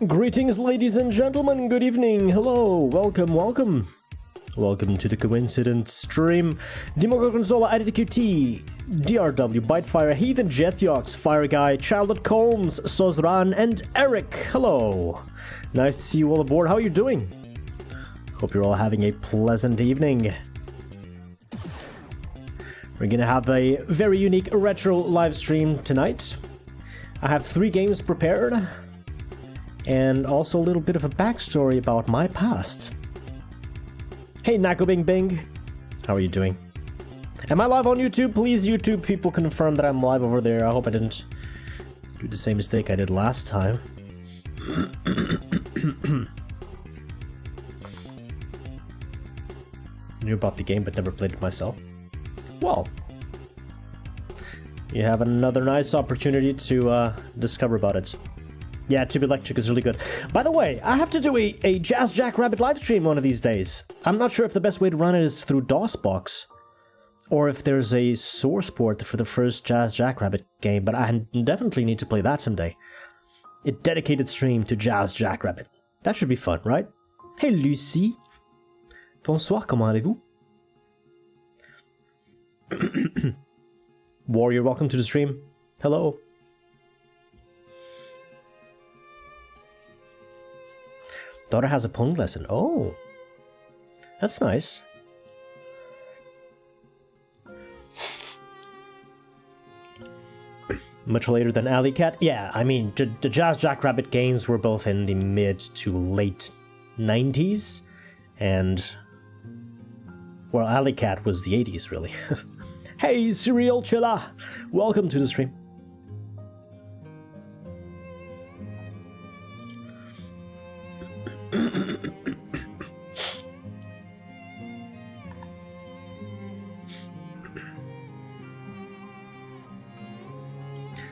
Greetings, ladies and gentlemen, good evening, hello, welcome, welcome. Welcome to the Coincident stream. Dimogo Consola, IDQT, DRW, Bitefire, Heathen Jetyox, Fire Guy, Charlotte Combs, Sozhran, and Eric. Hello. Nice to see you all aboard. How are you doing? Hope you're all having a pleasant evening. We're gonna have a very unique retro live stream tonight. I have 3 games prepared, and also a little bit of a backstory about my past. Hey Nako Bing Bing, how are you doing? Am I live on YouTube? Please YouTube people confirm that I'm live over there. I hope I didn't do the same mistake I did last time. Knew about the game but never played it myself. Well, you have another nice opportunity to discover about it. Yeah, Tube Electric is really good. By the way, I have to do a Jazz Jackrabbit live stream one of these days. I'm not sure if the best way to run it is through DOSBox, or if there's a source port for the first Jazz Jackrabbit game, but I definitely need to play that someday. A dedicated stream to Jazz Jackrabbit. That should be fun, right? Hey Lucie. Bonsoir, comment allez-vous? Warrior, welcome to the stream. Hello. Daughter has a pong lesson. Oh, that's nice. Much later than Alley Cat. Yeah, I mean, the Jazz Jackrabbit games were both in the mid to late 90s, and well, Alley Cat was the 80s, really. Hey, Serial Chilla, welcome to the stream.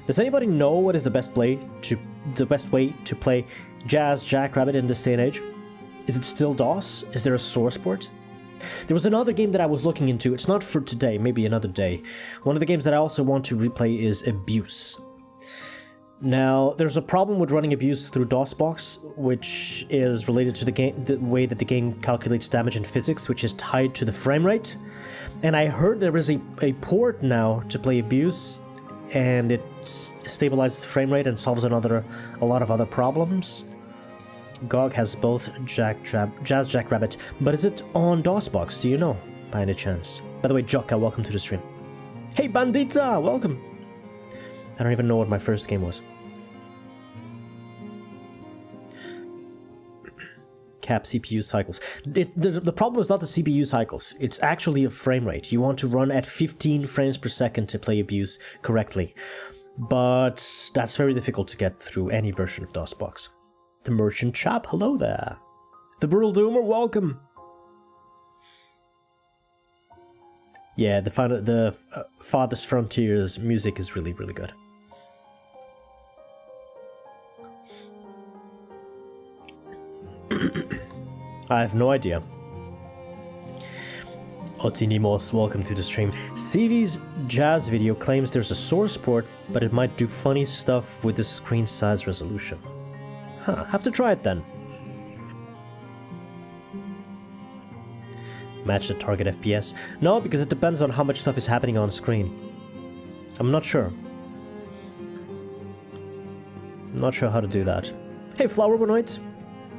Does anybody know what is the best way to play Jazz Jackrabbit in this day and age? Is it still DOS? Is there a source port? There was another game that I was looking into. It's not for today, maybe another day. One of the games that I also want to replay is Abuse. Now, there's a problem with running Abuse through DOSBox, which is related to the way that the game calculates damage and physics, which is tied to the frame rate. And I heard there is a port now to play Abuse, and it stabilizes the frame rate and solves a lot of other problems. GOG has both Jazz Jackrabbit, but is it on DOSBox? Do you know, by any chance? By the way, Jokka, welcome to the stream. Hey Bandita, welcome! I don't even know what my first game was. Cap CPU cycles. The problem is not the CPU cycles, it's actually a frame rate. You want to run at 15 frames per second to play Abuse correctly. But that's very difficult to get through any version of DOSBox. The Merchant Chap, hello there. The Brutal Doomer, welcome. Yeah, the Farthest Frontiers music is really, really good. I have no idea. Otinimos, welcome to the stream. CV's Jazz video claims there's a source port, but it might do funny stuff with the screen size resolution. Huh, have to try it then. Match the target FPS? No, because it depends on how much stuff is happening on screen. I'm not sure. I'm not sure how to do that. Hey, Flowerbonoid,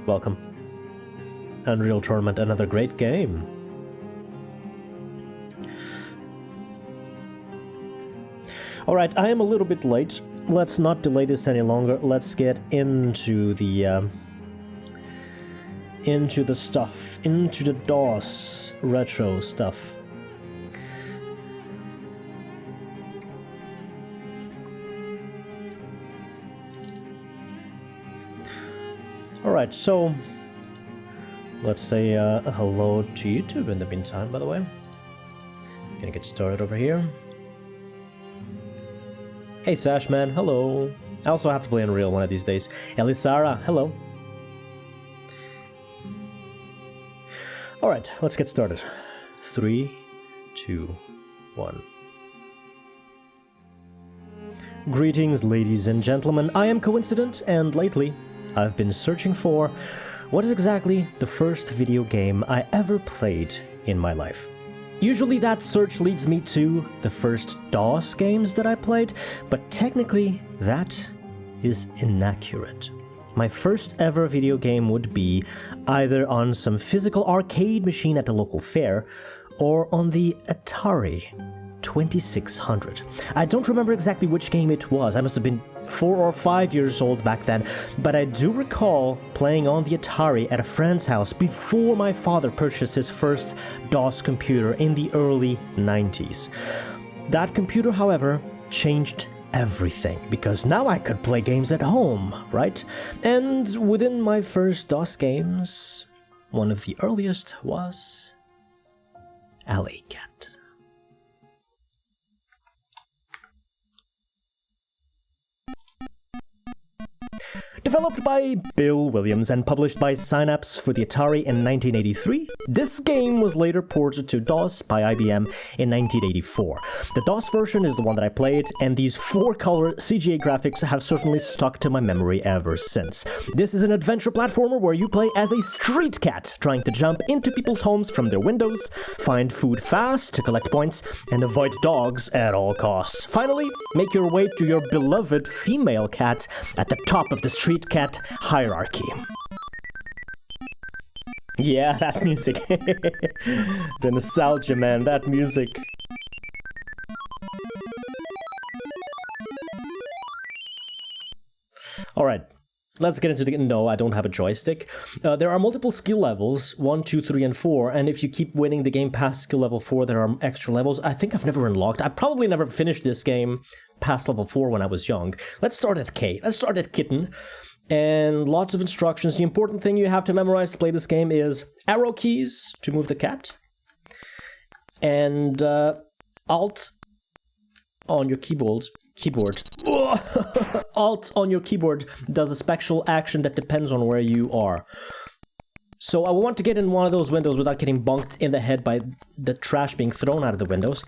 welcome. Unreal Tournament, another great game. Alright, I am a little bit late. Let's not delay this any longer. Let's get into the stuff, into the DOS retro stuff. Alright, so let's say hello to YouTube in the meantime, by the way. Gonna get started over here. Hey Sashman, hello. I also have to play Unreal one of these days. Elisara, hello. Alright, let's get started. 3, 2, 1. Greetings, ladies and gentlemen. I am Coincident, and lately, I've been searching for what is exactly the first video game I ever played in my life. Usually that search leads me to the first DOS games that I played, but technically that is inaccurate. My first ever video game would be either on some physical arcade machine at the local fair or on the Atari 2600. I don't remember exactly which game it was. I must have been 4 or 5 years old back then, but I do recall playing on the Atari at a friend's house before my father purchased his first DOS computer in the early 90s. That computer, however, changed everything, because now I could play games at home, right? And within my first DOS games, one of the earliest was AgileJackson. Developed by Bill Williams and published by Synapse for the Atari in 1983, this game was later ported to DOS by IBM in 1984. The DOS version is the one that I played, and these 4-color CGA graphics have certainly stuck to my memory ever since. This is an adventure platformer where you play as a street cat, trying to jump into people's homes from their windows, find food fast to collect points, and avoid dogs at all costs. Finally, make your way to your beloved female cat at the top of the street cat hierarchy. Yeah, that music. The nostalgia, man, that music. Alright, let's get into the... No, I don't have a joystick. There are multiple skill levels, 1, 2, 3, and 4, and if you keep winning the game past skill level 4, there are extra levels. I think I've never unlocked... I probably never finished this game past level 4 when I was young. Let's start at K. Let's start at Kitten. And lots of instructions. The important thing you have to memorize to play this game is arrow keys to move the cat, and Alt on your keyboard. Alt on your keyboard does a special action that depends on where you are. So I want to get in one of those windows without getting bonked in the head by the trash being thrown out of the windows.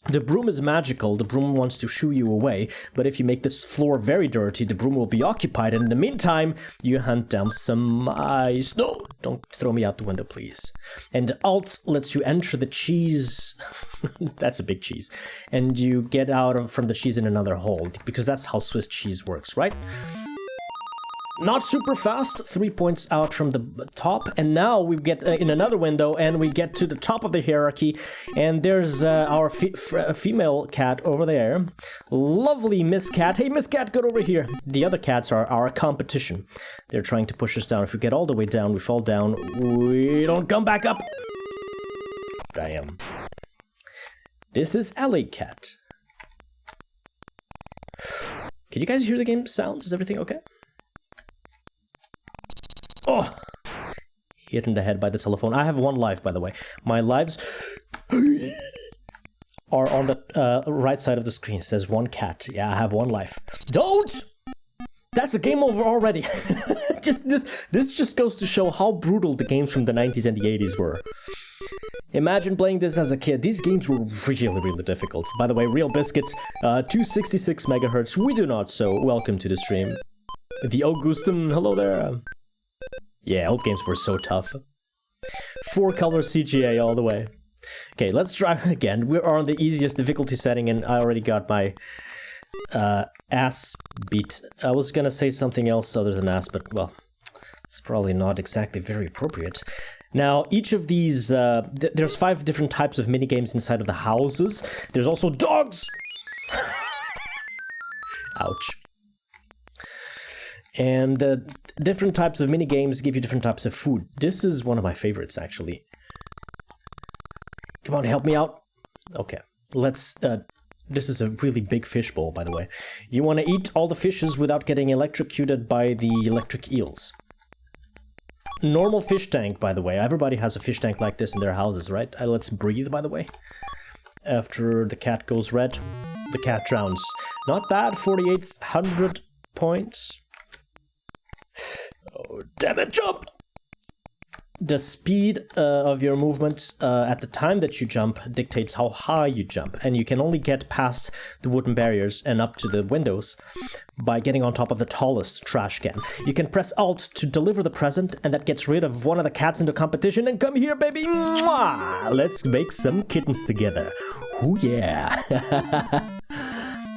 The broom is magical, the broom wants to shoo you away, but if you make this floor very dirty, the broom will be occupied, and in the meantime, you hunt down some ice. No, don't throw me out the window, please. And Alt lets you enter the cheese. That's a big cheese. And you get out from the cheese in another hole, because that's how Swiss cheese works, right? Not super fast, 3 points out from the top, and now we get in another window, and we get to the top of the hierarchy, and there's our female cat over there. Lovely Miss Cat. Hey, Miss Cat, get over here. The other cats are our competition. They're trying to push us down. If we get all the way down, we fall down. We don't come back up. Damn. This is AgileJackson. Can you guys hear the game sounds? Is everything okay? Oh! Hit in the head by the telephone. I have 1 life, by the way. My lives are on the right side of the screen. It says 1 cat. Yeah, I have 1 life. Don't! That's a game over already. This just goes to show how brutal the games from the 90s and the 80s were. Imagine playing this as a kid. These games were really, really difficult. By the way, Real Biscuit, 266 megahertz. We do not, so welcome to the stream. The Augustin, hello there. Yeah, old games were so tough. 4-color CGA all the way. Okay, let's try again. We are on the easiest difficulty setting, and I already got my ass beat. I was gonna say something else other than ass, but, well, it's probably not exactly very appropriate. Now, each of these, there's 5 different types of minigames inside of the houses. There's also dogs! Ouch. And different types of minigames give you different types of food. This is one of my favorites, actually. Come on, help me out. Okay, let's... this is a really big fishbowl, by the way. You want to eat all the fishes without getting electrocuted by the electric eels. Normal fish tank, by the way. Everybody has a fish tank like this in their houses, right? Let's breathe, by the way. After the cat goes red, the cat drowns. Not bad, 4,800 points. Oh, damn it, jump! The speed of your movement at the time that you jump dictates how high you jump, and you can only get past the wooden barriers and up to the windows by getting on top of the tallest trash can. You can press Alt to deliver the present, and that gets rid of one of the cats in the competition. And come here, baby! Mwah! Let's make some kittens together. Ooh, yeah!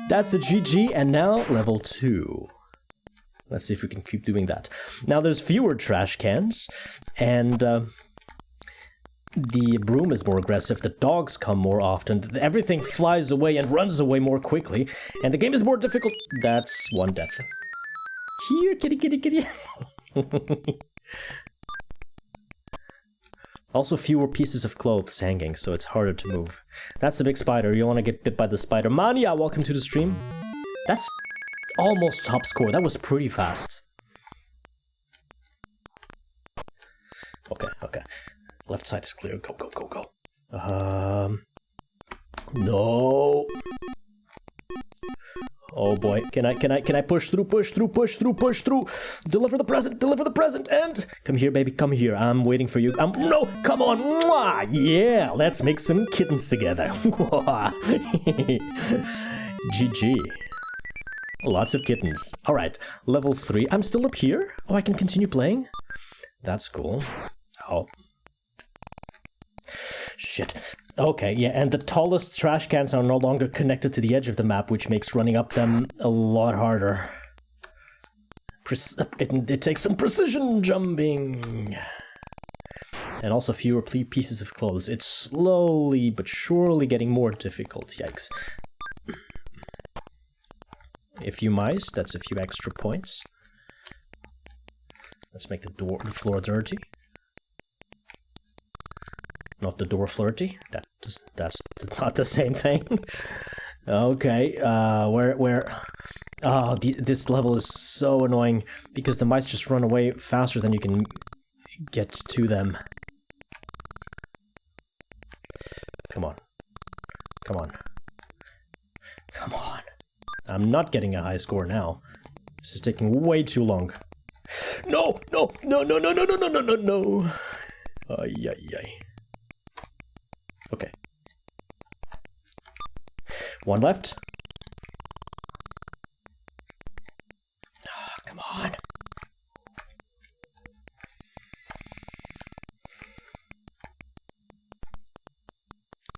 That's the GG, and now level 2. Let's see if we can keep doing that. Now there's fewer trash cans, and the broom is more aggressive, the dogs come more often, everything flies away and runs away more quickly, and the game is more difficult. That's one death. Here, kitty, kitty, kitty. Also fewer pieces of clothes hanging, so it's harder to move. That's the big spider. You want to get bit by the spider. Mania, welcome to the stream. That's almost top score. That was pretty fast. Okay, okay. Left side is clear. Go, go, go, go. No. Oh boy. Can I push through, push through, push through, push through? Deliver the present, and come here, baby, come here. I'm waiting for you. No, come on. Mwah! Yeah, let's make some kittens together. GG. Lots of kittens. All right, level 3. I'm still up here. Oh, I can continue playing? That's cool. Oh. Shit. Okay, yeah, and the tallest trash cans are no longer connected to the edge of the map, which makes running up them a lot harder. It takes some precision jumping. And also fewer pieces of clothes. It's slowly but surely getting more difficult. Yikes. A few mice, that's a few extra points. Let's make the floor dirty. Not the door flirty. That's not the same thing. Okay, where? Oh, this level is so annoying because the mice just run away faster than you can get to them. Come on. Come on. Come on. I'm not getting a high score now. This is taking way too long. No, no, no, no, no, no, no, no, no, no, no. Ay, ay, ay. Okay. One left. Oh, come on.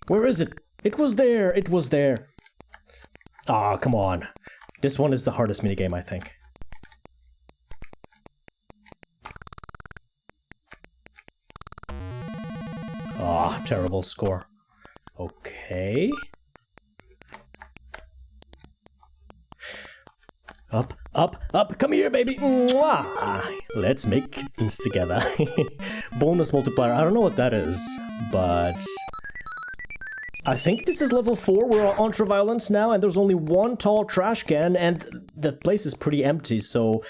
Where is it? It was there. It was there. Ah, oh, come on. This one is the hardest minigame, I think. Ah, oh, terrible score. Okay. Up, up, up. Come here, baby. Mwah! Let's make kittens together. Bonus multiplier. I don't know what that is, but I think this is level 4. We're on ultraviolence now, and there's only one tall trash can, and the place is pretty empty, so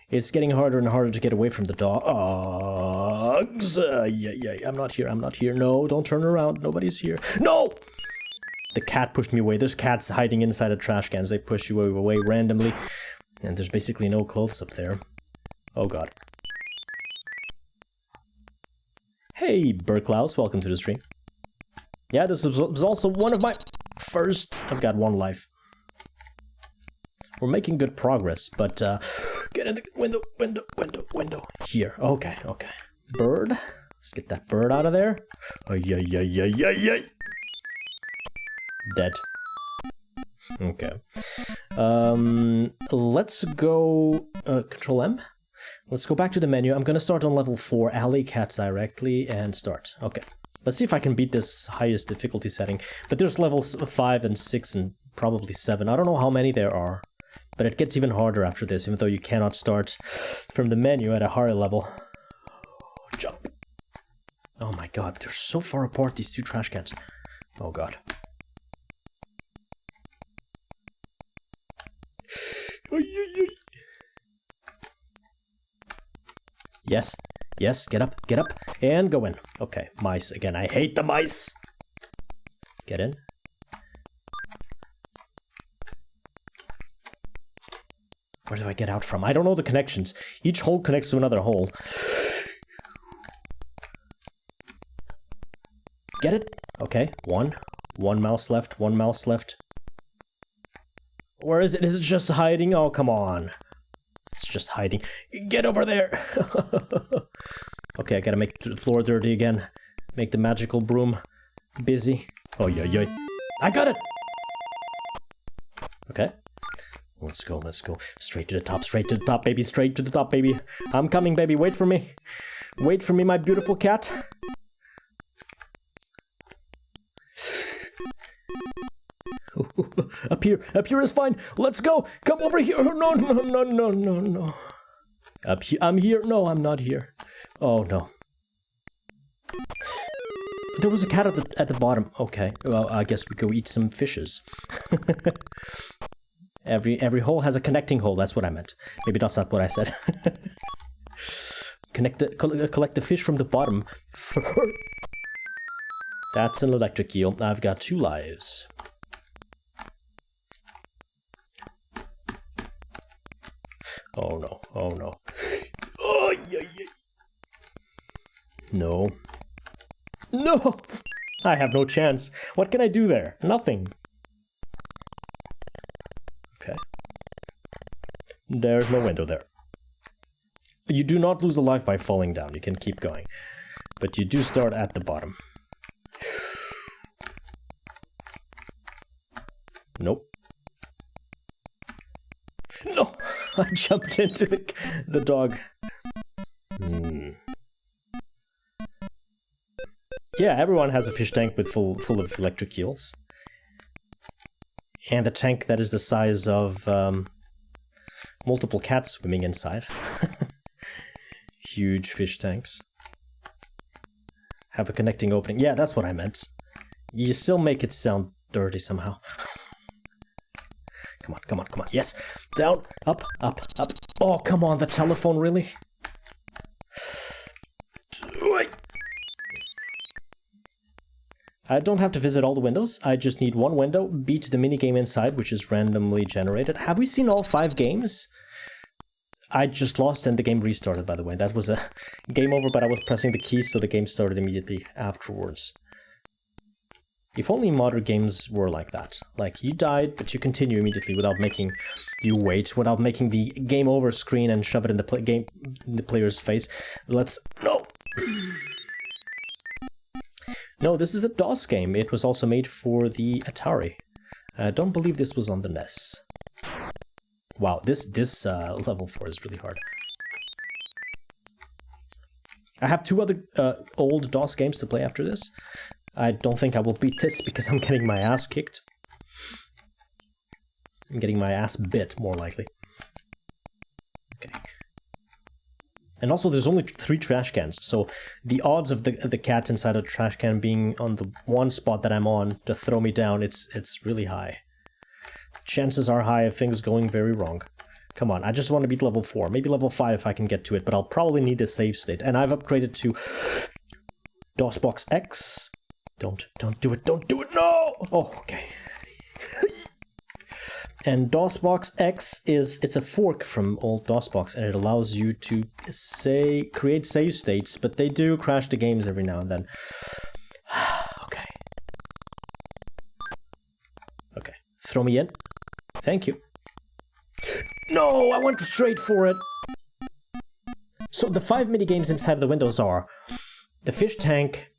it's getting harder and harder to get away from the dogs. Yeah, I'm not here, I'm not here. No, don't turn around, nobody's here. No! The cat pushed me away. There's cats hiding inside of trash cans. They push you away randomly, and there's basically no clothes up there. Oh god. Hey, Burklaus, welcome to the stream. Yeah, this was also one of my first. I've got one life. We're making good progress, but get in the window. Here. Okay, okay. Bird. Let's get that bird out of there. Ay. Dead. Okay. Let's go Control M. Let's go back to the menu. I'm gonna start on level 4, alley cats directly, and start. Okay. Let's see if I can beat this highest difficulty setting. But there's levels 5 and 6 and probably 7. I don't know how many there are. But it gets even harder after this, even though you cannot start from the menu at a higher level. Jump. Oh my god, they're so far apart, these two trash cans. Oh god. Yes. Yes, get up, and go in. Okay, mice again. I hate the mice. Get in. Where do I get out from? I don't know the connections. Each hole connects to another hole. Get it? Okay, one. One mouse left, one mouse left. Where is it? Is it just hiding? Oh, come on. It's just hiding. Get over there! Okay, I gotta make the floor dirty again. Make the magical broom busy. Oh, yeah. I got it! Okay. Let's go. Straight to the top, baby. Straight to the top, baby. I'm coming, baby. Wait for me. Wait for me, my beautiful cat. Up here is fine. Let's go. Come over here. No. Up here. I'm here. No, I'm not here. Oh, no. There was a cat at the bottom. Okay. Well, I guess we go eat some fishes. Every hole has a connecting hole. That's what I meant. Maybe that's not what I said. Collect the fish from the bottom. That's an electric eel. I've got 2 lives. Oh no. Oh, yeah. No. I have no chance. What can I do there? Nothing. Okay. There's no window there. You do not lose a life by falling down. You can keep going. But you do start at the bottom. Nope. No! I jumped into the dog. Yeah, everyone has a fish tank with full of electric eels. And a tank that is the size of multiple cats swimming inside. Huge fish tanks. Have a connecting opening. Yeah, that's what I meant. You still make it sound dirty somehow. Come on. Yes. Down. Up. Oh, come on. The telephone, really? I don't have to visit all the windows. I just need one window, beat the minigame inside, which is randomly generated. Have we seen all 5 games? I just lost and the game restarted, by the way. That was a game over, but I was pressing the keys, so the game started immediately afterwards. If only modern games were like that. Like, you died, but you continue immediately without making you wait, without making the game over screen and shove it in the player's face. No! No, this is a DOS game. It was also made for the Atari. I don't believe this was on the NES. Wow, this level 4 is really hard. I have 2 other old DOS games to play after this. I don't think I will beat this because I'm getting my ass kicked. I'm getting my ass bit, more likely. Okay. And also, there's only 3 trash cans, so the odds of the cat inside a trash can being on the one spot that I'm on to throw me down, it's really high. Chances are high of things going very wrong. Come on, I just want to beat level 4. Maybe level 5 if I can get to it, but I'll probably need a save state. And I've upgraded to DOSBox X. Don't do it, no! Oh, okay. And DOSBox X it's a fork from old DOSBox, and it allows you to create save states, but they do crash the games every now and then. Okay. Okay. Throw me in. Thank you. No, I went straight for it. So the 5 minigames inside the windows are the fish tank,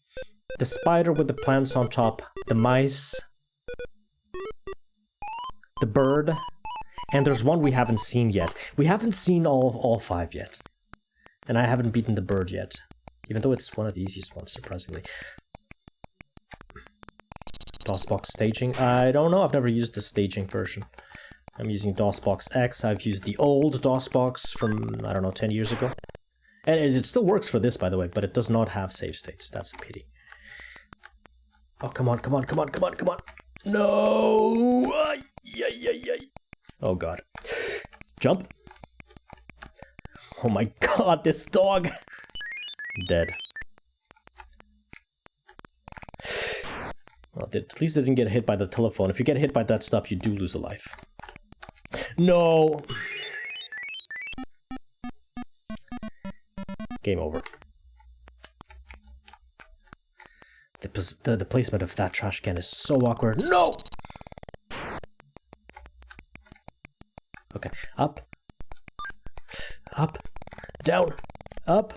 the spider with the plants on top, the mice, the bird, and there's one we haven't seen yet. We haven't seen all 5 yet. And I haven't beaten the bird yet, even though it's one of the easiest ones, surprisingly. DOSBox staging? I don't know, I've never used the staging version. I'm using DOSBox X. I've used the old DOSBox from, I don't know, 10 years ago. And it still works for this, by the way, but it does not have save states. That's a pity. Oh, come on. No! Oh, God. Jump. Oh, my God, this dog. Dead. Well, at least I didn't get hit by the telephone. If you get hit by that stuff, you do lose a life. No! Game over. The placement of that trash can is so awkward. No! Okay. Up. Up. Down. Up.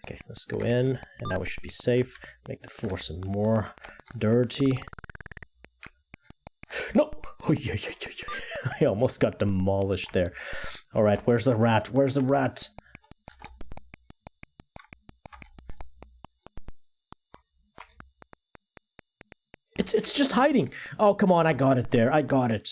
Okay, let's go in, and now we should be safe. Make the floor some more dirty. No! Oh, yeah. I almost got demolished there. Alright, where's the rat? Where's the rat? It's just hiding. Oh, come on, I got it there. I got it.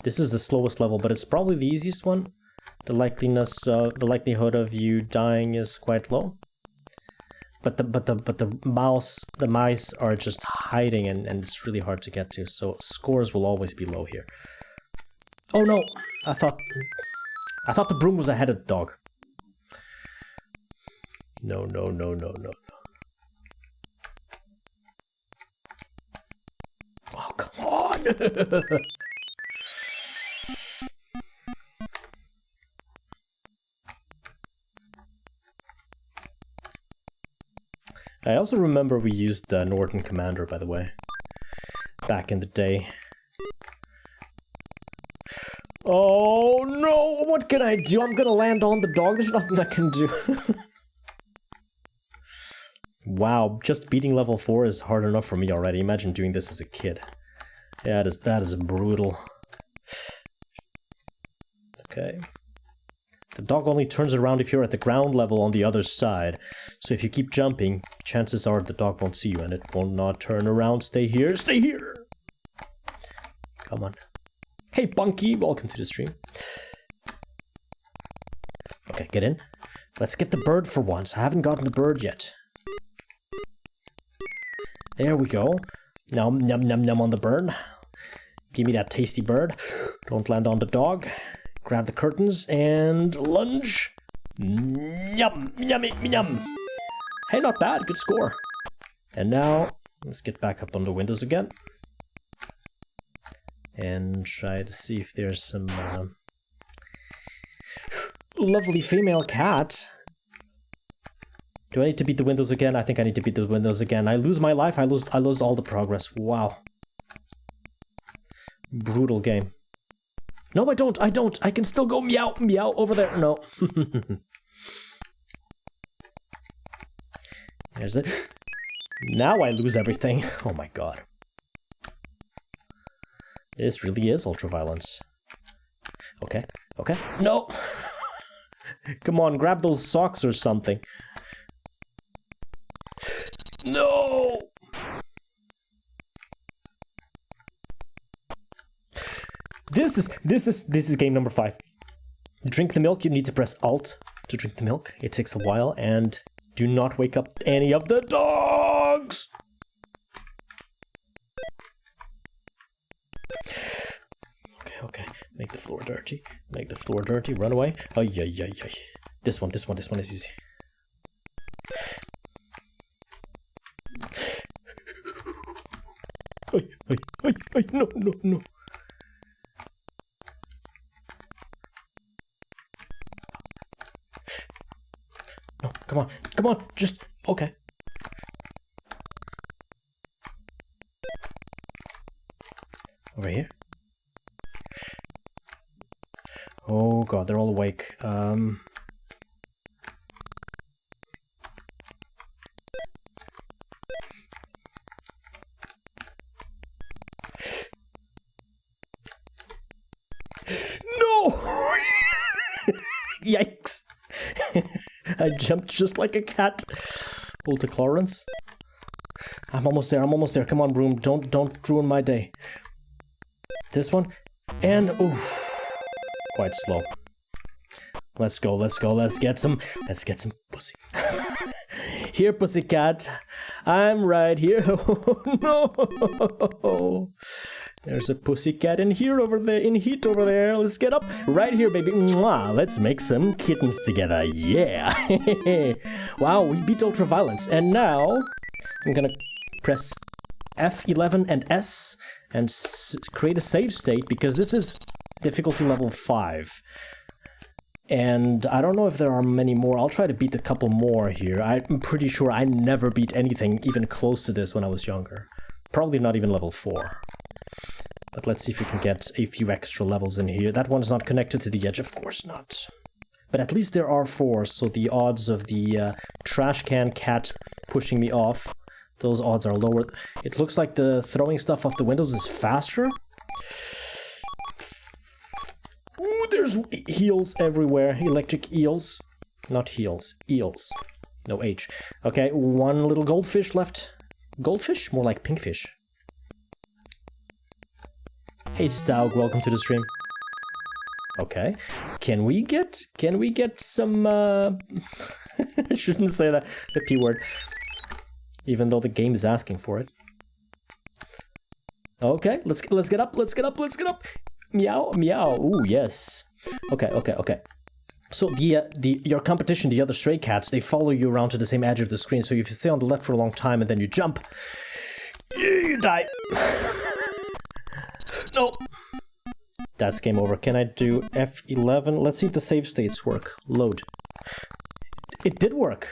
This is the slowest level, but it's probably the easiest one. The likelihood of you dying is quite low. But the mice are just hiding, and it's really hard to get to. So scores will always be low here. Oh no! I thought the broom was ahead of the dog. No. Oh, come on! I also remember we used Norton Commander, by the way, back in the day. Oh no! What can I do? I'm gonna land on the dog. There's nothing I can do. Wow, just beating level 4 is hard enough for me already. Imagine doing this as a kid. Yeah, that is brutal. Okay. The dog only turns around if you're at the ground level on the other side. So if you keep jumping, chances are the dog won't see you and it will not turn around. Stay here. Stay here! Come on. Hey, Bunky, welcome to the stream. Okay, get in. Let's get the bird for once. I haven't gotten the bird yet. There we go. Nom, nom, nom, nom on the bird. Give me that tasty bird. Don't land on the dog. Grab the curtains and lunge. Yum, yummy, yum. Hey, not bad. Good score. And now, let's get back up on the windows again. And try to see if there's some lovely female cat. Do I need to beat the windows again? I think I need to beat the windows again. I lose my life. I lose all the progress. Wow. Brutal game. No, I don't. I can still go meow, meow over there. No. There's it. Now I lose everything. Oh my god. This really is ultraviolence. Okay. Okay. No! Come on, grab those socks or something. No! This is game number 5. Drink the milk, you need to press Alt to drink the milk. It takes a while, and do not wake up any of the dogs! Okay. Make the floor dirty. Make the floor dirty. Run away. Oh, yeah. This one is easy. No. No, come on, just, okay. Over here. Oh god, they're all awake. No! Yikes! I jumped just like a cat. Ultra-Clarence. I'm almost there. Come on, broom. Don't ruin my day. This one. And, oof. Quite slow. Let's go. Let's get some pussy. Here, pussycat. I'm right here. Oh, no. There's a pussycat in here over there, in heat over there. Let's get up. Right here, baby. Mwah. Let's make some kittens together. Yeah. Wow, we beat ultraviolence. And now I'm gonna press F11 and S and create a save state, because this is difficulty level 5. And I don't know if there are many more. I'll try to beat a couple more here. I'm pretty sure I never beat anything even close to this when I was younger. Probably not even level 4. But let's see if we can get a few extra levels in here. That one's not connected to the edge, of course not. But at least there are 4, so the odds of the trash can cat pushing me off, those odds are lower. It looks like the throwing stuff off the windows is faster. Ooh, there's heels everywhere. Electric eels. Not heels. Eels. No H. Okay, one little goldfish left. Goldfish? More like pinkfish. Hey Staug, welcome to the stream. Okay. Can we get some I shouldn't say that, the P word. Even though the game is asking for it. Okay, let's get up. Meow, meow. Ooh, yes. Okay. So your competition, the other stray cats, they follow you around to the same edge of the screen. So if you stay on the left for a long time and then you jump, you die. No. That's game over. Can I do F11? Let's see if the save states work. Load. It did work.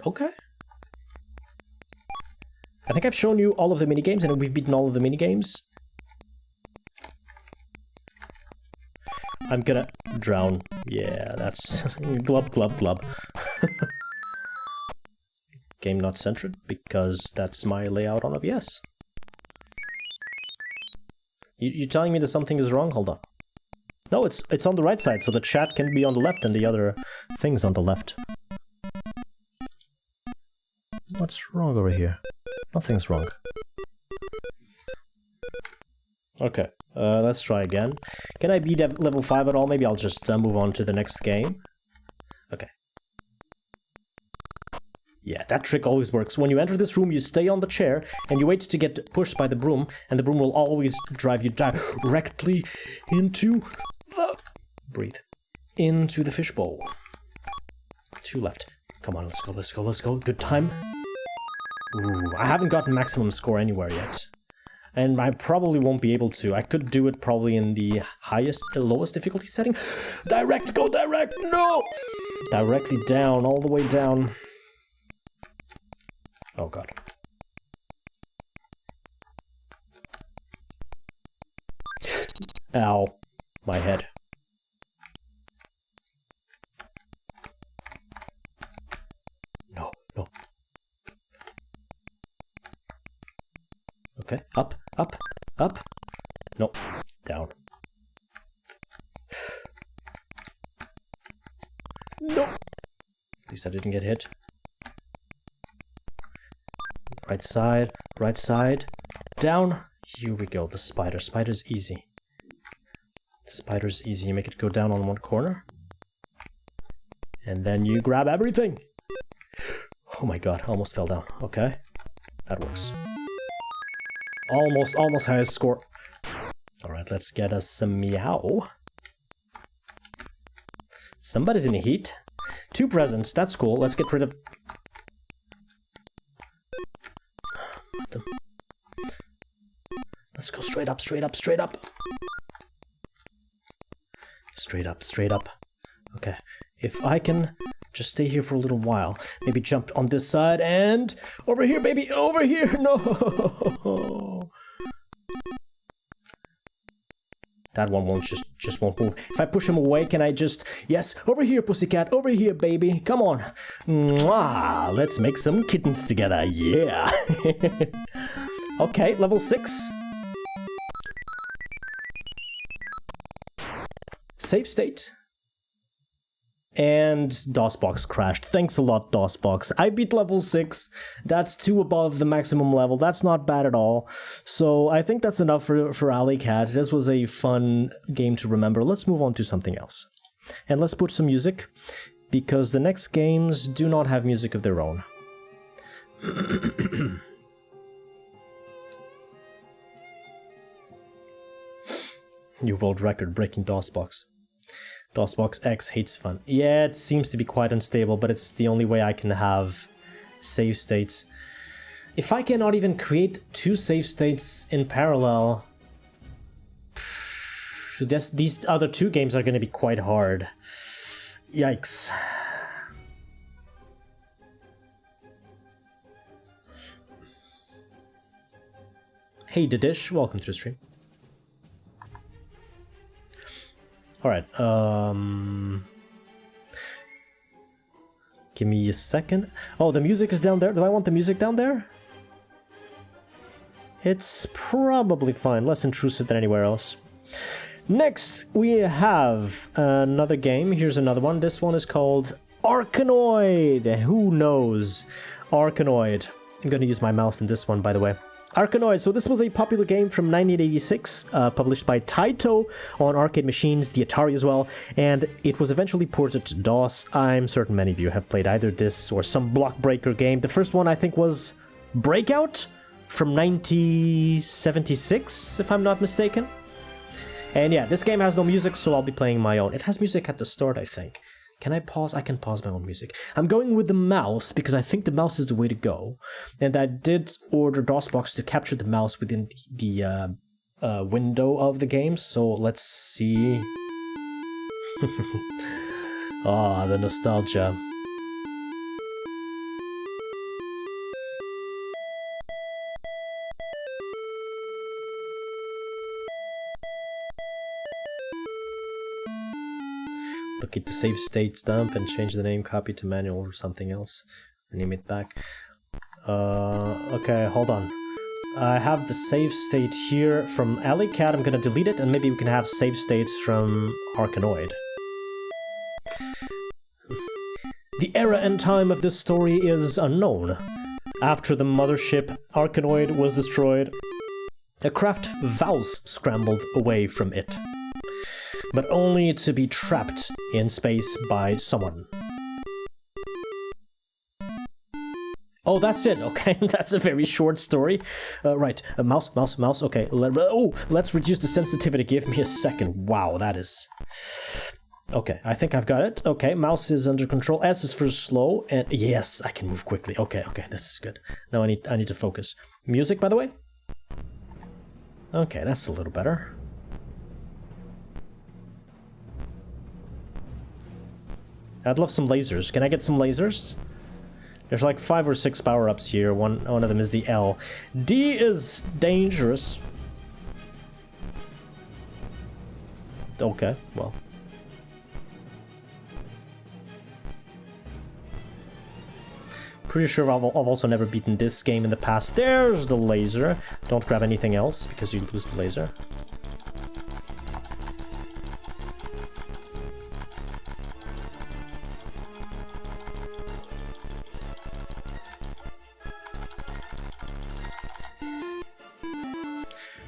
Okay. I think I've shown you all of the minigames, and we've beaten all of the minigames. I'm gonna drown. Yeah, that's... glub. Game not centered, because that's my layout on OBS. You're telling me that something is wrong? Hold on. No, it's on the right side, so the chat can be on the left and the other thing's on the left. What's wrong over here? Nothing's wrong. Okay, let's try again. Can I beat level 5 at all? Maybe I'll just move on to the next game. Okay. Yeah, that trick always works. When you enter this room, you stay on the chair, and you wait to get pushed by the broom, and the broom will always drive you directly into the... Breathe. Into the fishbowl. 2 left. Come on, let's go. Good time. Ooh, I haven't gotten maximum score anywhere yet. And I probably won't be able to. I could do it probably in the lowest difficulty setting. Direct, go direct, no! Directly down, all the way down. Oh god. Ow. My head. No. Okay, up. No, down. No! At least I didn't get hit. Right side, down. Here we go, the spider. Spider's easy. You make it go down on one corner. And then you grab everything. Oh my god, almost fell down. Okay, that works. Almost highest score. Alright, let's get us some meow. Somebody's in heat. 2 presents, that's cool. Let's get rid of... Let's go straight up. Straight up. Okay, if I can just stay here for a little while. Maybe jump on this side and... Over here, baby! Over here! No! That one won't just won't move. If I push him away, can I just... Yes! Over here, pussycat! Over here, baby! Come on! Mwah! Let's make some kittens together! Yeah! Okay, level 6. Save state. And DOSBox crashed. Thanks a lot, DOSBox. I beat level 6. That's 2 above the maximum level. That's not bad at all. So I think that's enough for AgileJackson. This was a fun game to remember. Let's move on to something else. And let's put some music, because the next games do not have music of their own. New world record breaking DOSBox. DOSBox X hates fun. Yeah, it seems to be quite unstable, but it's the only way I can have save states. If I cannot even create 2 save states in parallel, these other 2 games are going to be quite hard. Yikes. Hey Didish, welcome to the stream. Alright, give me a second. Oh, the music is down there. Do I want the music down there? It's probably fine, less intrusive than anywhere else. Next, we have another game. Here's another one. This one is called Arkanoid. Who knows? Arkanoid. I'm gonna use my mouse in this one, by the way. Arkanoid. So this was a popular game from 1986, published by Taito on arcade machines, the Atari as well, and it was eventually ported to DOS. I'm certain many of you have played either this or some block breaker game. The first one I think was Breakout from 1976, if I'm not mistaken. And yeah, this game has no music, so I'll be playing my own. It has music at the start, I think. Can I pause? I can pause my own music. I'm going with the mouse because I think the mouse is the way to go. And I did order DOSBox to capture the mouse within the window of the game. So let's see. Ah, the nostalgia. Locate the save state dump and change the name, copy to manual or something else. Rename it back. Okay, hold on. I have the save state here from AgileJackson. I'm gonna delete it and maybe we can have save states from Arkanoid. The era and time of this story is unknown. After the mothership Arkanoid was destroyed, a craft Vaus scrambled away from it, but only to be trapped in space by someone. Oh, that's it. Okay, that's a very short story. Right, mouse. Okay, let's reduce the sensitivity. Give me a second. Wow, that is... Okay, I think I've got it. Okay, mouse is under control. S is for slow, and yes, I can move quickly. Okay, this is good. Now I need to focus. Music, by the way. Okay, that's a little better. I'd love some lasers. Can I get some lasers? There's like 5 or 6 power-ups here. One of them is the L. D is dangerous. Okay, well. Pretty sure I've also never beaten this game in the past. There's the laser. Don't grab anything else because you lose the laser.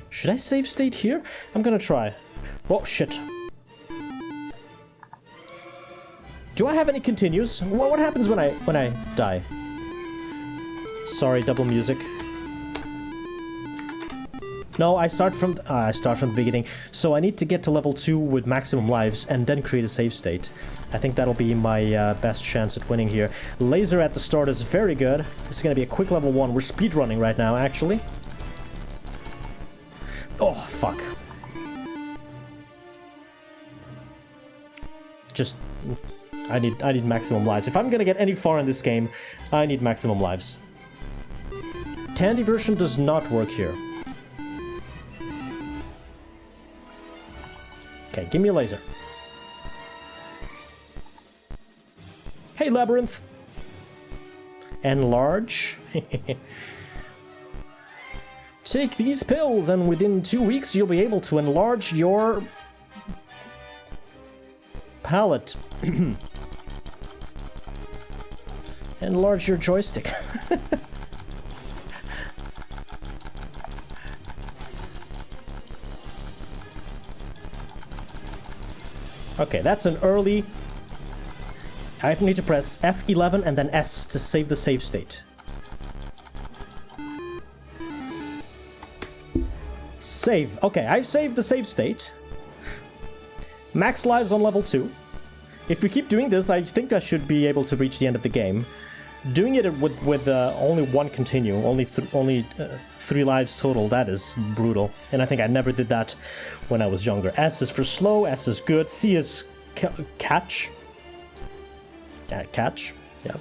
Should I save state here? I'm gonna try. Oh, shit. Do I have any continues? What happens when I die? Sorry, double music. No, I start from the beginning. So I need to get to level 2 with maximum lives and then create a save state. I think that'll be my best chance at winning here. Laser at the start is very good. This is gonna be a quick level 1. We're speedrunning right now, actually. Oh, fuck. Just... I need maximum lives. If I'm gonna get any far in this game, I need maximum lives. Tandy version does not work here. Okay, give me a laser. Hey, Labyrinth! Enlarge. Take these pills and within 2 weeks you'll be able to enlarge your... palette. Enlarge your joystick. Okay, that's an early... I need to press F11 and then S to save the save state. Save. Okay, I've saved the save state. Max lives on level 2. If we keep doing this, I think I should be able to reach the end of the game. Doing it with only one continue, only 3 lives total, that is brutal. And I think I never did that when I was younger. S is for slow, S is good, C is catch. Yeah, catch, yeah.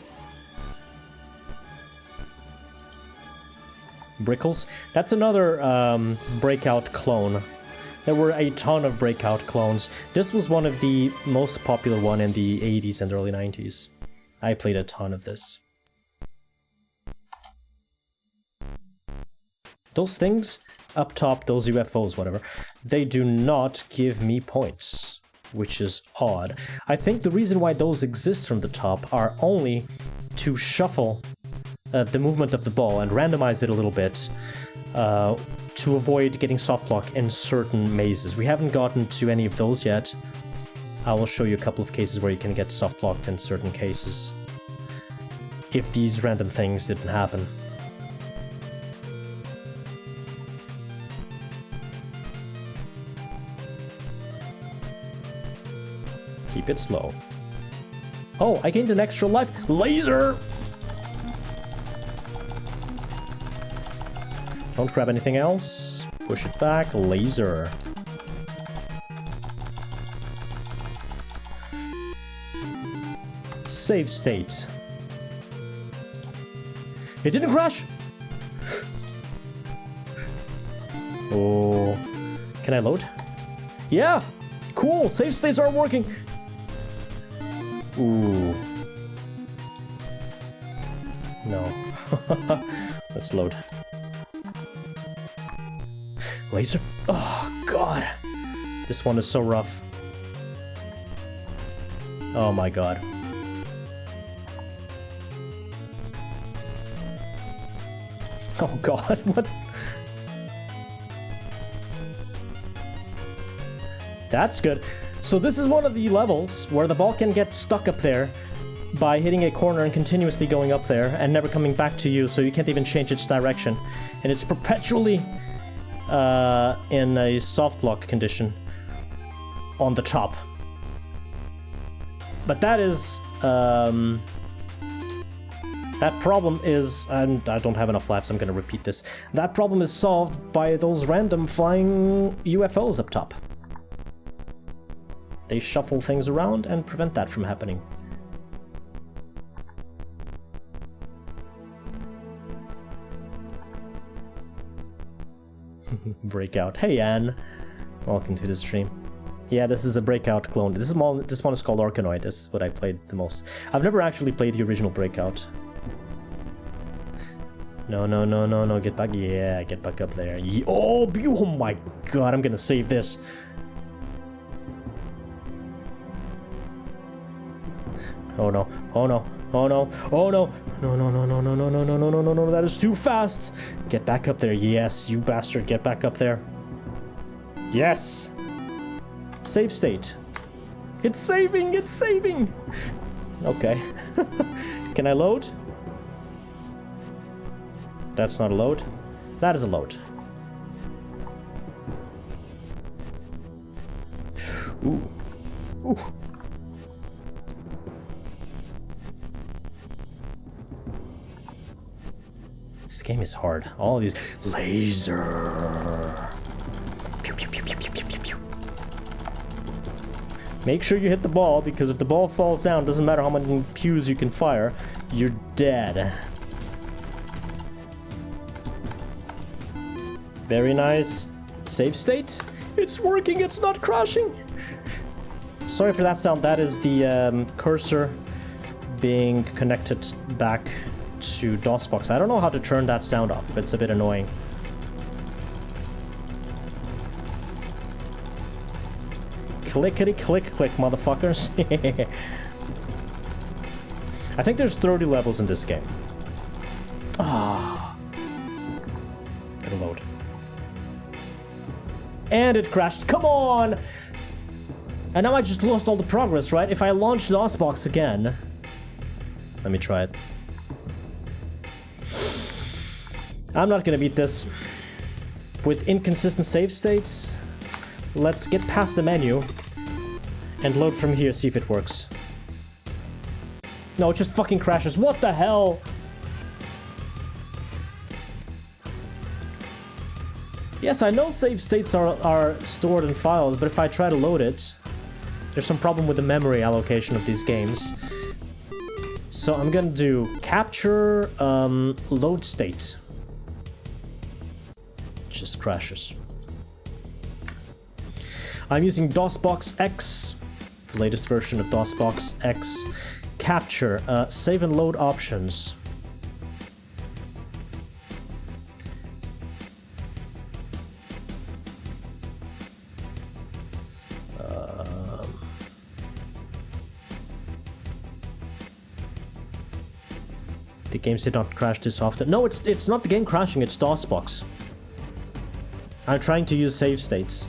Brickles. That's another breakout clone. There were a ton of breakout clones. This was one of the most popular one in the 80s and early 90s. I played a ton of this. Those things up top, those UFOs, whatever, they do not give me points, which is odd. I think the reason why those exist from the top are only to shuffle the movement of the ball and randomize it a little bit to avoid getting softlock in certain mazes. We haven't gotten to any of those yet. I will show you a couple of cases where you can get softlocked in certain cases if these random things didn't happen. Keep it slow. Oh, I gained an extra life. Laser! Don't grab anything else. Push it back. Laser. Save state. It didn't crash! Oh. Can I load? Yeah! Cool! Save states are working! Ooh. No. Let's load. Laser? Oh, God. This one is so rough. Oh, my God. Oh, God. What? That's good. So this is one of the levels where the ball can get stuck up there by hitting a corner and continuously going up there and never coming back to you, so you can't even change its direction. And it's perpetually in a soft lock condition on the top. But that is... that problem is... and I don't have enough laps, I'm gonna repeat this. That problem is solved by those random flying UFOs up top. They shuffle things around and prevent that from happening. Breakout. Hey, Anne. Welcome to the stream. Yeah, this is a breakout clone. This one is called Arkanoid. This is what I played the most. I've never actually played the original breakout. No, no, no, no, no. Get back. Yeah, get back up there. Oh my God. I'm gonna save this. Oh no, oh no, oh no, oh no, no, no, no, no, no, no, no, no, no, no, no, no, that is too fast. Get back up there, yes, you bastard, get back up there. Yes. Save state. It's saving, it's saving. Okay. Can I load? That's not a load. That is a load. Ooh. Ooh. This game is hard. All of these laser. Pew, pew, pew, pew, pew, pew, pew. Make sure you hit the ball, because if the ball falls down, doesn't matter how many pews you can fire, you're dead. Very nice. Save state. It's working. It's not crashing. Sorry for that sound. That is the cursor being connected back to DOSBox. I don't know how to turn that sound off, but it's a bit annoying. Clickety click click, motherfuckers. I think there's 30 levels in this game. Ah. Gotta load. And it crashed. Come on! And now I just lost all the progress, right? If I launch DOSBox again... Let me try it. I'm not gonna beat this. With inconsistent save states, let's get past the menu and load from here, see if it works. No, it just fucking crashes. What the hell? Yes, I know save states are stored in files, but if I try to load it, there's some problem with the memory allocation of these games. So I'm gonna do capture load state. Just crashes. I'm using DOSBox X, the latest version of DOSBox X. Capture, save and load options. The games did not crash this often. No, it's not the game crashing, it's DOSBox. I'm trying to use save states.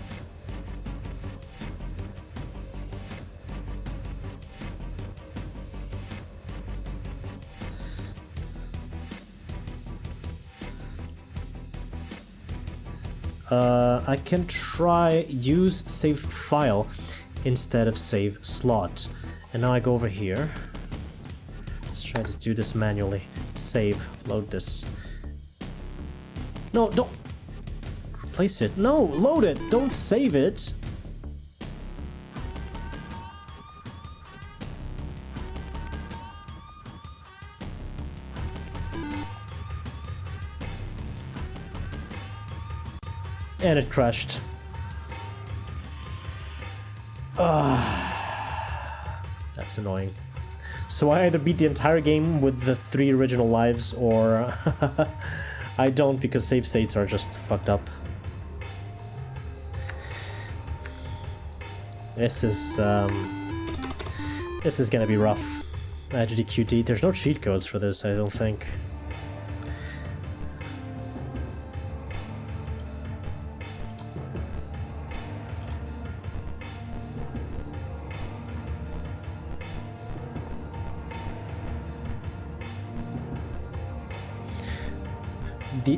I can try use save file instead of save slot. And now I go over here. Let's try to do this manually. Save, load this. No, don't replace it. No, load it. Don't save it. And it crashed. That's annoying. So I either beat the entire game with the 3 original lives, or I don't, because save states are just fucked up. This is gonna be rough. AgileJackson. There's no cheat codes for this, I don't think.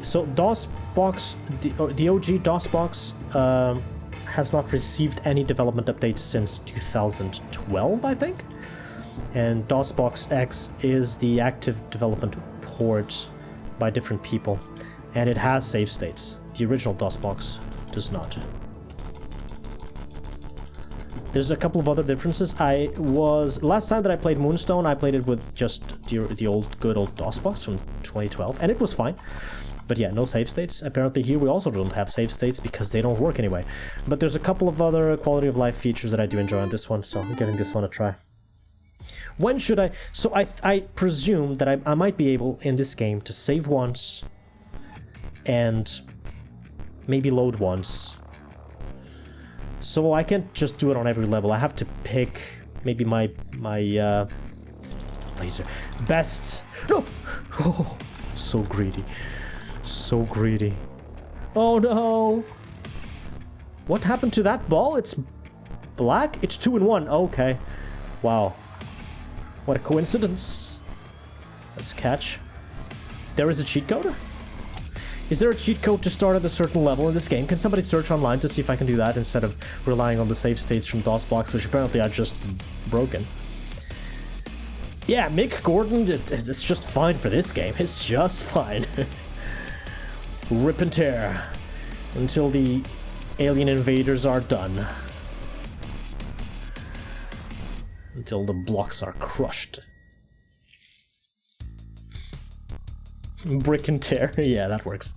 So DOSBox, the OG DOSBox has not received any development updates since 2012, I think. And DOSBox X is the active development port by different people. And it has save states. The original DOSBox does not. There's a couple of other differences. Last time that I played Moonstone, I played it with just the old good old DOSBox from 2012, and it was fine. But yeah, no save states. Apparently here we also don't have save states because they don't work anyway. But there's a couple of other quality of life features that I do enjoy on this one, so I'm giving this one a try. When should I... So I presume that I might be able in this game to save once and maybe load once. So I can't just do it on every level. I have to pick maybe my laser best. No! Oh, so greedy. So greedy. Oh no! What happened to that ball? It's black? It's 2 in 1. Okay. Wow. What a coincidence. Let's catch. There is a cheat code? Is there a cheat code to start at a certain level in this game? Can somebody search online to see if I can do that instead of relying on the save states from DOSBox, which apparently are just broken? Yeah, Mick Gordon, it's just fine for this game. It's just fine. Rip and tear until the alien invaders are done. Until the blocks are crushed. Brick and tear. Yeah, that works.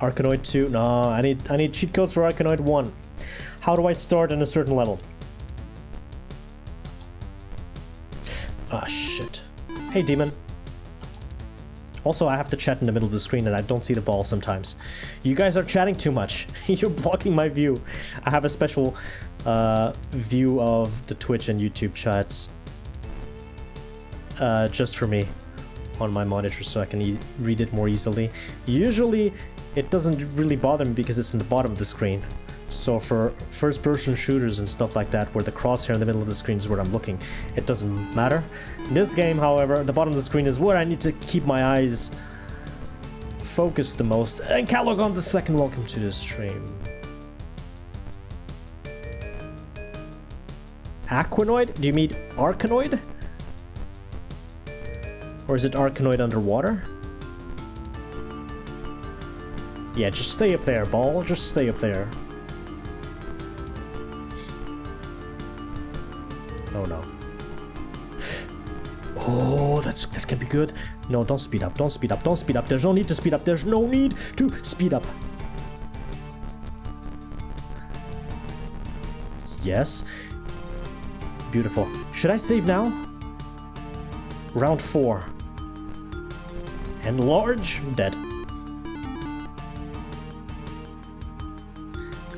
Arkanoid 2. No, I need cheat codes for Arkanoid 1. How do I start in a certain level? Ah, shit. Hey, demon. Also, I have to chat in the middle of the screen and I don't see the ball sometimes. You guys are chatting too much. You're blocking my view. I have a special view of the Twitch and YouTube chats just for me on my monitor so I can read it more easily. Usually, it doesn't really bother me because it's in the bottom of the screen. So for first-person shooters and stuff like that, where the crosshair in the middle of the screen is where I'm looking, it doesn't matter. In this game, however, the bottom of the screen is where I need to keep my eyes focus the most. And Calogon the second, welcome to the stream. Aquanoid? Do you mean Arkanoid? Or is it Arkanoid underwater? Yeah, just stay up there, ball. Just stay up there. Oh no. Oh, that can be good. No, don't speed up. Don't speed up. Don't speed up. There's no need to speed up. There's no need to speed up. Yes. Beautiful. Should I save now? Round 4. Enlarge. Dead.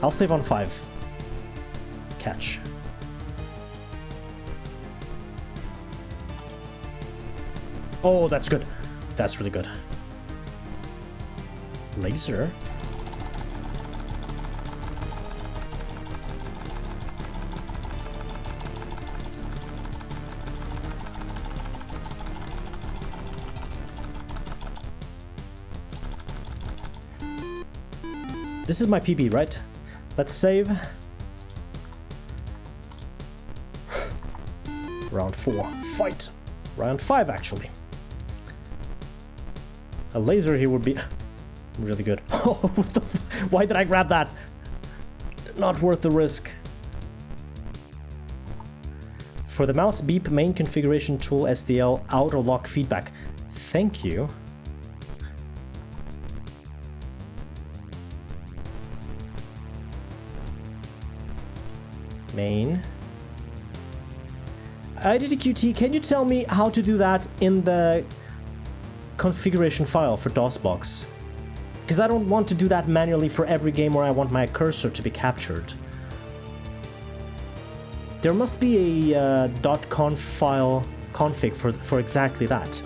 I'll save on 5. Catch. Oh, that's good. That's really good. Laser. This is my PB, right? Let's save. Round 4. Fight. Round 5, actually. A laser here would be really good. Oh, what the why did I grab that? Not worth the risk. For the mouse beep main configuration tool SDL outer lock feedback. Thank you. Main. IDDQT, can you tell me how to do that in the configuration file for DOSBox? Because I don't want to do that manually for every game where I want my cursor to be captured. There must be a .conf file config for exactly that.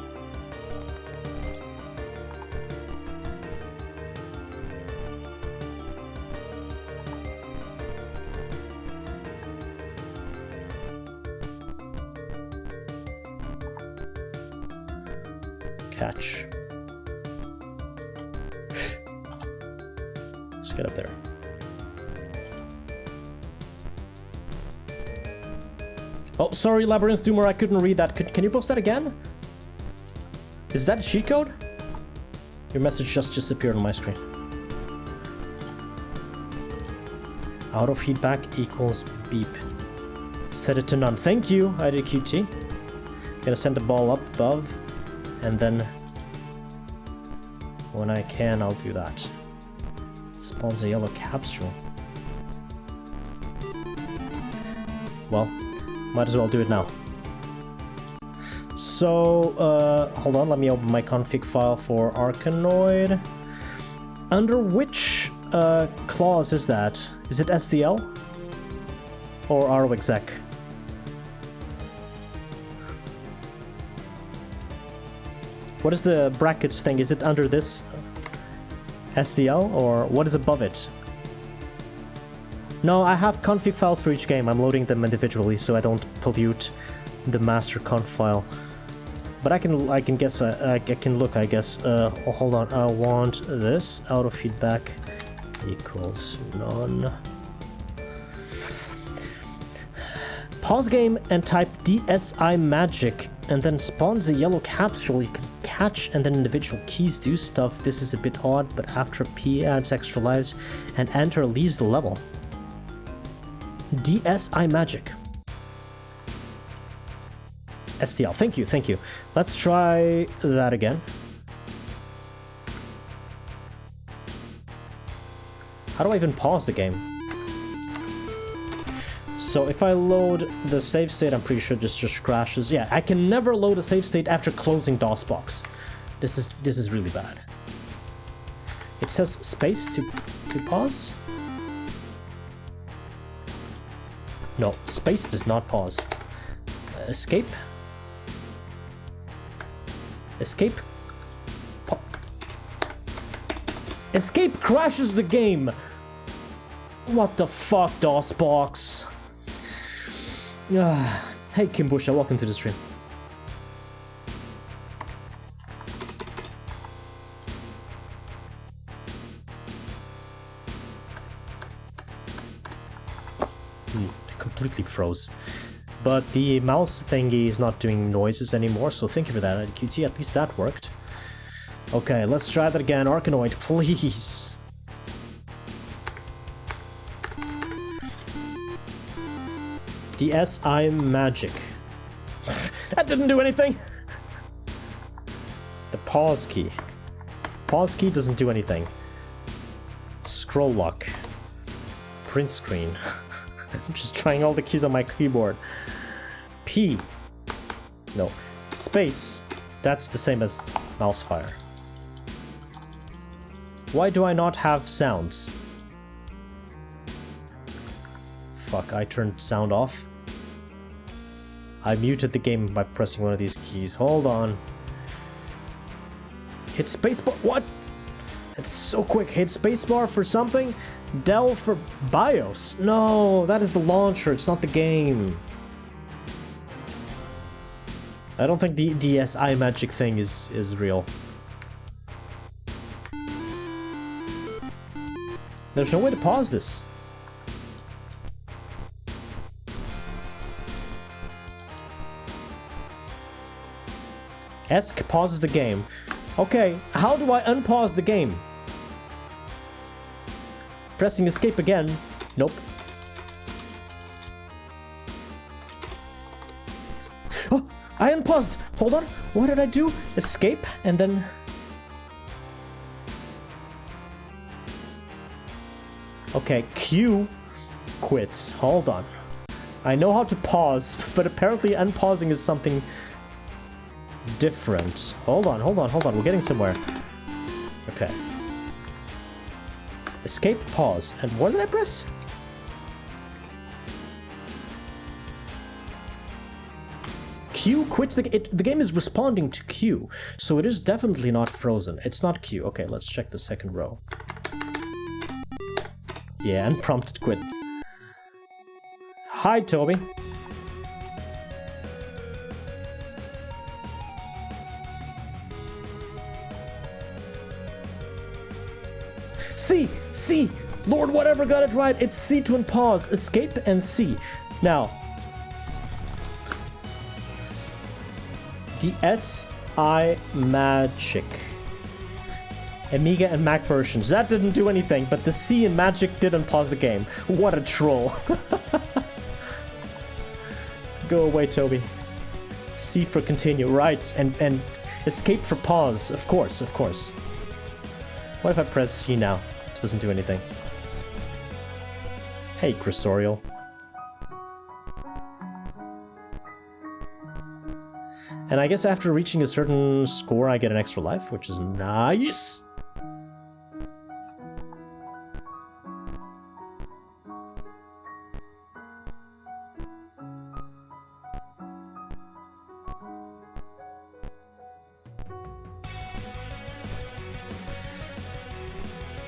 Catch. Let's get up there. Oh, sorry, Labyrinth Doomer, I couldn't read that. Can you post that again? Is that a cheat code? Your message just disappeared on my screen. Out of feedback equals beep. Set it to none. Thank you, IDQT. Gonna send the ball up above. And then, when I can, I'll do that. Spawns a yellow capsule. Well, might as well do it now. So, hold on, let me open my config file for Arkanoid. Under which clause is that? Is it SDL? Or ROExec? What is the brackets thing? Is it under this SDL or what is above it? No, I have config files for each game. I'm loading them individually so I don't pollute the master conf file. But I can guess. I can look. I guess. Oh, hold on. I want this out of feedback equals none. Pause game and type DSI magic. And then spawns a yellow capsule you can catch, and then individual keys do stuff. This is a bit odd, but after P adds extra lives and enter leaves the level. DSI magic. STL, thank you, thank you. Let's try that again. How do I even pause the game? So if I load the save state, I'm pretty sure this just crashes. Yeah, I can never load a save state after closing DOSBox. This is really bad. It says space to pause. No, space does not pause. Escape. Escape. Escape crashes the game. What the fuck, DOSBox? Hey Kimbusha, welcome to the stream. froze. But the mouse thingy is not doing noises anymore, so thank you for that, QT. At least that worked. Okay, let's try that again. Arkanoid, please. The SI magic. That didn't do anything! The pause key. Pause key doesn't do anything. Scroll lock. Print screen. I'm just trying all the keys on my keyboard. P. No. Space. That's the same as mouse fire. Why do I not have sounds? Fuck, I turned sound off. I muted the game by pressing one of these keys. Hold on. Hit spacebar. What? It's so quick. Hit spacebar for something? Del for BIOS. No, that is the launcher. It's not the game. I don't think the DSI magic thing is real. There's no way to pause this. ESC pauses the game. Okay, how do I unpause the game? Pressing escape again. Nope. Oh, I unpaused. Hold on. What did I do? Escape and then... Okay, Q quits. Hold on. I know how to pause, but apparently unpausing is something different. Hold on. We're getting somewhere. Okay. Escape, pause. And what did I press? Q quits the game is responding to Q, so it is definitely not frozen. It's not Q. Okay, let's check the second row. Yeah, unprompted quit. Hi, Toby. C! Lord whatever got it right. It's C to unpause. Escape and C. Now, the SI magic. Amiga and Mac versions. That didn't do anything, but the C in Magic did unpause the game. What a troll. Go away, Toby. C for continue, right, and escape for pause, of course. What if I press C now? It doesn't do anything. Hey, Cursorial. And I guess after reaching a certain score, I get an extra life, which is nice.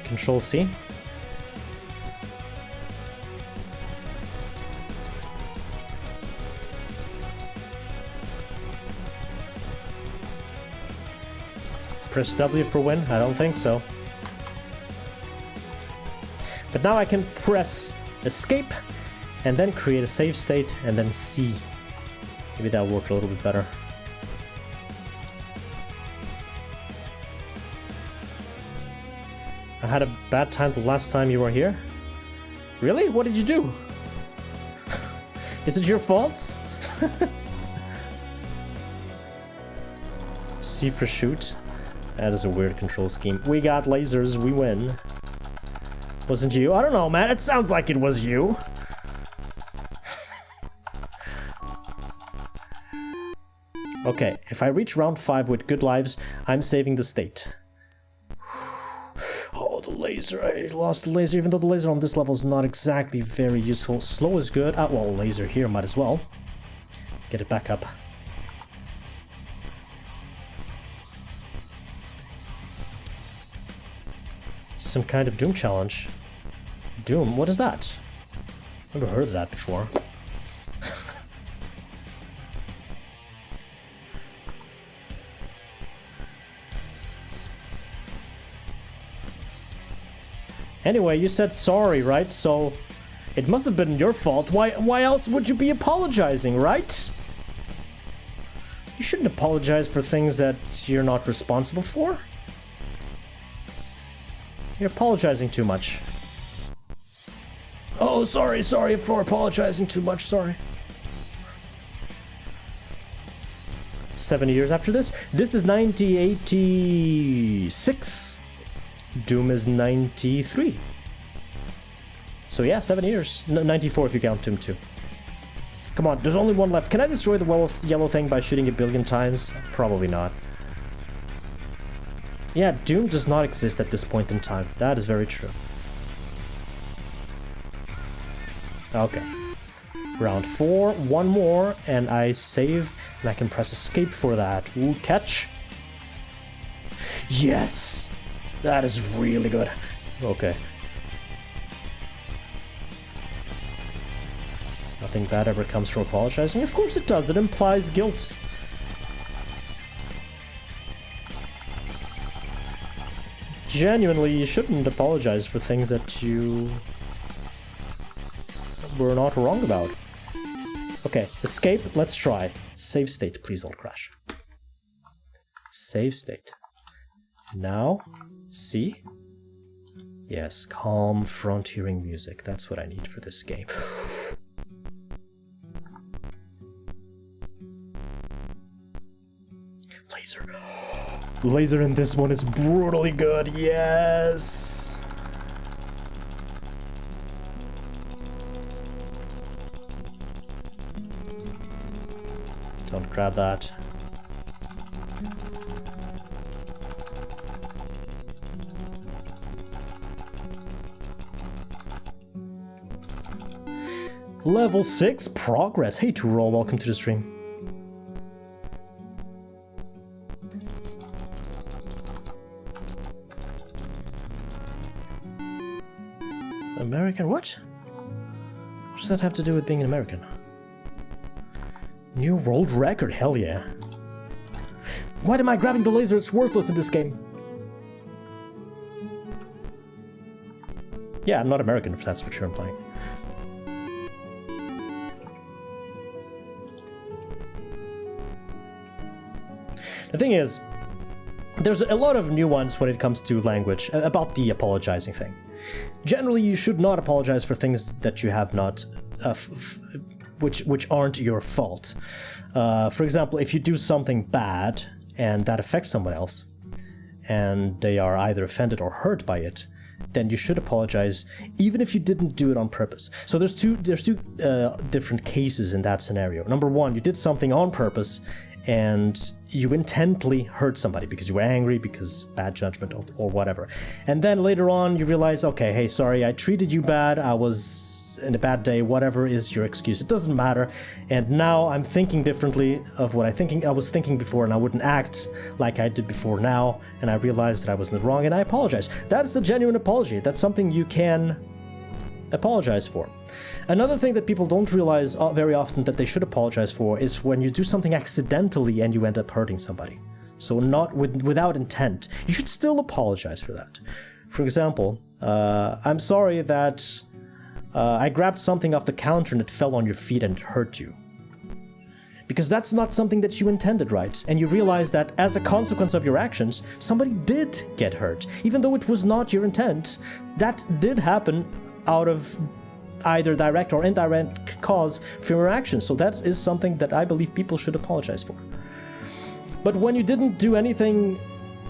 Control C. Press W for win? I don't think so. But now I can press escape and then create a save state and then C. Maybe that'll work a little bit better. I had a bad time the last time you were here. Really? What did you do? Is it your fault? C for shoot. That is a weird control scheme. We got lasers, we win. Wasn't you? I don't know, man. It sounds like it was you. Okay, if I reach round 5 with good lives, I'm saving the state. Oh, the laser. I lost the laser, even though the laser on this level is not exactly very useful. Slow is good. Ah, well, laser here might as well. Get it back up. Some kind of Doom challenge. Doom? What is that? I've never heard of that before. Anyway, you said sorry, right? So It must have been your fault. Why else would you be apologizing, right? You shouldn't apologize for things that you're not responsible for. You're apologizing too much. Oh, sorry for apologizing too much, sorry. 7 years after this. This is 1986. Doom is 93. So yeah, 7 years. 94 if you count Doom 2. Come on, there's only one left. Can I destroy the yellow thing by shooting 1,000,000,000 times? Probably not. Yeah, Doom does not exist at this point in time. That is very true. Okay. Round 4, one more, and I save, and I can press escape for that. Ooh, catch. Yes! That is really good. Okay. Nothing bad ever comes from apologizing. Of course it does. It implies guilt. Genuinely, you shouldn't apologize for things that you were not wrong about. Okay, escape. Let's try. Save state. Please don't crash. Save state. Now, see? Yes, calm, frontiering music. That's what I need for this game. Laser. Laser in this one is brutally good. Yes. Don't grab that. Level 6 progress. Hey, Roll, welcome to the stream. American, what? What does that have to do with being an American? New world record, hell yeah. Why am I grabbing the laser? It's worthless in this game. Yeah, I'm not American if that's what you're implying. The thing is, there's a lot of nuance when it comes to language about the apologizing thing. Generally, you should not apologize for things that you have not, which aren't your fault. For example, if you do something bad and that affects someone else, and they are either offended or hurt by it, then you should apologize, even if you didn't do it on purpose. So there's two different cases in that scenario. Number one, you did something on purpose, and you intently hurt somebody because you were angry, because bad judgment or whatever. And then later on you realize, okay, hey, sorry, I treated you bad, I was in a bad day, whatever is your excuse, it doesn't matter. And now I'm thinking differently of what I was thinking before, and I wouldn't act like I did before now, and I realized that I was in the wrong, and I apologize. That is a genuine apology. That's something you can apologize for. Another thing that people don't realize very often that they should apologize for is when you do something accidentally and you end up hurting somebody. So not without intent. You should still apologize for that. For example, I'm sorry that I grabbed something off the counter and it fell on your feet and it hurt you. Because that's not something that you intended, right? And you realize that as a consequence of your actions, somebody did get hurt. Even though it was not your intent, that did happen out of either direct or indirect cause from your actions. So that is something that I believe people should apologize for. But when you didn't do anything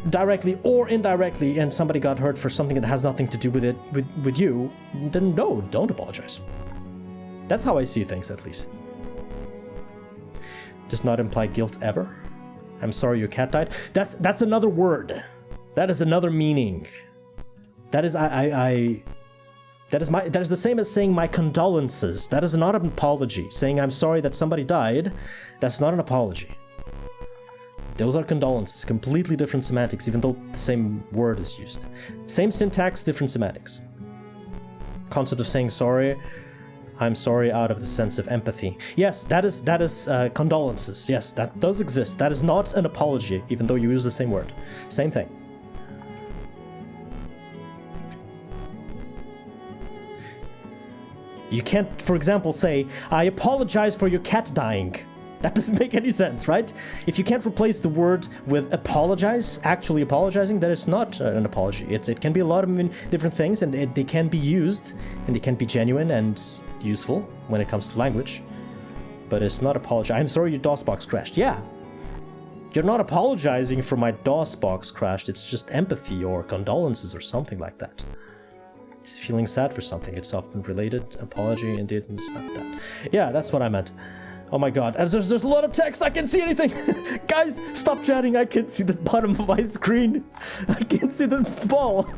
directly or indirectly and somebody got hurt for something that has nothing to do with it, with you, then no, don't apologize. That's how I see things, at least. Does not imply guilt ever. I'm sorry your cat died. That's another word. That is another meaning. That is that is the same as saying my condolences. That is not an apology. Saying I'm sorry that somebody died, that's not an apology. Those are condolences. Completely different semantics, even though the same word is used. Same syntax, different semantics. Concept of saying sorry. I'm sorry out of the sense of empathy. Yes, that is condolences. Yes, that does exist. That is not an apology, even though you use the same word. Same thing. You can't, for example, say, I apologize for your cat dying. That doesn't make any sense, right? If you can't replace the word with apologize, actually apologizing, then it's not an apology. It can be a lot of different things, and they can be used, and they can be genuine and useful when it comes to language. But it's not apology. I'm sorry your DOS box crashed. Yeah. You're not apologizing for my DOS box crashed. It's just empathy or condolences or something like that. It's feeling sad for something. It's often related. Apology, indeed, and not that. Yeah, that's what I meant. Oh my god. There's a lot of text. I can't see anything. Guys, stop chatting. I can't see the bottom of my screen. I can't see the ball.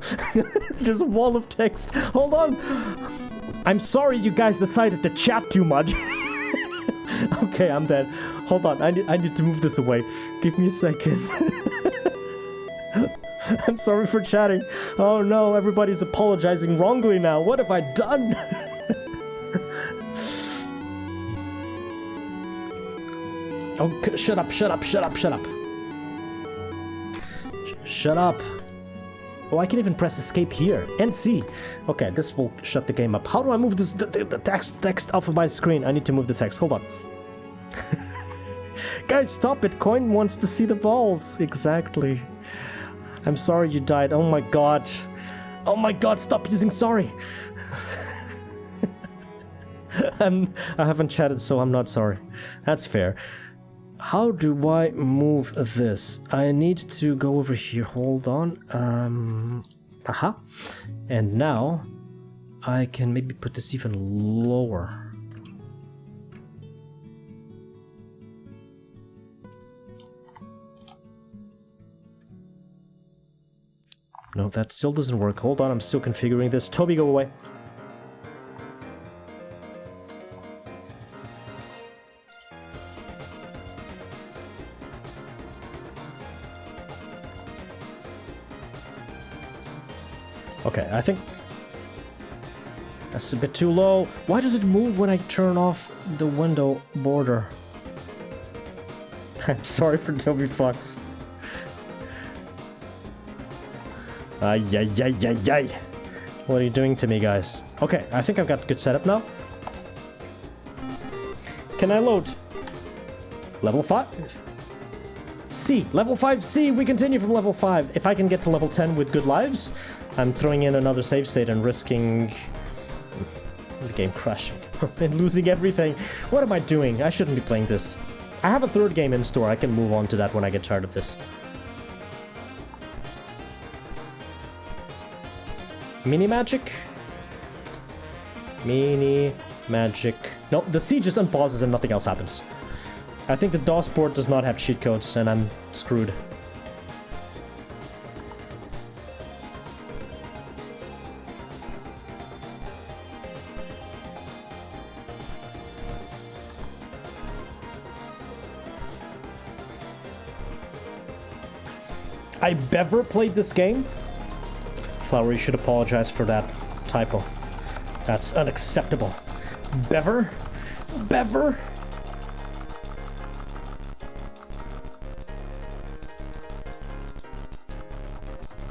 There's a wall of text. Hold on. I'm sorry you guys decided to chat too much. Okay, I'm dead. Hold on, I need to move this away. Give me a second. I'm sorry for chatting. Oh no, everybody's apologizing wrongly now. What have I done? Oh, shut up. Shut up. Oh, I can even press escape here. And C. Okay, this will shut the game up. How do I move this the text off of my screen? I need to move the text. Hold on. Guys, stop it. Coin wants to see the balls. Exactly. I'm sorry you died. Oh my god. Oh my god, stop using sorry. I haven't chatted, so I'm not sorry. That's fair. How do I move this? I need to go over here. Hold on. Aha. And now I can maybe put this even lower. No, that still doesn't work. Hold on, I'm still configuring this. Toby, go away. Okay, I think that's a bit too low. Why does it move when I turn off the window border? I'm sorry for Toby Fox. Ay. What are you doing to me, guys? Okay, I think I've got good setup now. Can I load? Level 5? C. Level 5 C. We continue from level 5. If I can get to level 10 with good lives, I'm throwing in another save state and risking the game crashing and losing everything. What am I doing? I shouldn't be playing this. I have a third game in store. I can move on to that when I get tired of this. Mini magic? Mini magic. No, the C just unpauses and nothing else happens. I think the DOS board does not have cheat codes and I'm screwed. I never played this game. Flower, you should apologize for that typo. That's unacceptable. Bever?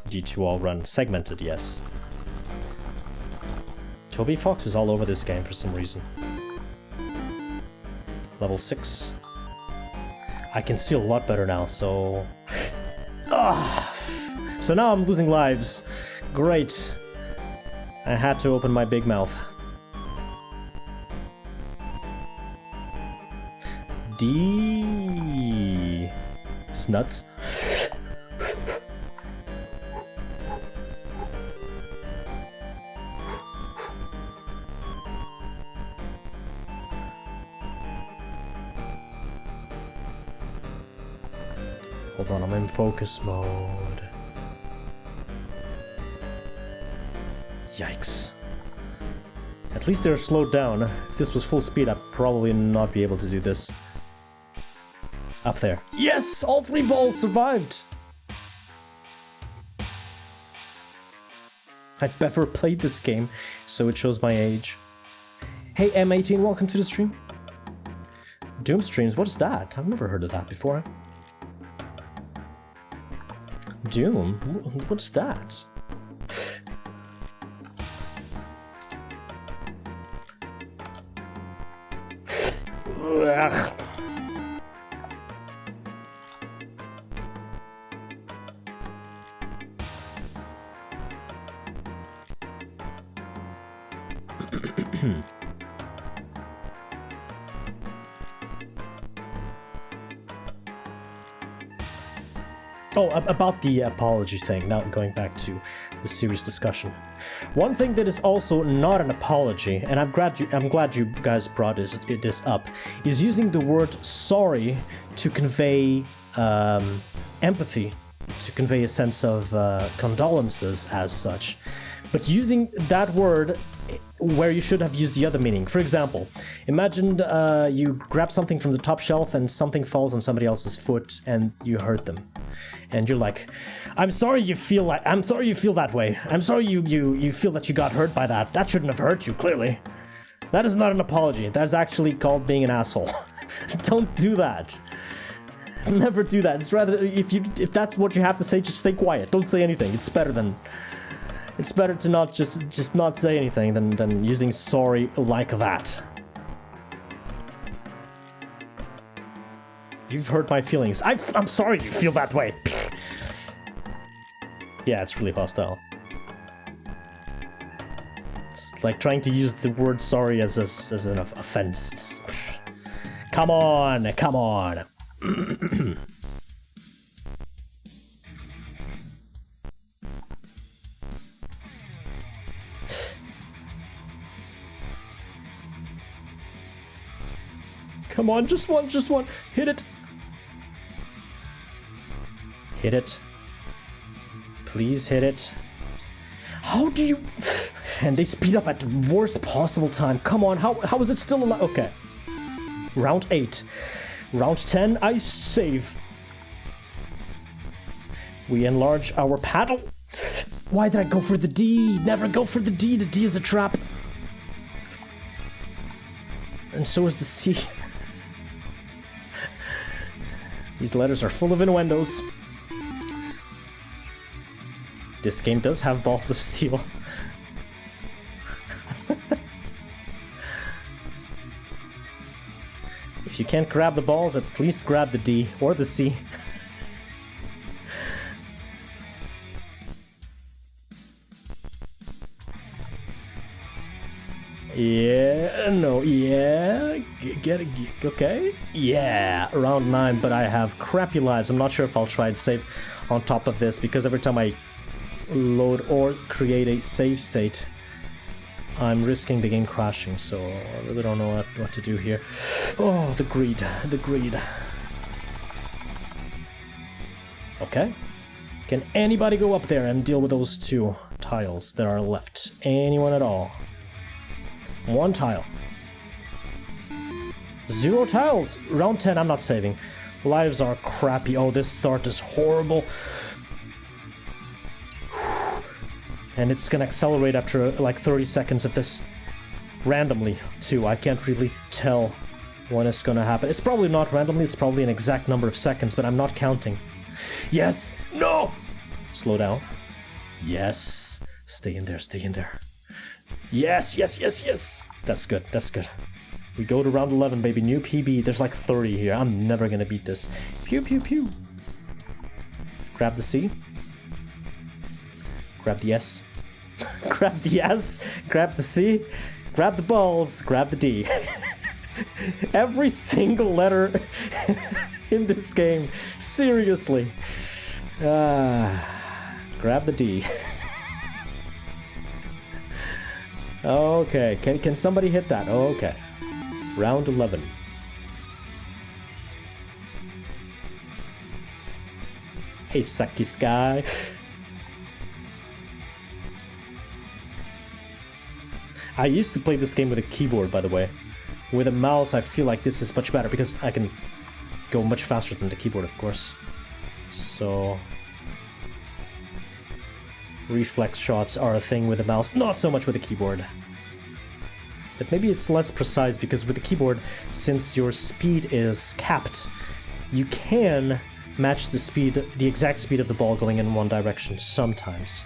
G2 all run. Segmented, yes. Toby Fox is all over this game for some reason. Level 6. I can see a lot better now, so... So now I'm losing lives. Great. I had to open my big mouth. D. It's nuts. Hold on, I'm in focus mode. Yikes. At least they're slowed down. If this was full speed, I'd probably not be able to do this. Up there. Yes! All 3 balls survived! I've never played this game, so it shows my age. Hey M18, welcome to the stream. Doom streams, what is that? I've never heard of that before. Doom? What's that? Ugh. Oh, about the apology thing, now going back to the serious discussion. One thing that is also not an apology, and I'm glad you guys brought this up, is using the word sorry to convey empathy, to convey a sense of condolences as such. But using that word where you should have used the other meaning. For example, imagine you grab something from the top shelf and something falls on somebody else's foot and you hurt them. And you're like, I'm sorry you feel that way. I'm sorry you feel that you got hurt by that. That shouldn't have hurt you, clearly. That is not an apology. That is actually called being an asshole. Don't do that. Never do that. It's rather, if that's what you have to say, just stay quiet. Don't say anything. It's better to not just not say anything than using sorry like that. You've hurt my feelings. I'm sorry you feel that way. Yeah, it's really hostile. It's like trying to use the word sorry as an offense. Come on, come on. Come on, just one. Hit it. Hit it. Please hit it. How do you... And they speed up at the worst possible time. Come on, how is it still alive? Okay. Round 8. Round 10, I save. We enlarge our paddle. Why did I go for the D? Never go for the D. The D is a trap. And so is the C. These letters are full of innuendos. This game does have balls of steel. If you can't grab the balls, at least grab the D or the C. Yeah, no, yeah, get it, okay? Yeah, round 9, but I have crappy lives. I'm not sure if I'll try and save on top of this, because every time I load or create a save state, I'm risking the game crashing, so I really don't know what to do here. Oh, the greed, the greed. Okay. Can anybody go up there and deal with those 2 tiles that are left? Anyone at all? 1 tile. 0 tiles. Round 10, I'm not saving. Lives are crappy. Oh, this start is horrible. And it's gonna accelerate after like 30 seconds of this. Randomly, too. I can't really tell when it's gonna happen. It's probably not randomly, it's probably an exact number of seconds, but I'm not counting. Yes! No! Slow down. Yes! Stay in there, stay in there. Yes, yes, yes, yes! That's good, that's good. We go to round 11, baby. New PB. There's like 30 here. I'm never gonna beat this. Pew, pew, pew. Grab the C. Grab the S. Grab the S. Grab the C. Grab the balls. Grab the D. Every single letter in this game. Seriously. Grab the D. Okay, can somebody hit that? Okay. Round 11. Hey, sucky sky. I used to play this game with a keyboard, by the way. With a mouse, I feel like this is much better because I can go much faster than the keyboard, of course. So... reflex shots are a thing with a mouse, not so much with a keyboard. But maybe it's less precise because with the keyboard, since your speed is capped, you can match the speed, the exact speed of the ball going in one direction sometimes.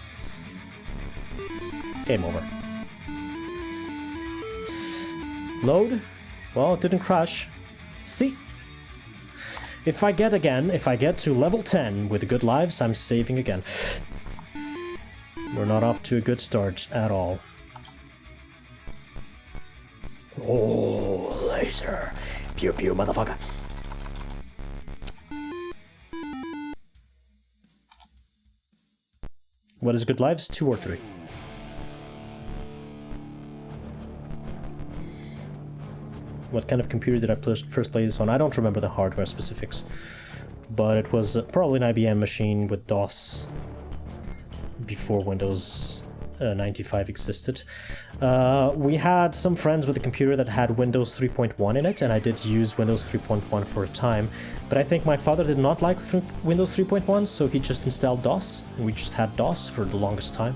Game over. Load? Well, it didn't crash. See? If I get to level 10 with good lives, I'm saving again. We're not off to a good start at all. Oh, laser. Pew pew, motherfucker. What is good lives? 2 or 3? What kind of computer did I first play this on? I don't remember the hardware specifics. But it was probably an IBM machine with DOS before Windows 95 existed. We had some friends with a computer that had Windows 3.1 in it, and I did use Windows 3.1 for a time. But I think my father did not like Windows 3.1, so he just installed DOS, and we just had DOS for the longest time.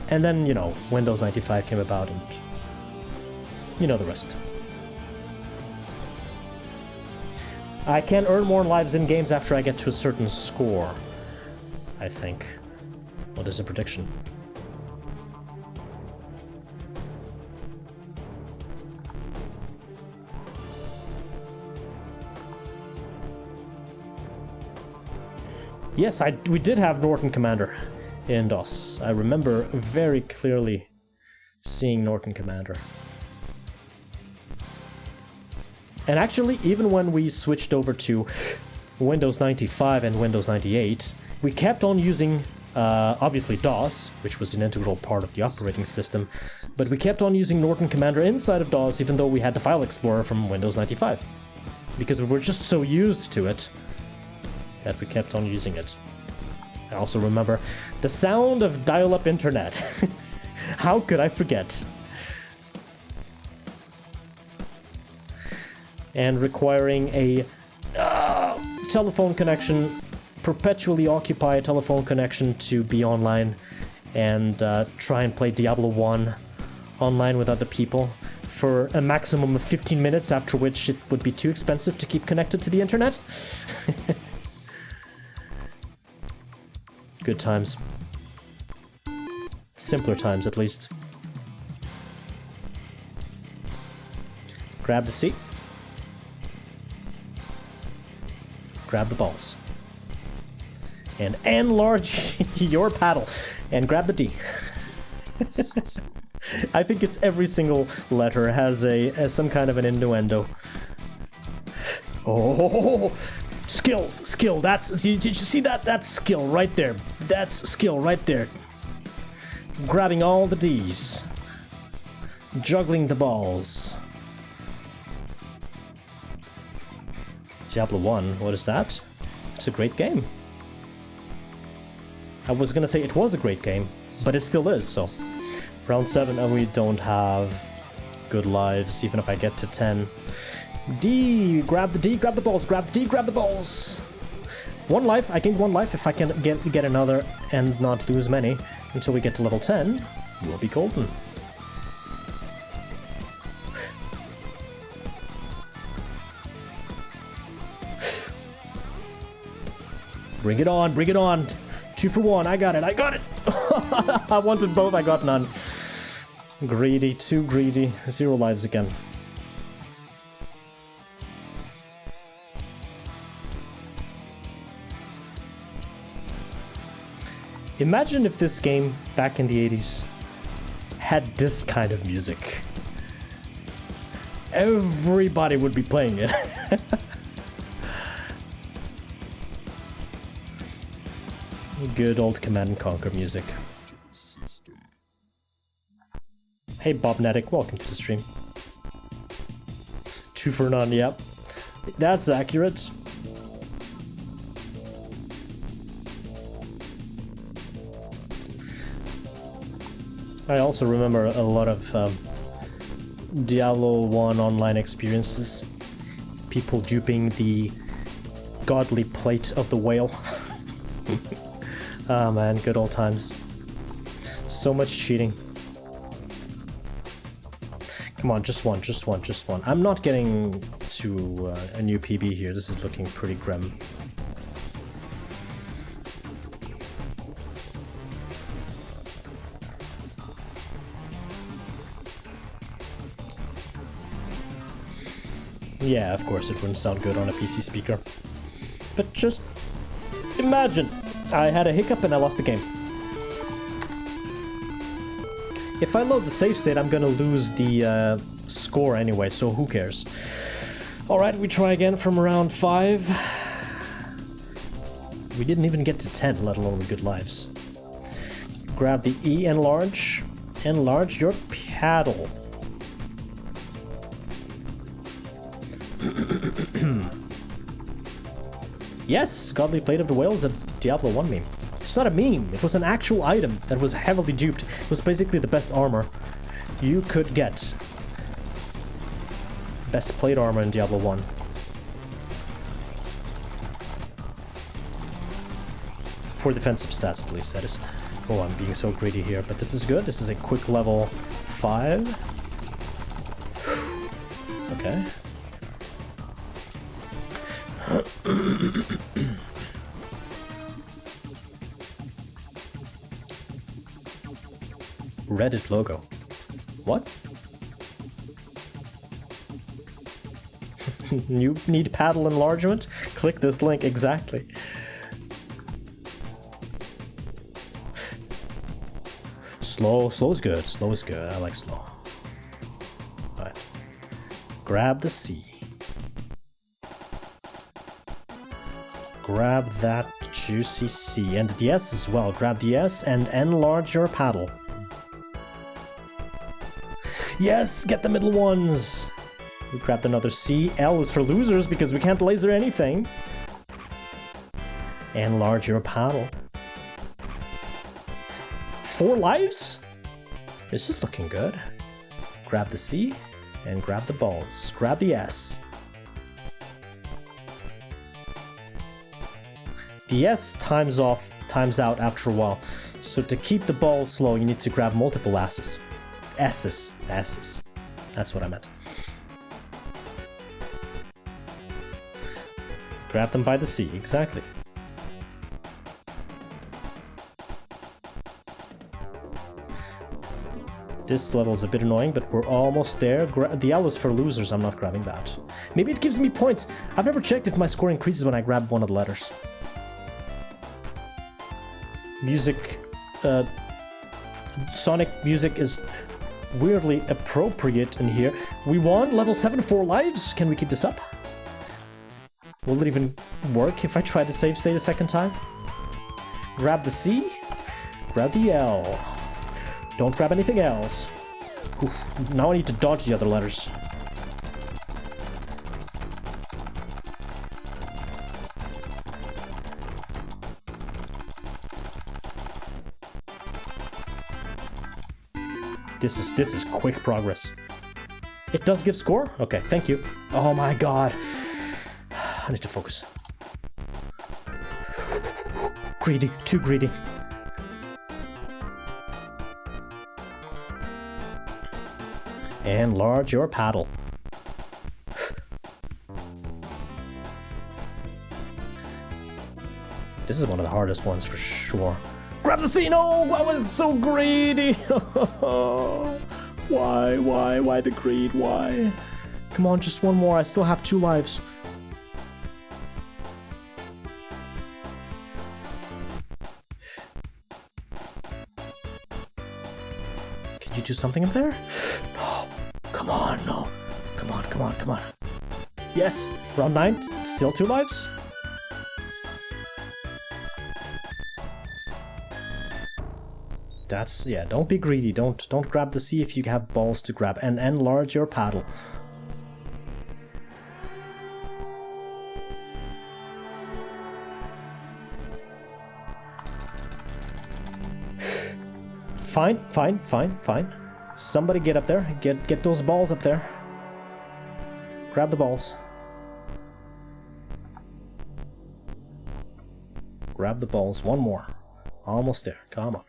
And then, you know, Windows 95 came about, and you know the rest. I can earn more lives in games after I get to a certain score, I think. What is the prediction? Yes, we did have Norton Commander in DOS. I remember very clearly seeing Norton Commander. And actually, even when we switched over to Windows 95 and Windows 98, we kept on using, obviously, DOS, which was an integral part of the operating system, but we kept on using Norton Commander inside of DOS, even though we had the File Explorer from Windows 95. Because we were just so used to it that we kept on using it. I also remember the sound of dial-up internet. How could I forget? And requiring a telephone connection, perpetually occupy a telephone connection to be online and try and play Diablo 1 online with other people for a maximum of 15 minutes, after which it would be too expensive to keep connected to the internet. Good times. Simpler times, at least. Grab the seat. Grab the balls. And enlarge your paddle. And grab the D. I think it's every single letter has some kind of an innuendo. Oh, skill. Did you see that? That's skill right there. That's skill right there. Grabbing all the D's. Juggling the balls. Diablo 1, what is that? It's a great game. I was gonna say it was a great game, but it still is, so. Round 7, and we don't have good lives, even if I get to 10. D, grab the D, grab the balls, grab the D, grab the balls. 1 life, I gained 1 life. If I can get another and not lose many until we get to level 10, we'll be golden. Bring it on, bring it on. 2 for 1, I got it. I wanted both, I got none. Greedy, too greedy. 0 lives again. Imagine if this game, back in the 80s, had this kind of music. Everybody would be playing it. Good old Command & Conquer music. Hey Bobnetic, welcome to the stream. 2 for none, yep. That's accurate. I also remember a lot of Diablo 1 online experiences. People duping the godly plate of the whale. Ah man, good old times. So much cheating. Come on, just one. I'm not getting to a new PB here. This is looking pretty grim. Yeah, of course, it wouldn't sound good on a PC speaker. But just imagine I had a hiccup and I lost the game. If I load the save state, I'm gonna lose the score anyway, so who cares? Alright, we try again from round 5. We didn't even get to 10, let alone good lives. Grab the E, enlarge. Enlarge your paddle. Yes, Godly Plate of the Whale is a Diablo 1 meme. It's not a meme, it was an actual item that was heavily duped. It was basically the best armor you could get. Best plate armor in Diablo 1. For defensive stats at least, that is. Oh, I'm being so greedy here, but this is good. This is a quick level 5. Okay. Reddit logo. What? You need paddle enlargement? Click this link, exactly. Slow is good. Slow is good. I like slow. Alright. Grab the C. Grab that juicy C. And the S as well. Grab the S and enlarge your paddle. Yes! Get the middle ones! We grabbed another C. L is for losers because we can't laser anything. Enlarge your paddle. 4 lives? This is looking good. Grab the C and grab the balls. Grab the S. The S times out after a while. So to keep the ball slow, you need to grab multiple S's. S's. That's what I meant. Grab them by the C, exactly. This level is a bit annoying, but we're almost there. The L is for losers, I'm not grabbing that. Maybe it gives me points. I've never checked if my score increases when I grab one of the letters. Music, Sonic music is weirdly appropriate in here. We won, level 7, 4 lives. Can we keep this up? Will it even work if I try to save state a second time? Grab the C, grab the L. Don't grab anything else. Oof. Now I need to dodge the other letters. This is quick progress. It does give score? Okay, thank you. Oh my god. I need to focus. Greedy, too greedy. Enlarge your paddle. This is one of the hardest ones for sure. Grab the C! No! I was so greedy! Why the greed? Why? Come on, just one more. I still have 2 lives. Can you do something up there? No. Come on, no. Come on. Yes! Round 9, still 2 lives? That's, yeah, don't be greedy. Don't grab the C if you have balls to grab. And enlarge your paddle. Fine. Somebody get up there. Get those balls up there. Grab the balls. Grab the balls. One more. Almost there. Come on.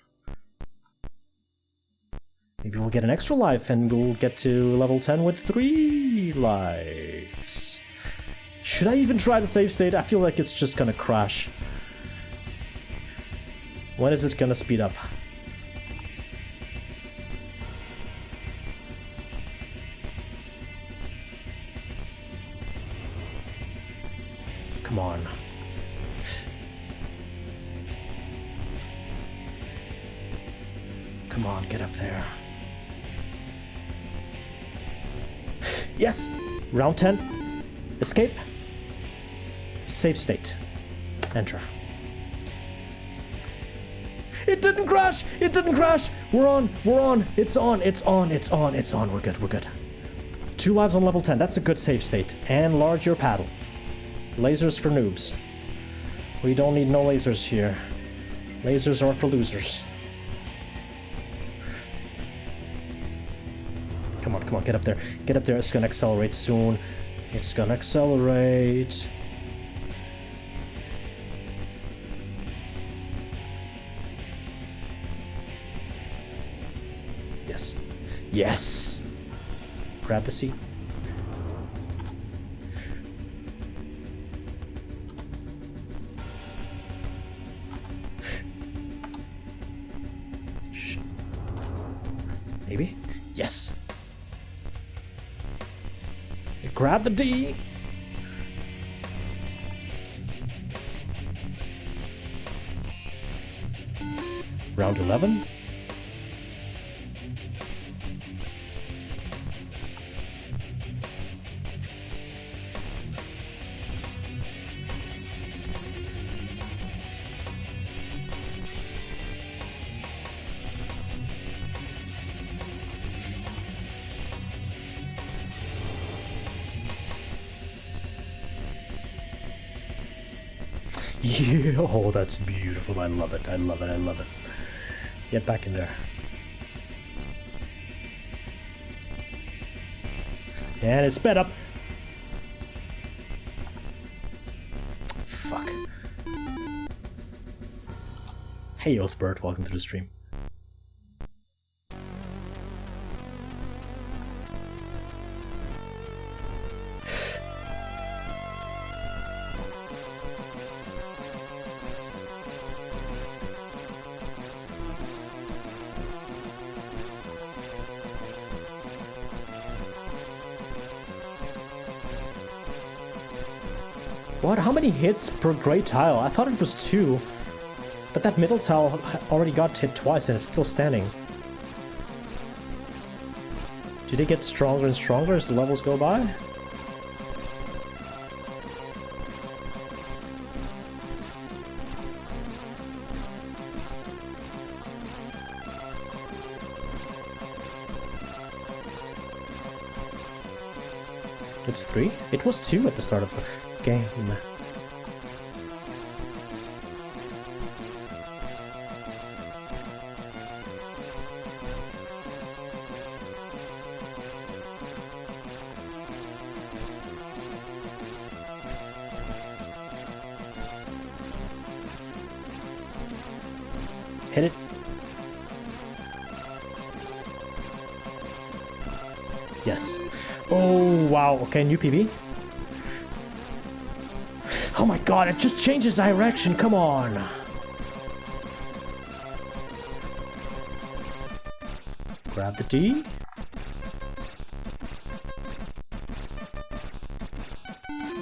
Maybe we'll get an extra life and we'll get to level 10 with 3 lives. Should I even try to save state? I feel like it's just gonna crash. When is it gonna speed up? Come on. Come on, get up there. Yes! Round 10. Escape. Save state. Enter. It didn't crash! It didn't crash! We're on! We're on! It's on! It's on! It's on! It's on! We're good. We're good. 2 lives on level 10. That's a good save state. And large your paddle. Lasers for noobs. We don't need no lasers here. Lasers are for losers. Come on, come on, get up there. Get up there. It's gonna accelerate soon. It's gonna accelerate. Yes. Yes! Grab the seat. Shh. Maybe? Yes! Grab the D! Round 11. Yeah, oh, that's beautiful. I love it. I love it. I love it. Get back in there. And it's sped up. Fuck. Hey, Osbert, welcome to the stream. What? How many hits per gray tile? I thought it was 2. But that middle tile already got hit twice and it's still standing. Do they get stronger and stronger as the levels go by? It's 3? It was 2 at the start of the game. Hit it. Yes. Oh, wow. Okay, new PB. Oh my god, it just changes direction. Come on. Grab the D.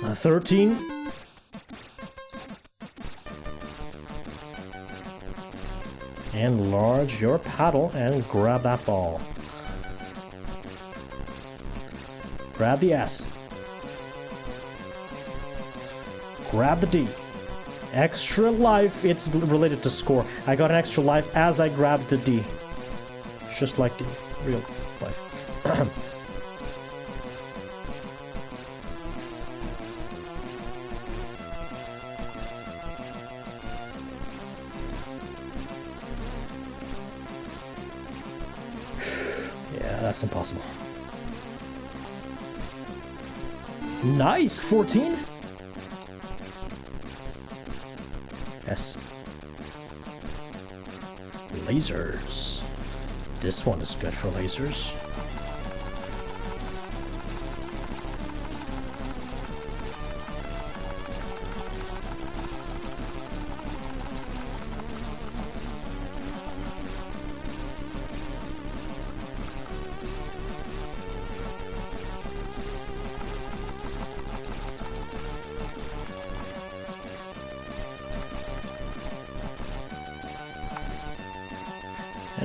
A 13. Enlarge your paddle and grab that ball. Grab the S. Grab the D. Extra life. It's related to score. I got an extra life as I grabbed the D. Just like in real life. Yeah, that's impossible. Nice! 14? Yes. Lasers. This one is good for lasers.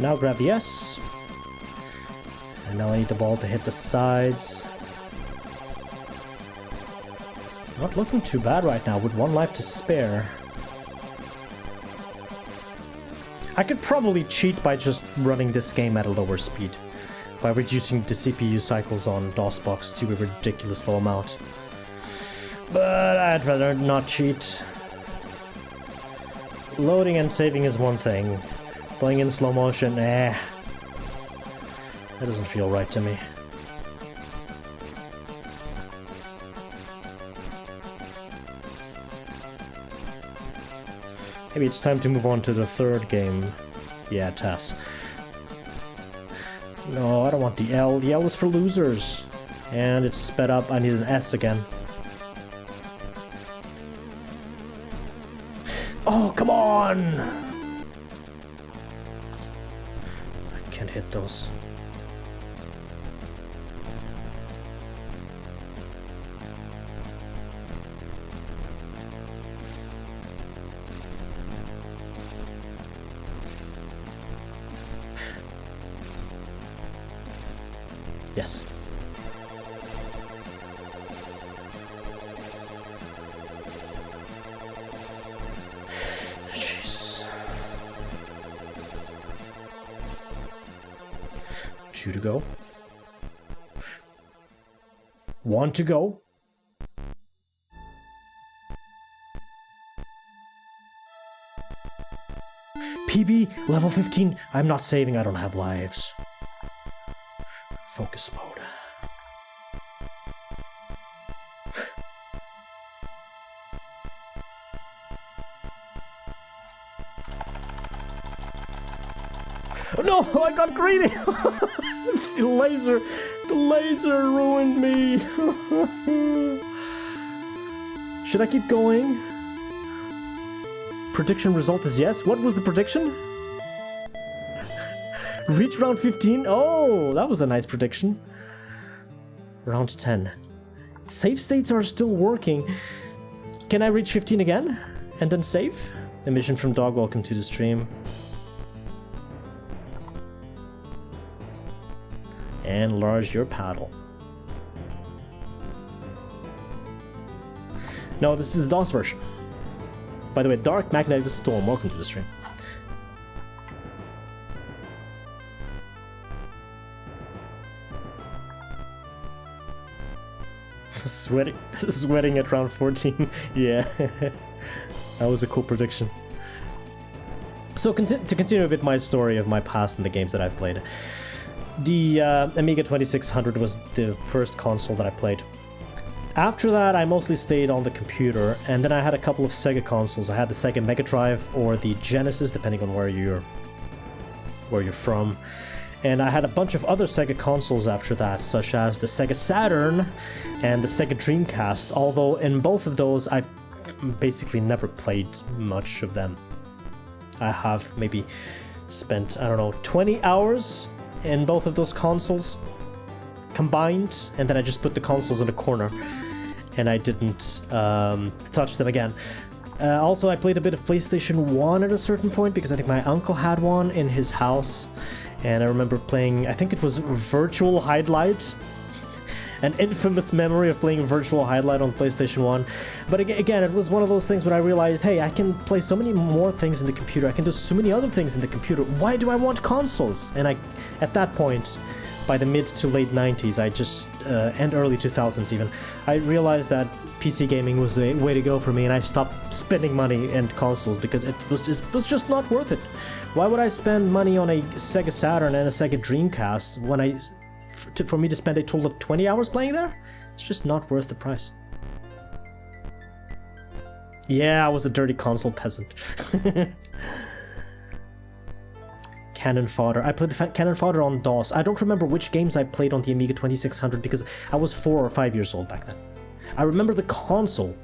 And now grab the S. And now I need the ball to hit the sides. Not looking too bad right now with 1 life to spare. I could probably cheat by just running this game at a lower speed. By reducing the CPU cycles on DOSBox to a ridiculous low amount. But I'd rather not cheat. Loading and saving is one thing. Playing in slow motion, that doesn't feel right to me. Maybe it's time to move on to the 3rd game. Yeah, Tess. No, I don't want the L. The L is for losers. And it's sped up. I need an S again. Oh, come on! I can't hit those. Yes. Jesus. 2 to go. 1 to go. PB, level 15. I'm not saving, I don't have lives. Focus mode. No, I got greedy. The laser ruined me. Should I keep going? Prediction result is yes. What was the prediction? Reach round 15? Oh, that was a nice prediction. Round 10. Save states are still working. Can I reach 15 again? And then save? Emission from Dog, welcome to the stream. Enlarge your paddle. No, this is the DOS version. By the way, Dark Magnetic Storm, welcome to the stream. Sweating at round 14. Yeah, that was a cool prediction. So to continue a bit my story of my past and the games that I've played. The Amiga 2600 was the first console that I played. After that, I mostly stayed on the computer, and then I had a couple of Sega consoles. I had the Sega Mega Drive or the Genesis, depending on where you're from. And I had a bunch of other Sega consoles after that, such as the Sega Saturn and the Sega Dreamcast, although in both of those I basically never played much of them. I have maybe spent, I don't know, 20 hours in both of those consoles combined, and then I just put the consoles in a corner and I didn't touch them again. Also, I played a bit of PlayStation 1 at a certain point because I think my uncle had one in his house, and I remember playing, I think it was Virtual Highlight. An infamous memory of playing Virtual Highlight on PlayStation 1. But again, it was one of those things when I realized, hey, I can play so many more things in the computer, I can do so many other things in the computer, why do I want consoles? And at that point, by the mid to late 90s, and early 2000s even, I realized that PC gaming was the way to go for me, and I stopped spending money in consoles because it was just not worth it. Why would I spend money on a Sega Saturn and a Sega Dreamcast when for me to spend a total of 20 hours playing there? It's just not worth the price. Yeah, I was a dirty console peasant. Cannon Fodder. I played the Cannon Fodder on DOS. I don't remember which games I played on the Amiga 2600 because I was 4 or 5 years old back then. I remember the console.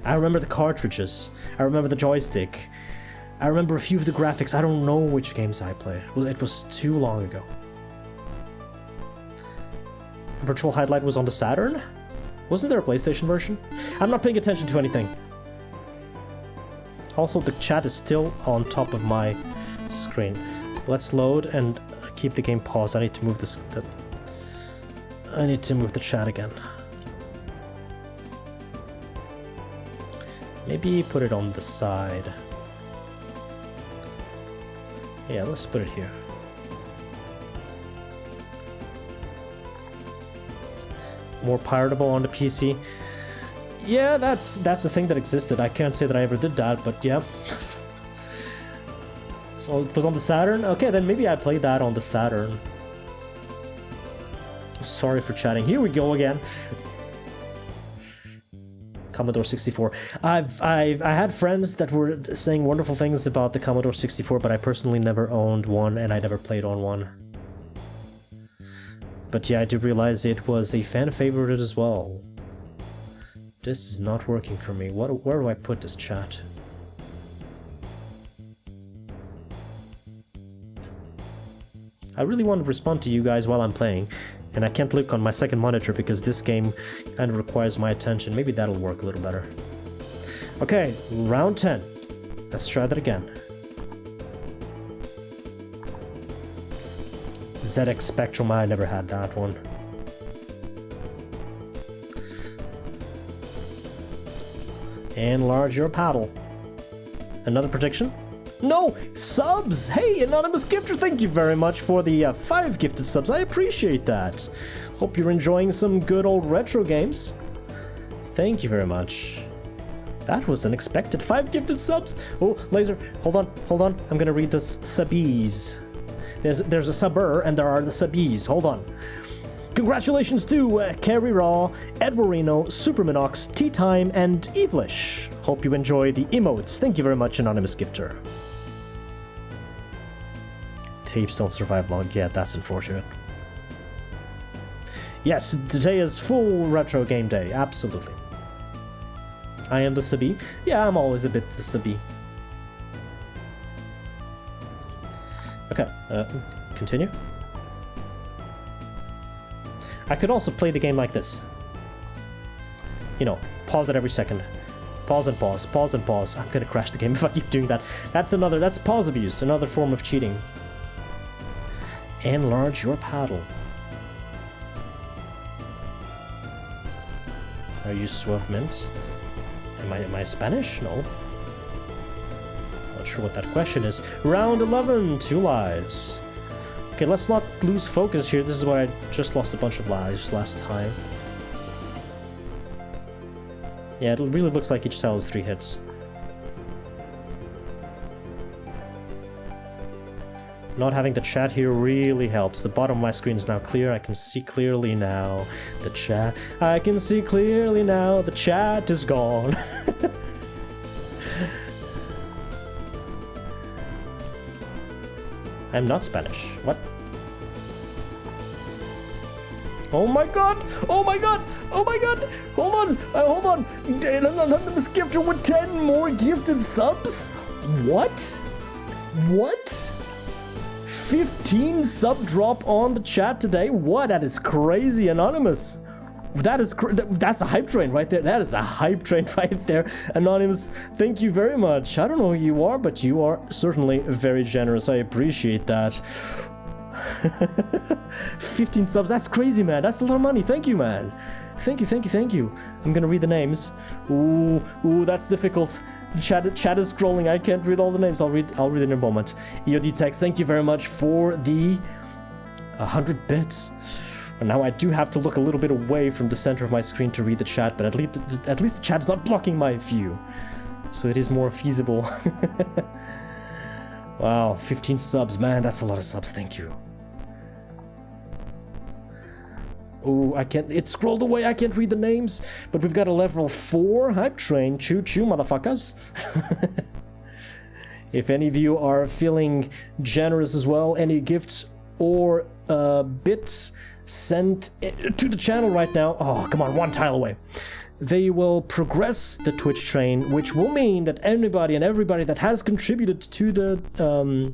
I remember the cartridges. I remember the joystick. I remember a few of the graphics. I don't know which games I played. It was too long ago. Virtual Highlight was on the Saturn? Wasn't there a PlayStation version? I'm not paying attention to anything. Also, the chat is still on top of my screen. let's load and keep the game paused. I need to move this. I need to move the chat again. Maybe put it on the side. Yeah, let's put it here. More piratable on the PC. Yeah, that's the thing that existed. I can't say that I ever did that, but yeah. So it was on the Saturn? Okay, then maybe I played that on the Saturn. Sorry for chatting. Here we go again. Commodore 64. I had friends that were saying wonderful things about the Commodore 64, but I personally never owned one and I never played on one. But yeah, I did realize it was a fan favorite as well. This is not working for me. Where do I put this chat? I really want to respond to you guys while I'm playing, and I can't look on my second monitor because this game kind of requires my attention. Maybe that'll work a little better. Okay, round 10. Let's try that again. ZX Spectrum, I never had that one. Enlarge your paddle. Another prediction? No! Subs! Hey, Anonymous Gifter, thank you very much for the 5 gifted subs. I appreciate that. Hope you're enjoying some good old retro games. Thank you very much. That was unexpected. 5 gifted subs! Oh, Laser, hold on. I'm gonna read the subbies. There's a subber and there are the subbies. Hold on. Congratulations to Carrie Raw, Edwarino, Superminox, Tea Time, and Evelish. Hope you enjoy the emotes. Thank you very much, Anonymous Gifter. Tapes don't survive long. Yeah, that's unfortunate. Yes, today is full retro game day. Absolutely. I am the subby. Yeah, I'm always a bit the subby. Okay, continue. I could also play the game like this. You know, pause it every second. Pause and pause, pause and pause. I'm gonna crash the game if I keep doing that. That's pause abuse, another form of cheating. Enlarge your paddle. Are you Swift Mint? Am I Spanish? No. Not sure what that question is. Round 11, 2 lives. Okay, let's not lose focus here. This is where I just lost a bunch of lives last time. Yeah, it really looks like each tile is 3 hits. Not having the chat here really helps. The bottom of my screen is now clear. I can see clearly now. The chat. I can see clearly now. The chat is gone. I'm not Spanish. What? Oh my god! Oh my god! Oh my god! Hold on! Hold on! Anonymous Gifter with 10 more gifted subs? What? What? 15 sub drop on the chat today? What? That is crazy, Anonymous. That's a hype train right there. That is a hype train right there. Anonymous, thank you very much. I don't know who you are, but you are certainly very generous. I appreciate that. 15 subs, that's crazy, man. That's a lot of money. Thank you, man. Thank you. I'm gonna read the names. Ooh, that's difficult. Chat is scrolling. I can't read all the names. I'll read in a moment. EOD Text, thank you very much for the 100 bits. And now I do have to look a little bit away from the center of my screen to read the chat, but at least the chat's not blocking my view. So it is more feasible. Wow, 15 subs, man, that's a lot of subs, thank you. Oh, it scrolled away, I can't read the names, but we've got a level 4 hype train. Choo choo, motherfuckers. If any of you are feeling generous as well, any gifts or bits sent to the channel right now, oh come on, 1 tile away, they will progress the Twitch train, which will mean that everybody that has contributed to the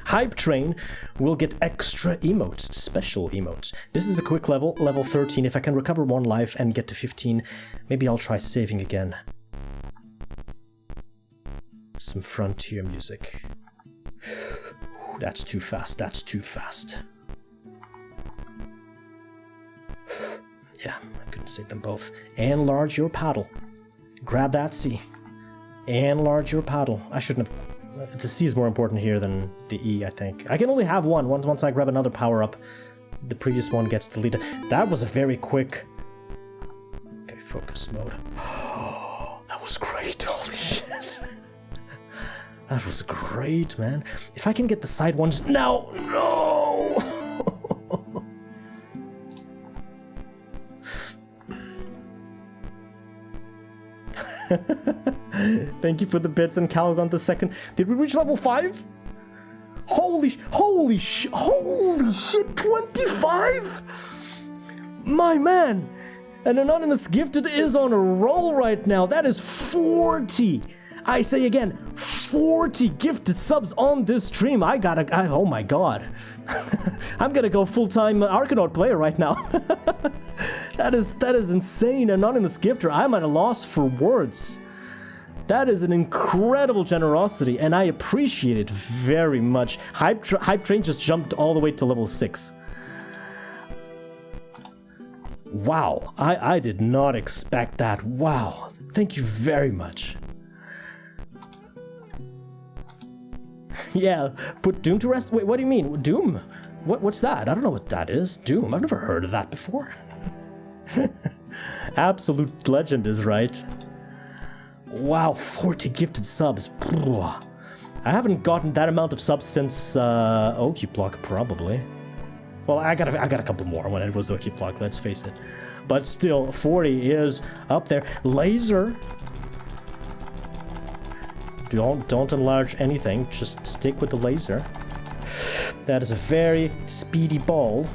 hype train will get extra emotes, special emotes. This is a quick level 13. If I can recover 1 life and get to 15, maybe I'll try saving again. Some frontier music. That's too fast. That's too fast. Yeah, I couldn't save them both. Enlarge your paddle. Grab that C. Enlarge your paddle. I shouldn't have... The C is more important here than the E, I think. I can only have one. Once I grab another power-up, the previous one gets deleted. That was a very quick... Okay, focus mode. Oh, that was great. Holy shit. That was great, man. If I can get the side ones... No! No! Thank you for the bits and Calgon the second. Did we reach level 5? Holy shit, 25? My man! An anonymous gifted is on a roll right now. That is 40. I say again, 40 gifted subs on this stream. Oh my god. I'm gonna go full-time Arkanoid player right now. That is insane, anonymous gifter. I'm at a loss for words. That is an incredible generosity, and I appreciate it very much. Hype Train just jumped all the way to level 6. Wow, I did not expect that. Wow, thank you very much. Yeah, put Doom to rest? Wait, what do you mean? Doom? What's that? I don't know what that is. Doom, I've never heard of that before. Absolute legend is right. Wow, 40 gifted subs. I haven't gotten that amount of subs since Okiblock, probably. Well, I got a couple more when it was Okiblock, let's face it. But still, 40 is up there. Laser. Don't enlarge anything, just stick with the laser. That is a very speedy ball.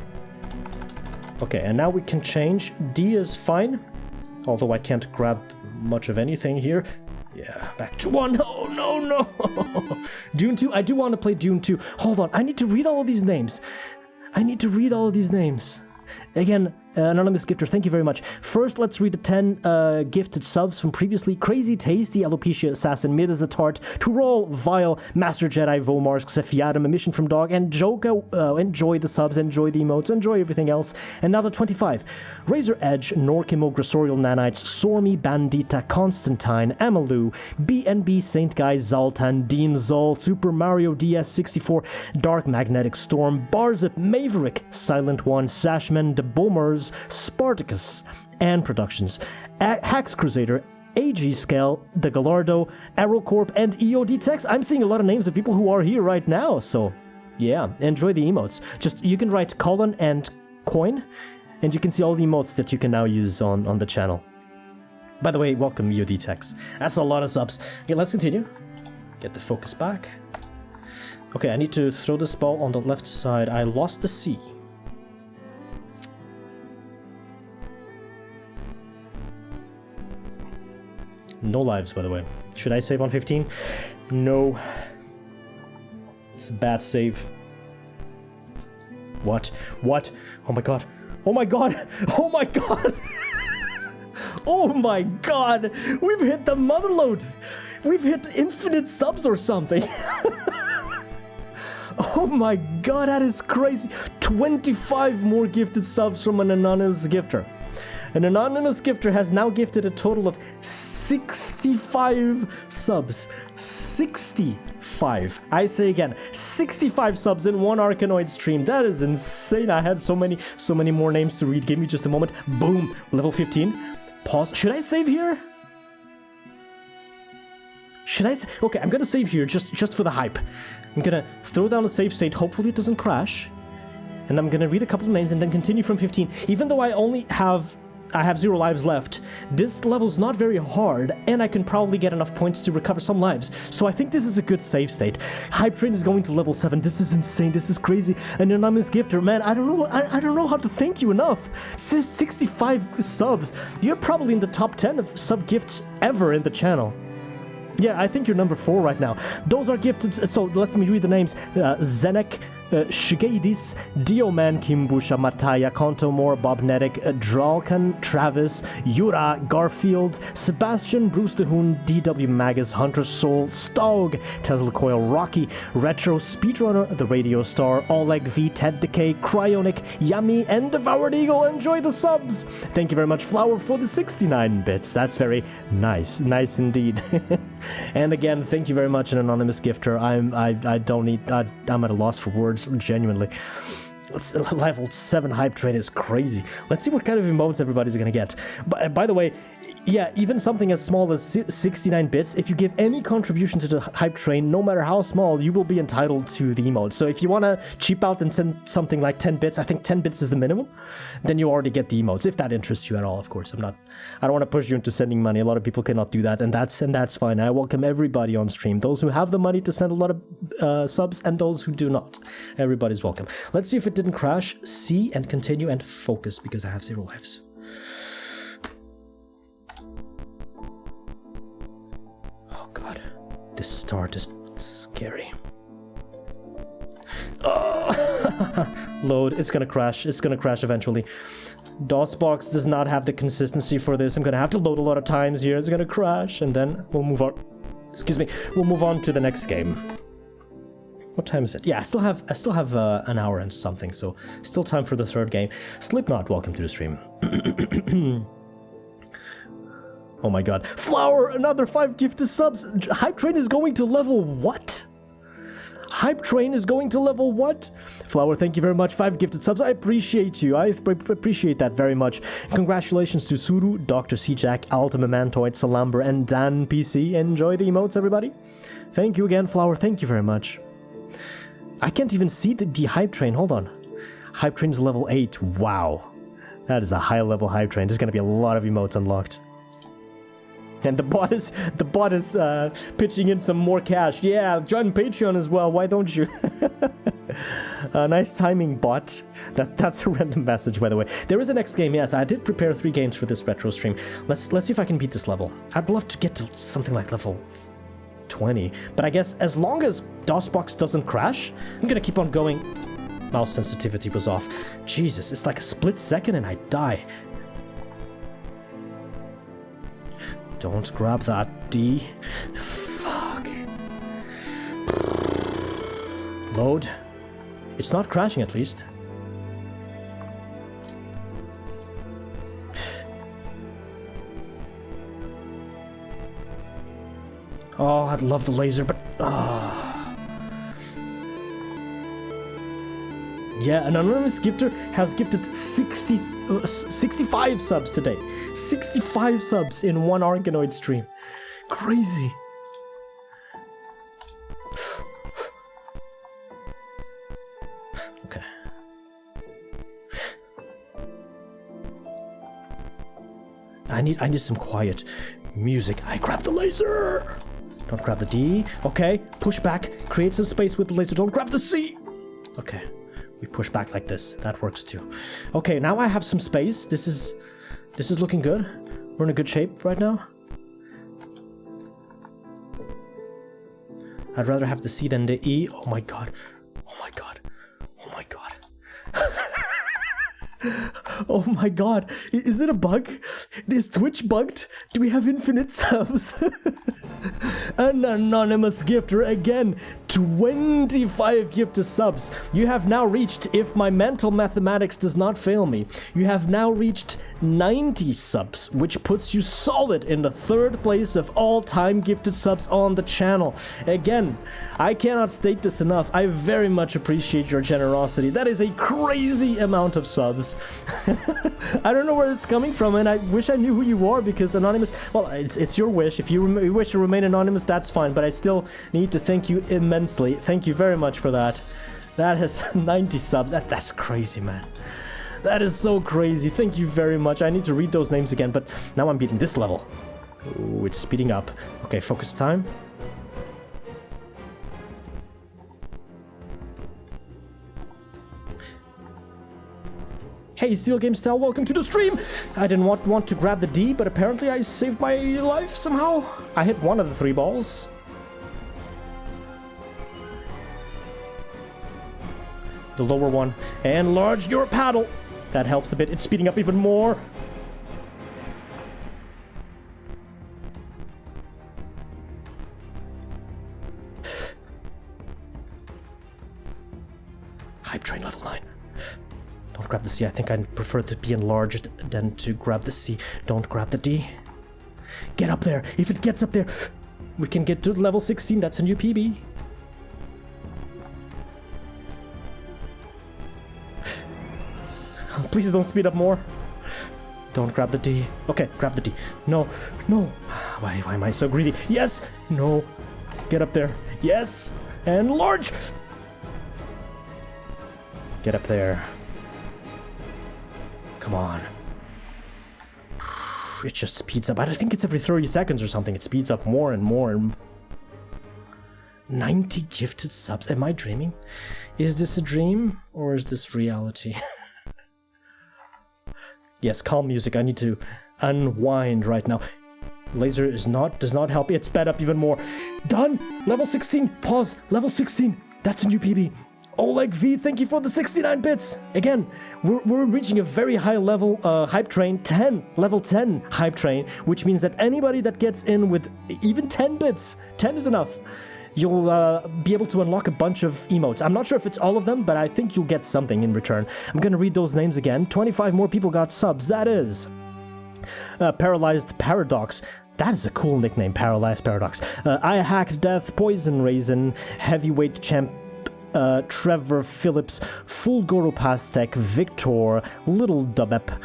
Okay, and now we can change. D is fine, although I can't grab much of anything here. Yeah, back to 1. Oh, no. Dune 2, I do want to play Dune 2. Hold on, I need to read all of these names. Again, anonymous gifter, thank you very much. First, let's read the 10 gifted subs from previously. Crazy Tasty, Alopecia Assassin, Mid as a Tart, Turol, Vile, Master Jedi, Vomarsk, Sephiadam, A Mission from Dog, and Joka. Enjoy the subs, enjoy the emotes, enjoy everything else. And now the 25. Razor Edge, Norkimo, Gressorial Nanites, Sormi, Bandita, Constantine, Amalu, BNB, Saint Guy, Zoltan, Dean Zol, Super Mario DS64, Dark Magnetic Storm, Barzip, Maverick, Silent One, Sashman, The Boomers, Spartacus, and Productions, Hax Crusader, AG Scale, The Gallardo, Aerocorp, and EOD Tex. I'm seeing a lot of names of people who are here right now, so yeah, enjoy the emotes. Just, you can write colon and coin, and you can see all the emotes that you can now use on the channel. By the way, welcome EOD Tex. That's a lot of subs. Okay, let's continue. Get the focus back. Okay, I need to throw this ball on the left side. I lost the C. No lives, by the way. Should I save on 15? No. It's a bad save. What? Oh my god. Oh my god! Oh my god! Oh my god! We've hit the motherload! We've hit infinite subs or something! Oh my god, that is crazy! 25 more gifted subs from an anonymous gifter. An anonymous gifter has now gifted a total of 65 subs. 65. I say again, 65 subs in one Arkanoid stream. That is insane. I had so many more names to read. Give me just a moment. Boom. Level 15. Pause. Should I save here? Okay, I'm gonna save here just for the hype. I'm gonna throw down a save state. Hopefully it doesn't crash. And I'm gonna read a couple of names and then continue from 15. Even though I have 0 lives left. This level's not very hard, and I can probably get enough points to recover some lives. So I think this is a good save state. Hype Train is going to level 7. This is insane. This is crazy. An anonymous gifter, man, I don't know how to thank you enough. 65 subs. You're probably in the top 10 of sub gifts ever in the channel. Yeah, I think you're number 4 right now. Those are gifted, so let me read the names. Zenek, Shigeidis, Dioman, Kimbusha, Mataya, Contomore, Bobnetic, Dralkan, Travis, Yura, Garfield, Sebastian, Bruce the Hoon, DW Magus, Hunter Soul, Stog, Tesla Coil, Rocky, Retro, Speedrunner, The Radio Star, Oleg V, Ted Decay, Cryonic, Yummy, and Devoured Eagle. Enjoy the subs! Thank you very much, Flower, for the 69 bits. That's very nice. Nice indeed. And again, thank you very much, an anonymous gifter. I'm at a loss for words, genuinely. Level 7 hype train is crazy. Let's see what kind of emotes everybody's gonna get. By the way, yeah, even something as small as 69 bits, if you give any contribution to the hype train, no matter how small, you will be entitled to the emote. So if you want to cheap out and send something like 10 bits, I think 10 bits is the minimum, then you already get the emotes, if that interests you at all, of course. I don't want to push you into sending money. A lot of people cannot do that, and that's fine. I welcome everybody on stream. Those who have the money to send a lot of subs, and those who do not. Everybody's welcome. Let's see if it didn't crash. See and continue and focus, because I have 0 lives. God, this start is scary. Oh. Load, it's gonna crash. It's gonna crash eventually. DOSBox does not have the consistency for this. I'm gonna have to load a lot of times here. It's gonna crash, and then we'll move on. Excuse me. We'll move on to the next game. What time is it? Yeah, I still have an hour and something, so still time for the third game. Slipknot, welcome to the stream. Oh my god. Flower, another 5 gifted subs. Hype Train is going to level what? Hype Train is going to level what? Flower, thank you very much. 5 gifted subs. I appreciate you. I appreciate that very much. Congratulations to Suru, Dr. C-Jack, Ultima Mantoid, Salamber, and Dan PC. Enjoy the emotes, everybody. Thank you again, Flower. Thank you very much. I can't even see the Hype Train. Hold on. Hype Train is level 8. Wow. That is a high level Hype Train. There's going to be a lot of emotes unlocked. And the bot is pitching in some more cash. Yeah, join Patreon as well. Why don't you? Nice timing, bot. That's a random message, by the way. There is a next game. Yes, I did prepare 3 games for this retro stream. Let's see if I can beat this level. I'd love to get to something like level 20, but I guess as long as DOSBox doesn't crash, I'm gonna keep on going. Mouse sensitivity was off. Jesus, it's like a split second and I die. Don't grab that, D. Fuck. Load. It's not crashing, at least. Oh, I'd love the laser, but... Yeah, an anonymous gifter has gifted 65 subs today. 65 subs in one Arkanoid stream. Crazy. Okay. I need some quiet music. I grab the laser. Don't grab the D. Okay, push back. Create some space with the laser. Don't grab the C. Okay. We push back like this. That works too. Okay, now I have some space. This is looking good. We're in a good shape right now. I'd rather have the C than the E. Oh my god. Oh my god. Oh my god. Oh my god. Is it a bug? Is Twitch bugged? Do we have infinite subs? An anonymous gifter again. 25 gifted subs. You have now reached, if my mental mathematics does not fail me, you have now reached 90 subs, which puts you solid in the 3rd place of all-time gifted subs on the channel. Again, I cannot state this enough. I very much appreciate your generosity. That is a crazy amount of subs. I don't know where it's coming from, and I wish I knew who you are, because anonymous, well, it's your wish. If you wish to remain anonymous, that's fine, but I still need to thank you immensely. Thank you very much for that. That has 90 subs. That's crazy, man. That is so crazy. Thank you very much. I need to read those names again, but now I'm beating this level. Ooh, it's speeding up. Okay, focus time. Hey, Steel Game Style, welcome to the stream! I didn't want to grab the D, but apparently I saved my life somehow. I hit one of the 3 balls. the lower one. Enlarge your paddle. That helps a bit. It's speeding up even more. Hype train level 9. Don't grab the C. I think I prefer to be enlarged than to grab the C. Don't grab the D. Get up there. If it gets up there, we can get to level 16. That's a new PB. Please don't speed up more. Don't grab the D. Okay, grab the D. No, no. Why am I so greedy? Yes. No. Get up there. Yes. Enlarge. Get up there. Come on. It just speeds up. I think it's every 30 seconds or something. It speeds up more and more. And 90 gifted subs. Am I dreaming? Is this a dream or is this reality? Yes, calm music. I need to unwind right now. Laser does not help. It's sped up even more. Done. Level 16. Pause. Level 16. That's a new PB. Oleg V, thank you for the 69 bits. Again, we're reaching a very high level hype train, level 10 hype train, which means that anybody that gets in with even 10 bits, 10 is enough, you'll be able to unlock a bunch of emotes. I'm not sure if it's all of them, but I think you'll get something in return. I'm gonna read those names again. 25 more people got subs. That is Paralyzed Paradox. That is a cool nickname, Paralyzed Paradox. I Hacked Death, Poison Raisin, Heavyweight Champ, Trevor Phillips, Fulgoro Pastek, Victor, Little Dubep,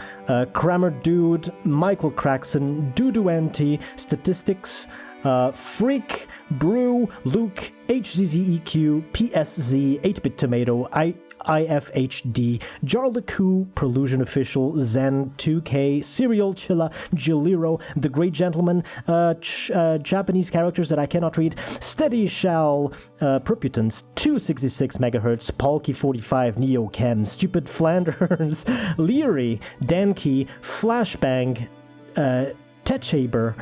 Kramer Dude, Michael Craxon, Dudu Anti, Statistics, Freak, Brew, Luke, HZZEQ, PSZ, 8-Bit Tomato, IFHD, Jarlaku, Prelusion Official, Zen, 2K, Serial Chilla, Giliro, The Great Gentleman, Japanese characters that I cannot read, Steady Shall, Proputants, 266 MHz, Palky 45, Neochem, Stupid Flanders, Leary, Danke, Flashbang, Techaber,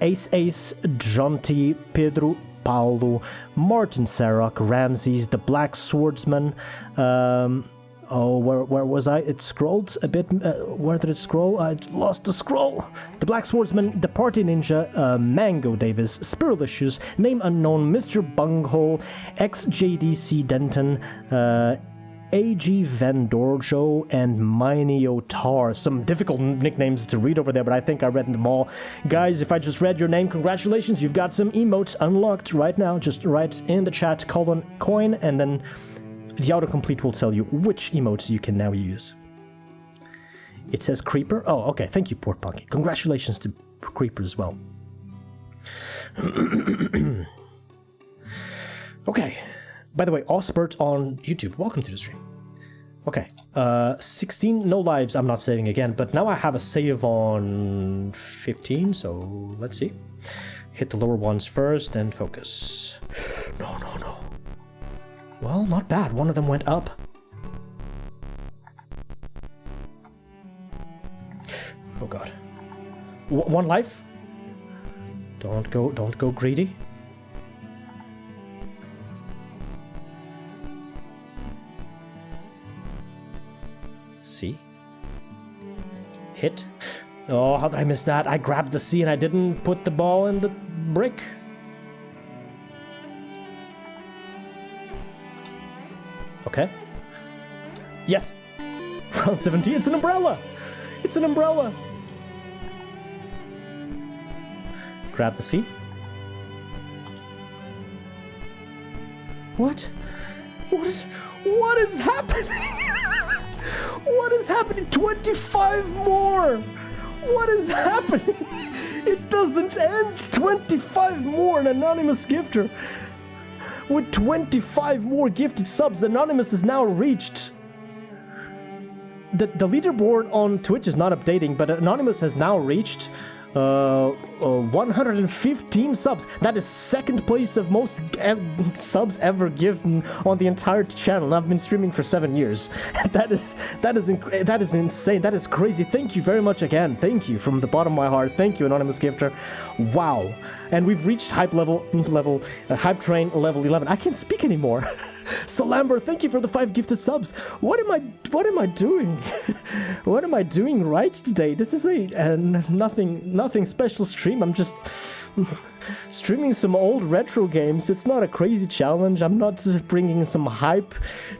Ace, Jonty, Pedro, Paulo, Martin Sarok, Ramses, the Black Swordsman. Where was I? It scrolled a bit. Where did it scroll? I lost the scroll. The Black Swordsman, the Party Ninja, Mango Davis, Spiralicious, Name Unknown, Mr. Bunghole, XJDC Denton, A.G. Vendorjo, and Miniotar. Some difficult nicknames to read over there, but I think I read them all. Guys, if I just read your name, congratulations, you've got some emotes unlocked right now. Just write in the chat, coin, and then the autocomplete will tell you which emotes you can now use. It says Creeper. Oh, okay, thank you, Port Punky. Congratulations to Creeper as well. Okay. By the way, Osbert on YouTube, welcome to the stream. Okay, 16, no lives, I'm not saving again, but now I have a save on 15, so let's see. Hit the lower ones first, and focus. No. Well, not bad, one of them went up. Oh god. One life? Don't go greedy. C. Hit. Oh, how did I miss that? I grabbed the C and I didn't put the ball in the brick. Okay. Yes. Round 17. It's an umbrella. It's an umbrella. Grab the C. What? What is happening? What is happening? 25 more! What is happening? It doesn't end! 25 more! An anonymous gifter! With 25 more gifted subs, Anonymous has now reached... The leaderboard on Twitch is not updating, but Anonymous has now reached 115 subs. That is second place of most subs ever given on the entire channel. And I've been streaming for 7 years. That is insane. That is crazy. Thank you very much again. Thank you from the bottom of my heart. Thank you, Anonymous Gifter. Wow. And we've reached hype train level 11. I can't speak anymore. Salamber, thank you for the 5 gifted subs. What am I doing? What am I doing right today? This is a nothing special stream. I'm just streaming some old retro games. It's not a crazy challenge. I'm not bringing some hype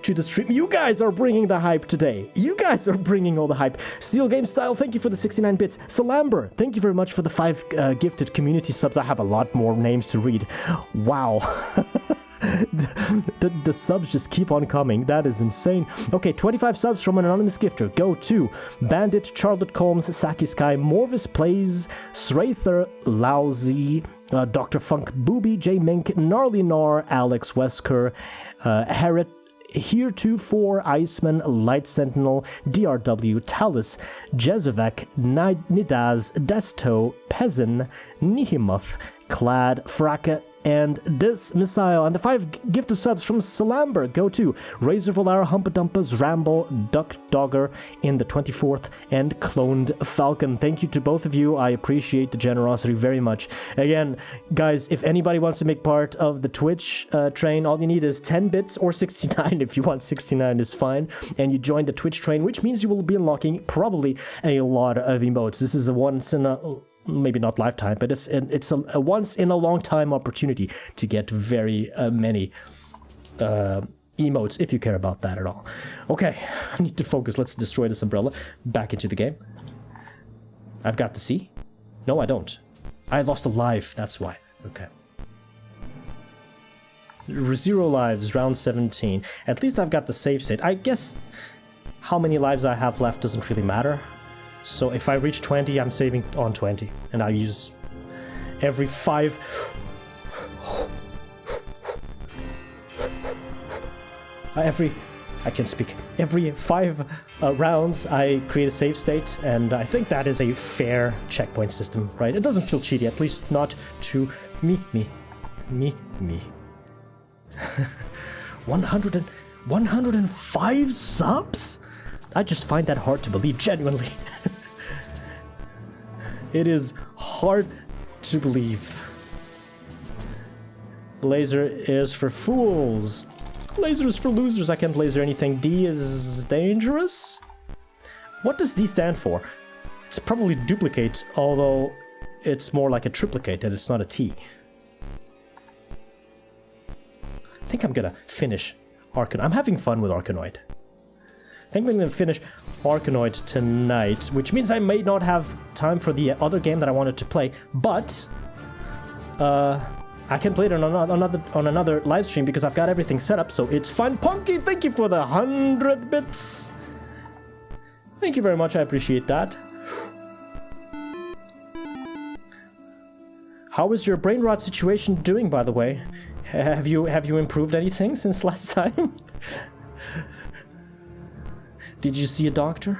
to the stream. You guys are bringing the hype today. You guys are bringing all the hype. Steel Game Style, thank you for the 69 bits. Salamber, thank you very much for the 5 gifted community subs. I have a lot more names to read. Wow. The subs just keep on coming. That is insane. Okay, 25 subs from an anonymous gifter. Go to Bandit, Charlotte Combs, Saki Sky, Morvis Plays, Srather, Lousy, Dr. Funk, Booby, J Mink, Gnarly Gnar, Alex Wesker, Harriet, Heretofore, Iceman, Light Sentinel, DRW, Talus, Jezevek, Nidaz, Desto, Pezin, Nihimuth, Clad, Fraka, and this missile. And the 5 gifted subs from Salamber go to Razor Valara, Humpadumpas, Ramble, Duck Dogger in the 24th, and Cloned Falcon. Thank you to both of you. I appreciate the generosity very much. Again, guys, if anybody wants to make part of the Twitch train, all you need is 10 bits or 69. If you want 69 is fine. And you join the Twitch train, which means you will be unlocking probably a lot of emotes. This is a once in a... maybe not lifetime, but it's a once in a long time opportunity to get very many emotes, if you care about that at all. Okay, I need to focus. Let's destroy this umbrella. Back into the game. I've got the C. No, I don't. I lost a life, that's why. Okay. 0 lives, round 17. At least I've got the save state. I guess how many lives I have left doesn't really matter. So if I reach 20, I'm saving on 20. And I use every 5... I can speak. Every 5 rounds, I create a save state, and I think that is a fair checkpoint system, right? It doesn't feel cheaty, at least not to me. 105 subs? I just find that hard to believe, genuinely. It is hard to believe. Laser is for fools. Laser is for losers. I can't laser anything. D is dangerous? What does D stand for? It's probably duplicate, although it's more like a triplicate and it's not a T. I think I'm gonna finish Arkanoid. I'm having fun with Arkanoid. I think I'm going to finish Arkanoid tonight, which means I may not have time for the other game that I wanted to play, but I can play it on another live stream because I've got everything set up, so it's fun. Punky, thank you for the 100 bits. Thank you very much, I appreciate that. How is your brain rot situation doing, by the way? Have you improved anything since last time? Did you see a doctor?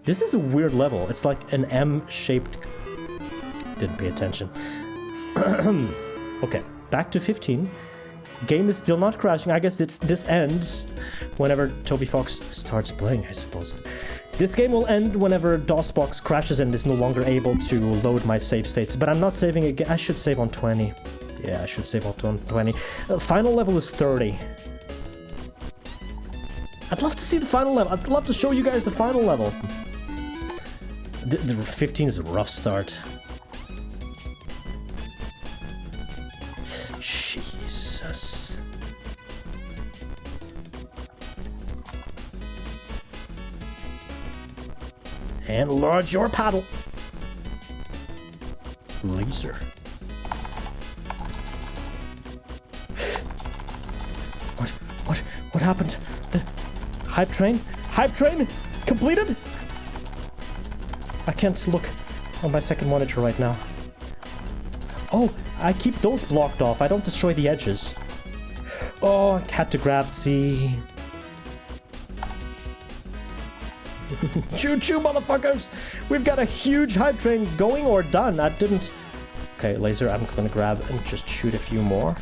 This is a weird level. It's like an M-shaped... Didn't pay attention. Okay, back to 15. Game is still not crashing. I guess this ends whenever Toby Fox starts playing, I suppose. This game will end whenever DOSBox crashes and is no longer able to load my save states. But I'm not saving again. I should save on 20. Yeah, I should save on 20. Final level is 30. I'd love to see the final level. I'd love to show you guys the final level. The 15 is a rough start. Jesus. And launch your paddle. Laser. What happened? Hype train? Hype train? Completed? I can't look on my second monitor right now. Oh, I keep those blocked off. I don't destroy the edges. Oh, I had to grab C. Choo-choo, motherfuckers! We've got a huge hype train going or done. I didn't... Okay, laser, I'm gonna grab and just shoot a few more.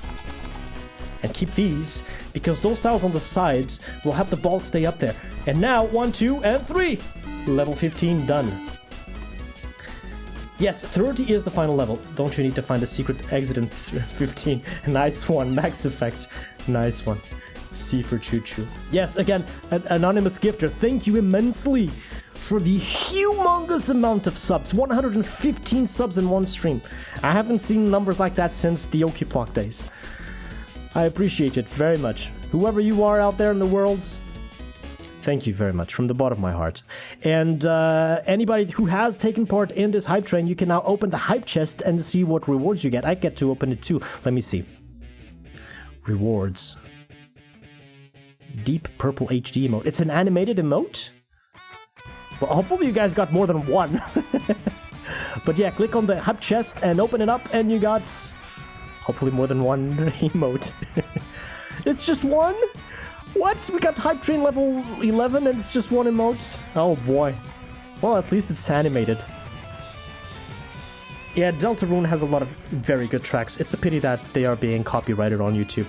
And keep these, because those tiles on the sides will have the ball stay up there. And now, 1, 2, and 3! Level 15 done. Yes, 30 is the final level. Don't you need to find a secret exit in 15? Nice one, Max Effect. Nice one. C for Choo Choo. Yes, again, an anonymous gifter. Thank you immensely for the humongous amount of subs. 115 subs in one stream. I haven't seen numbers like that since the Okiplock days. I appreciate it very much. Whoever you are out there in the world, thank you very much from the bottom of my heart. And anybody who has taken part in this hype train, you can now open the hype chest and see what rewards you get. I get to open it too. Let me see. Rewards. Deep purple HD emote. It's an animated emote? Well, hopefully you guys got more than one. But yeah, click on the hype chest and open it up and you got hopefully more than one emote. It's just one? What? We got hype train level 11 and it's just one emote? Oh boy. Well, at least it's animated. Yeah, Deltarune has a lot of very good tracks. It's a pity that they are being copyrighted on YouTube.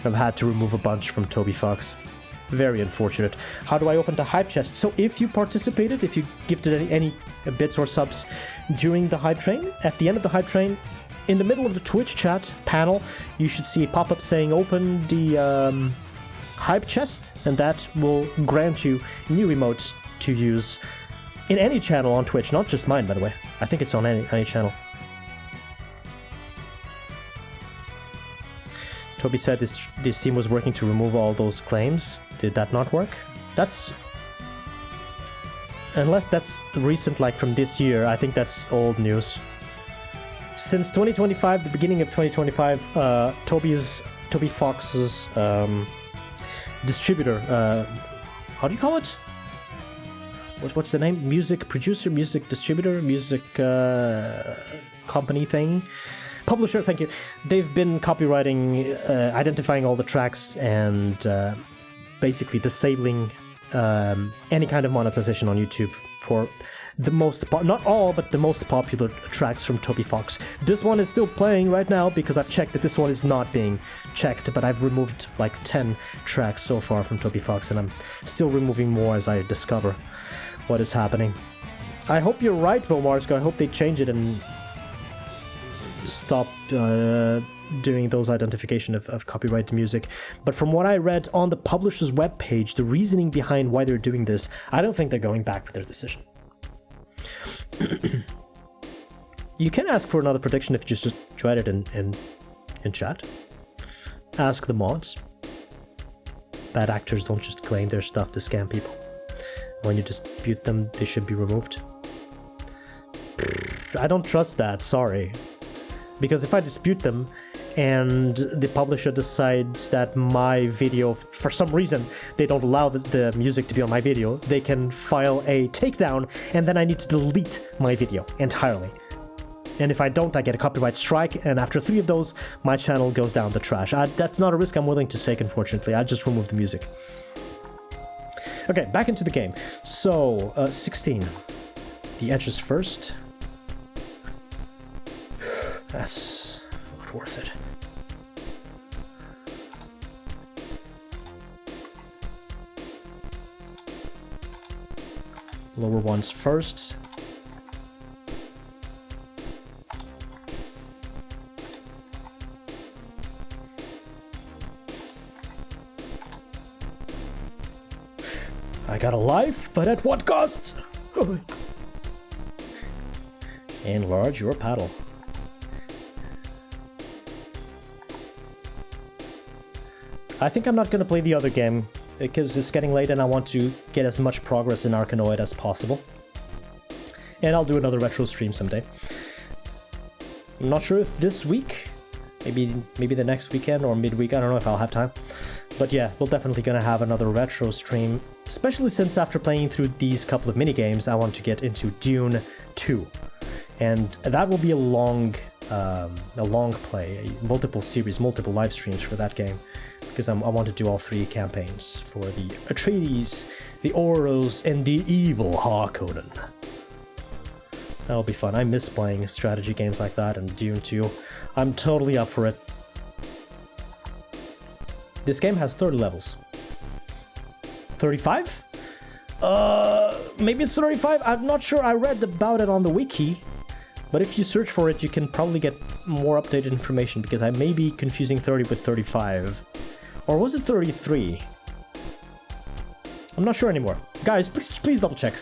I've had to remove a bunch from Toby Fox. Very unfortunate. How do I open the hype chest? So if you participated, if you gifted any bits or subs during the hype train, at the end of the hype train, in the middle of the Twitch chat panel, you should see a pop-up saying open the hype chest, and that will grant you new emotes to use in any channel on Twitch, not just mine, by the way. I think it's on any channel. Toby said this team was working to remove all those claims. Did that not work? That's... Unless that's recent, like from this year, I think that's old news. Since 2025, the beginning of 2025, Toby Fox's distributor, how do you call it? What's the name? Music producer, music distributor, music company thing? Publisher, thank you. They've been copywriting, identifying all the tracks and basically disabling any kind of monetization on YouTube for the most, not all, but the most popular tracks from Toby Fox. This one is still playing right now because I've checked that this one is not being checked, but I've removed like 10 tracks so far from Toby Fox, and I'm still removing more as I discover what is happening. I hope you're right, Vomarsko. I hope they change it and stop doing those identification of copyrighted music. But from what I read on the publisher's webpage, the reasoning behind why they're doing this, I don't think they're going back with their decision. You can ask for another prediction if you just write it in chat. Ask the mods. Bad actors don't just claim their stuff to scam people. When you dispute them, they should be removed. I don't trust that, sorry. Because if I dispute them and the publisher decides that my video, for some reason, they don't allow the music to be on my video, they can file a takedown and then I need to delete my video entirely. And if I don't, I get a copyright strike, and after 3 of those, my channel goes down the trash. That's not a risk I'm willing to take, unfortunately. I just remove the music. Okay, back into the game. So, 16. The edges first. That's not worth it. Lower ones first. I got a life, but at what cost? Enlarge your paddle. I think I'm not going to play the other game because it's getting late and I want to get as much progress in Arkanoid as possible. And I'll do another retro stream someday. I'm not sure if this week, maybe the next weekend or midweek, I don't know if I'll have time. But yeah, we're definitely going to have another retro stream, especially since after playing through these couple of mini-games, I want to get into Dune 2. And that will be a long play, multiple series, multiple live streams for that game. Because I want to do all 3 campaigns for the Atreides, the Oros, and the evil Harkonnen. That'll be fun. I miss playing strategy games like that and Dune 2. I'm totally up for it. This game has 30 levels. 35? Maybe it's 35? I'm not sure. I read about it on the wiki. But if you search for it, you can probably get more updated information, because I may be confusing 30 with 35. Or was it 33? I'm not sure anymore. Guys, please double check.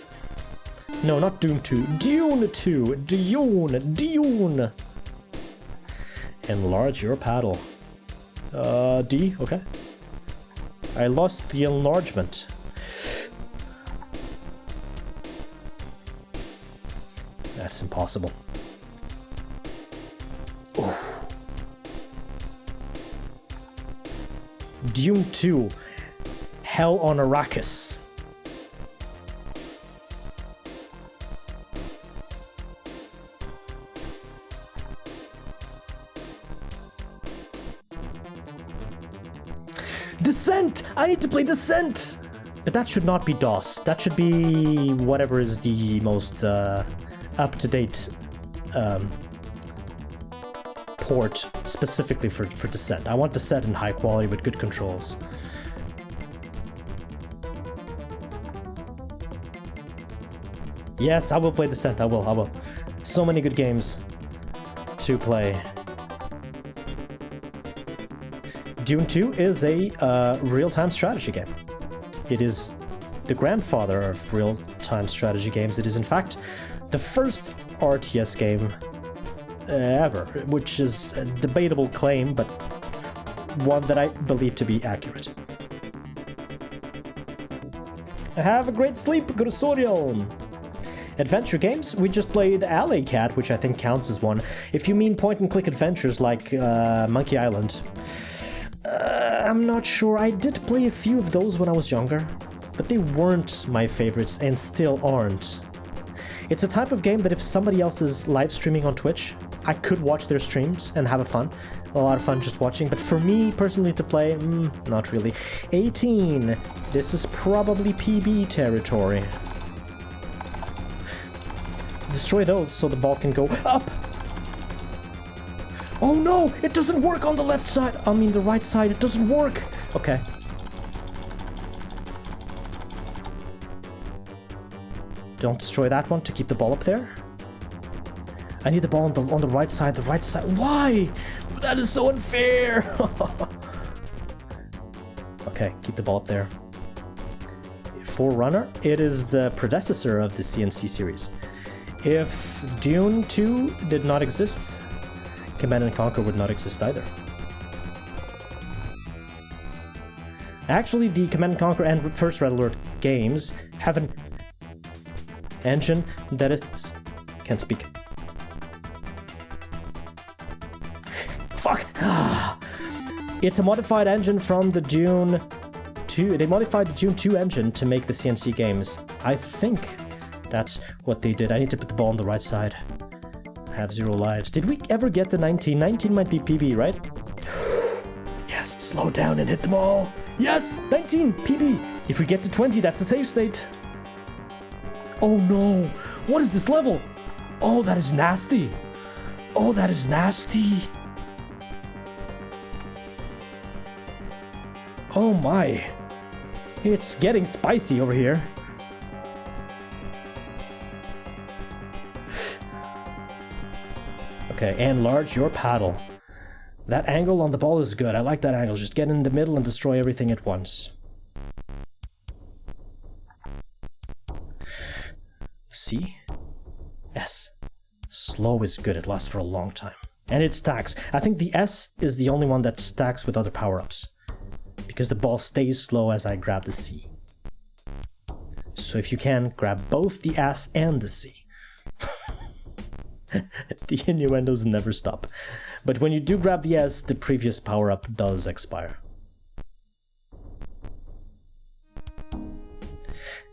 No, not Doom 2. Dune 2. Dune. Enlarge your paddle. D, okay. I lost the enlargement. That's impossible. Oof. Dune 2. Hell on Arrakis. Descent! I need to play Descent! But that should not be DOS. That should be whatever is the most up-to-date port specifically for Descent. I want Descent in high quality with good controls. Yes, I will play Descent. I will. So many good games to play. Dune 2 is a real-time strategy game. It is the grandfather of real-time strategy games. It is, in fact, the first RTS game ever, which is a debatable claim, but one that I believe to be accurate. Have a great sleep, good Soriel. Adventure games, we just played AgileJackson, which I think counts as one. If you mean point-and-click adventures like Monkey Island, I'm not sure. I did play a few of those when I was younger, but they weren't my favorites and still aren't. It's a type of game that if somebody else is live streaming on Twitch, I could watch their streams and have a lot of fun just watching, but for me personally to play, not really. 18. This is probably PB territory. Destroy those so the ball can go up. Oh no, it doesn't work on the left side. I mean the right side, it doesn't work. Okay. Don't destroy that one to keep the ball up there. I need the ball on the right side, Why? That is so unfair. Okay, keep the ball up there. Forerunner, it is the predecessor of the CNC series. If Dune 2 did not exist, Command & Conquer would not exist either. Actually, the Command & Conquer and First Red Alert games have an engine that is... Can't speak. Fuck! It's a modified engine from the Dune 2. They modified the Dune 2 engine to make the CNC games. I think that's what they did. I need to put the ball on the right side. Have 0 lives. Did we ever get to 19? 19 might be PB, right? Yes, slow down and hit them all. Yes, 19, PB. If we get to 20, that's the safe state. Oh no, what is this level? Oh, that is nasty. Oh, that is nasty. Oh my. It's getting spicy over here. Okay, enlarge your paddle. That angle on the ball is good. I like that angle. Just get in the middle and destroy everything at once. C? S. Slow is good. It lasts for a long time. And it stacks. I think the S is the only one that stacks with other power-ups, because the ball stays slow as I grab the C. So if you can, grab both the S and the C. The innuendos never stop. But when you do grab the S, the previous power-up does expire.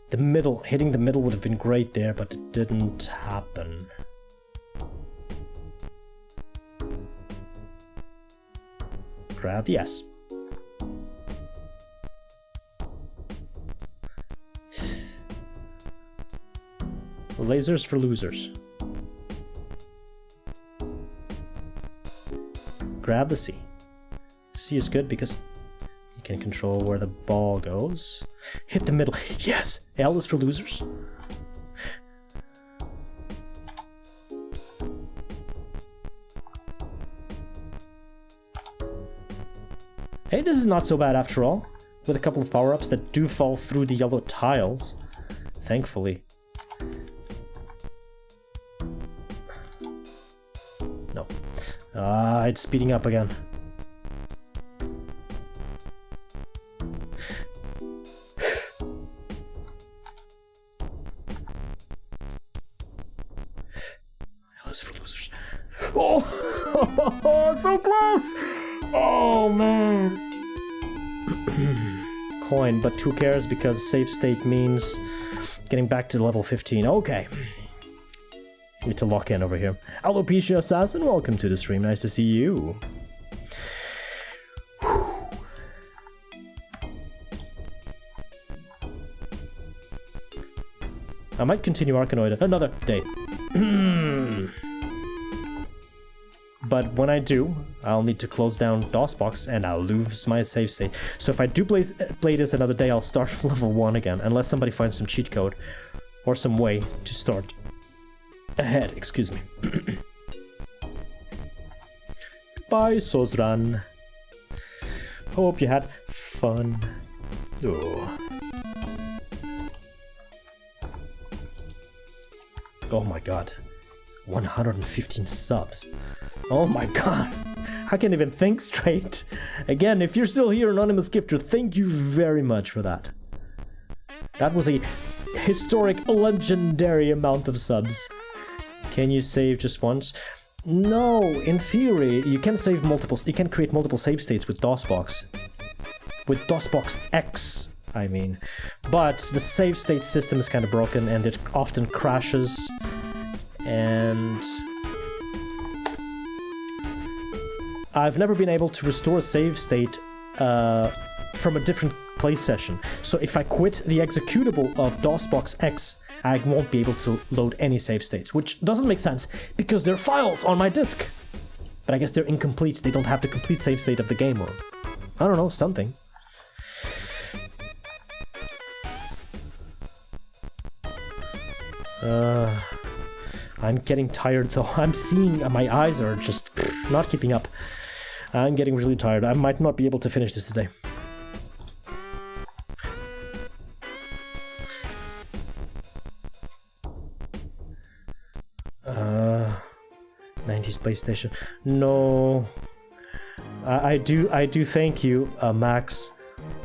The middle, hitting the middle would have been great there, but it didn't happen. Grab the S. Lasers for losers. Grab the C. C is good because you can control where the ball goes. Hit the middle. Yes! L is for losers. Hey, this is not so bad after all. With a couple of power-ups that do fall through the yellow tiles. Thankfully. No. It's speeding up again. Oh, so close! Oh, man. Coin, but who cares because save state means getting back to level 15. Okay. Need to lock in over here. Alopecia Assassin, welcome to the stream. Nice to see you. I might continue Arkanoid another day. But when I do, I'll need to close down DOSBox and I'll lose my save state. So if I do play this another day, I'll start from level 1 again, unless somebody finds some cheat code or some way to start ahead, excuse me. Bye, Sozhran. Hope you had fun. Oh my god. 115 subs. Oh my god. I can't even think straight. Again, if you're still here, Anonymous Gifter, thank you very much for that. That was a historic, legendary amount of subs. Can you save just once? No, in theory, you can save multiple. You can create multiple save states with DOSBox. With DOSBox X, I mean. But the save state system is kind of broken and it often crashes. And I've never been able to restore a save state from a different play session. So if I quit the executable of DOSBox X, I won't be able to load any save states, which doesn't make sense because they're files on my disk. But I guess they're incomplete. They don't have the complete save state of the game, or I don't know, something. I'm getting tired though. I'm seeing my eyes are just not keeping up. I'm getting really tired. I might not be able to finish this today. '90s PlayStation. No. I do thank you, Max.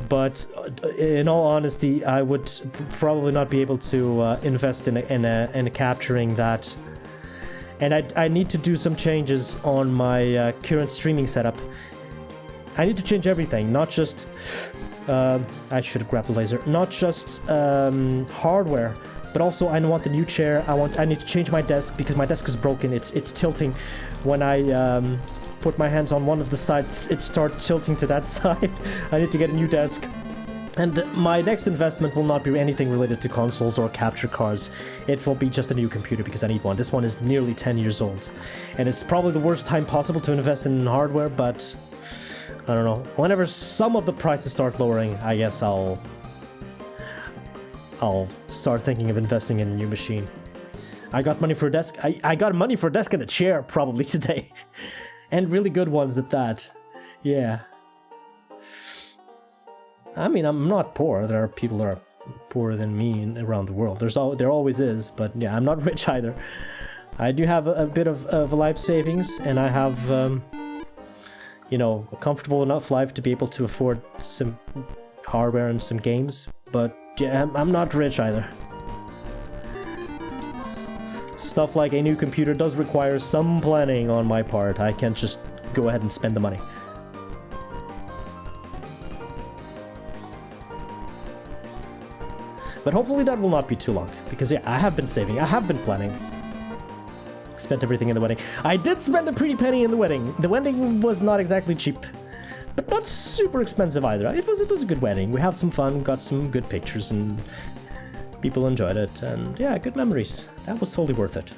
But in all honesty, I would probably not be able to invest in capturing that. And I need to do some changes on my current streaming setup. I need to change everything, not just... I should have grabbed the laser. Not just hardware, but also I want the new chair. I need to change my desk because my desk is broken. It's tilting when I put my hands on one of the sides. It starts tilting to that side. I need to get a new desk. And my next investment will not be anything related to consoles or capture cards. It will be just a new computer because I need one. This one is nearly 10 years old. And it's probably the worst time possible to invest in hardware, but I don't know. Whenever some of the prices start lowering, I guess I'll start thinking of investing in a new machine. I got money for a desk. I got money for a desk and a chair probably today. And really good ones at that. Yeah. I mean, I'm not poor. There are people that are poorer than me around the world. There always is, but yeah, I'm not rich either. I do have a bit of life savings, and I have, you know, a comfortable enough life to be able to afford some hardware and some games. But yeah, I'm not rich either. Stuff like a new computer does require some planning on my part. I can't just go ahead and spend the money. But hopefully that will not be too long, because yeah, I have been saving, I have been planning. Spent everything in the wedding. I did spend a pretty penny in the wedding. The wedding was not exactly cheap, but not super expensive either. It was a good wedding. We had some fun, got some good pictures, and people enjoyed it. And yeah, good memories. That was totally worth it.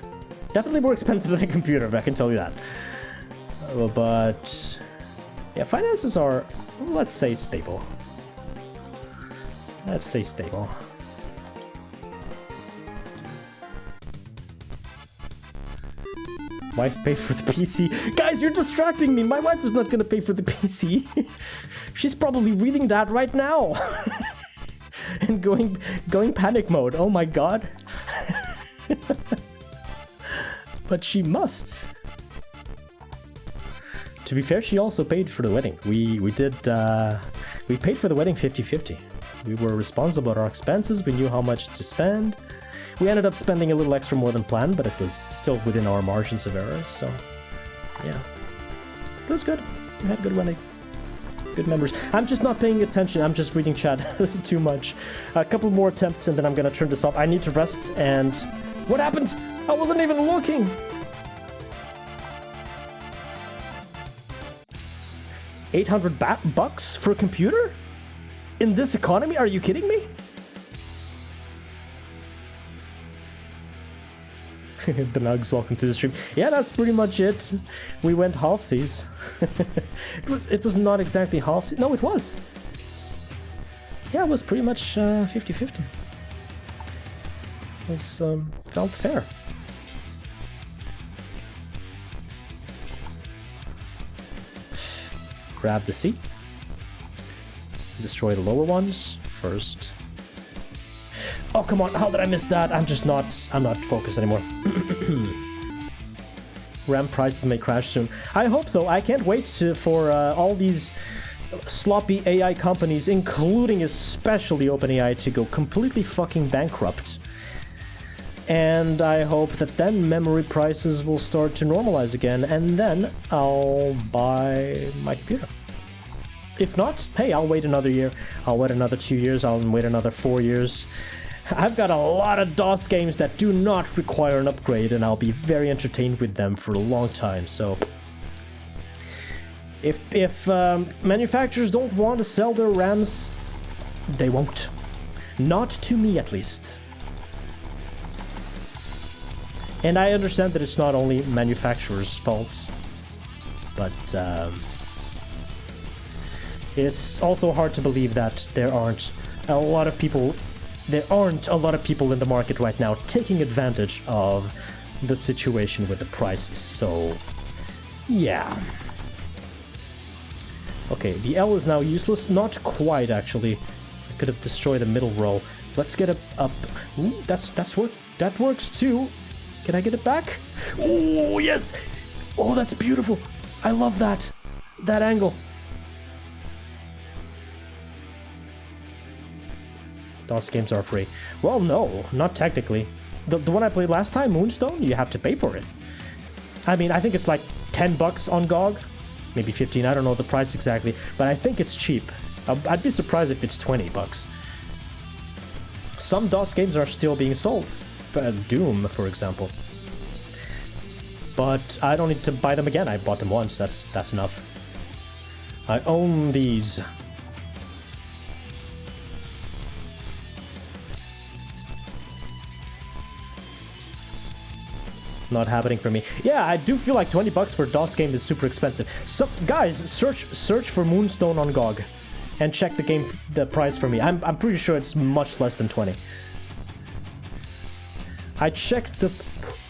Definitely more expensive than a computer, I can tell you that. But yeah, finances are, let's say, stable. Let's say stable. Wife pay for the PC. Guys, you're distracting me. My wife is not gonna pay for the PC. She's probably reading that right now. And going panic mode. Oh my god. But she must. To be fair, she also paid for the wedding. We paid for the wedding 50-50. We were responsible for our expenses. We knew how much to spend. We ended up spending a little extra more than planned, but it was still within our margins of error, so yeah. It was good. We had a good wedding. Good memories. I'm just not paying attention. I'm just reading chat too much. A couple more attempts and then I'm gonna turn this off. I need to rest and... What happened? I wasn't even looking! $800 for a computer? In this economy? Are you kidding me? The Nugs, welcome to the stream. Yeah, that's pretty much it. We went halfsies. It was not exactly halfsies. No, it was. Yeah, it was pretty much 50-50. It was felt fair. Grab the C. Destroy the lower ones first. Oh, come on. How did I miss that? I'm not focused anymore. RAM prices may crash soon. I hope so. I can't wait for all these sloppy AI companies, including especially OpenAI, to go completely fucking bankrupt. And I hope that then memory prices will start to normalize again, and then I'll buy my computer. If not, hey, I'll wait another year. I'll wait another 2 years. I'll wait another 4 years. I've got a lot of DOS games that do not require an upgrade, and I'll be very entertained with them for a long time, so... If manufacturers don't want to sell their RAMs, they won't. Not to me, at least. And I understand that it's not only manufacturers' fault, but it's also hard to believe that there aren't a lot of people in the market right now taking advantage of the situation with the prices, so yeah. Okay, the L is now useless. Not quite, actually. I could have destroyed the middle row. Let's get it up. Ooh, that works too. Can I get it back? Oh, yes! Oh, that's beautiful. I love that. That angle. DOS games are free. Well, no, not technically. The one I played last time, Moonstone, you have to pay for it. I mean, I think it's like $10 on GOG. Maybe 15, I don't know the price exactly, but I think it's cheap. I'd be surprised if it's $20. Some DOS games are still being sold. Doom, for example. But I don't need to buy them again. I bought them once, that's enough. I own these. Not happening for me. Yeah, I do feel like $20 for a DOS game is super expensive. So, guys, search for Moonstone on GOG and check the price for me. I'm pretty sure it's much less than 20. I checked the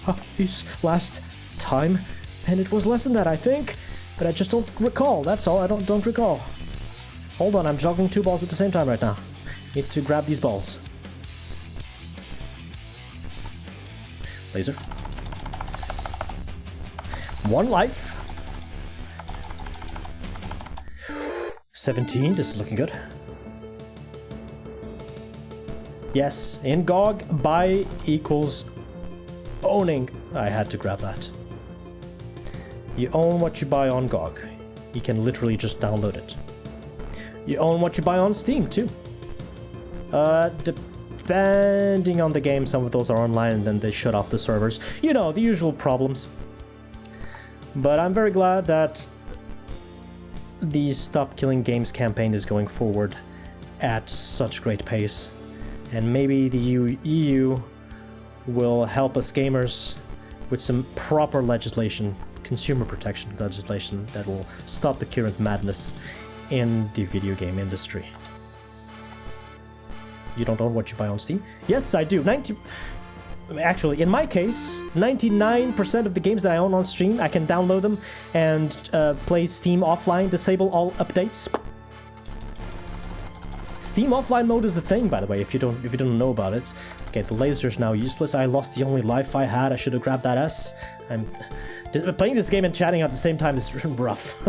price last time and it was less than that, I think, but I just don't recall. That's all. I don't recall. Hold on, I'm juggling 2 balls at the same time right now. Need to grab these balls. Laser. 1 life. 17, this is looking good. Yes, in GOG, buy equals owning. I had to grab that. You own what you buy on GOG. You can literally just download it. You own what you buy on Steam, too. Depending on the game, some of those are online and then they shut off the servers. You know, the usual problems. But I'm very glad that the Stop Killing Games campaign is going forward at such great pace. And maybe the EU will help us gamers with some proper legislation, consumer protection legislation, that will stop the current madness in the video game industry. You don't own what you buy on Steam? Yes, I do. Actually, in my case, 99% of the games that I own on Steam, I can download them and play Steam offline, disable all updates. Steam offline mode is a thing, by the way, if you don't know about it. Okay, the laser's now useless. I lost the only life I had. I should have grabbed that S. Playing this game and chatting at the same time is rough.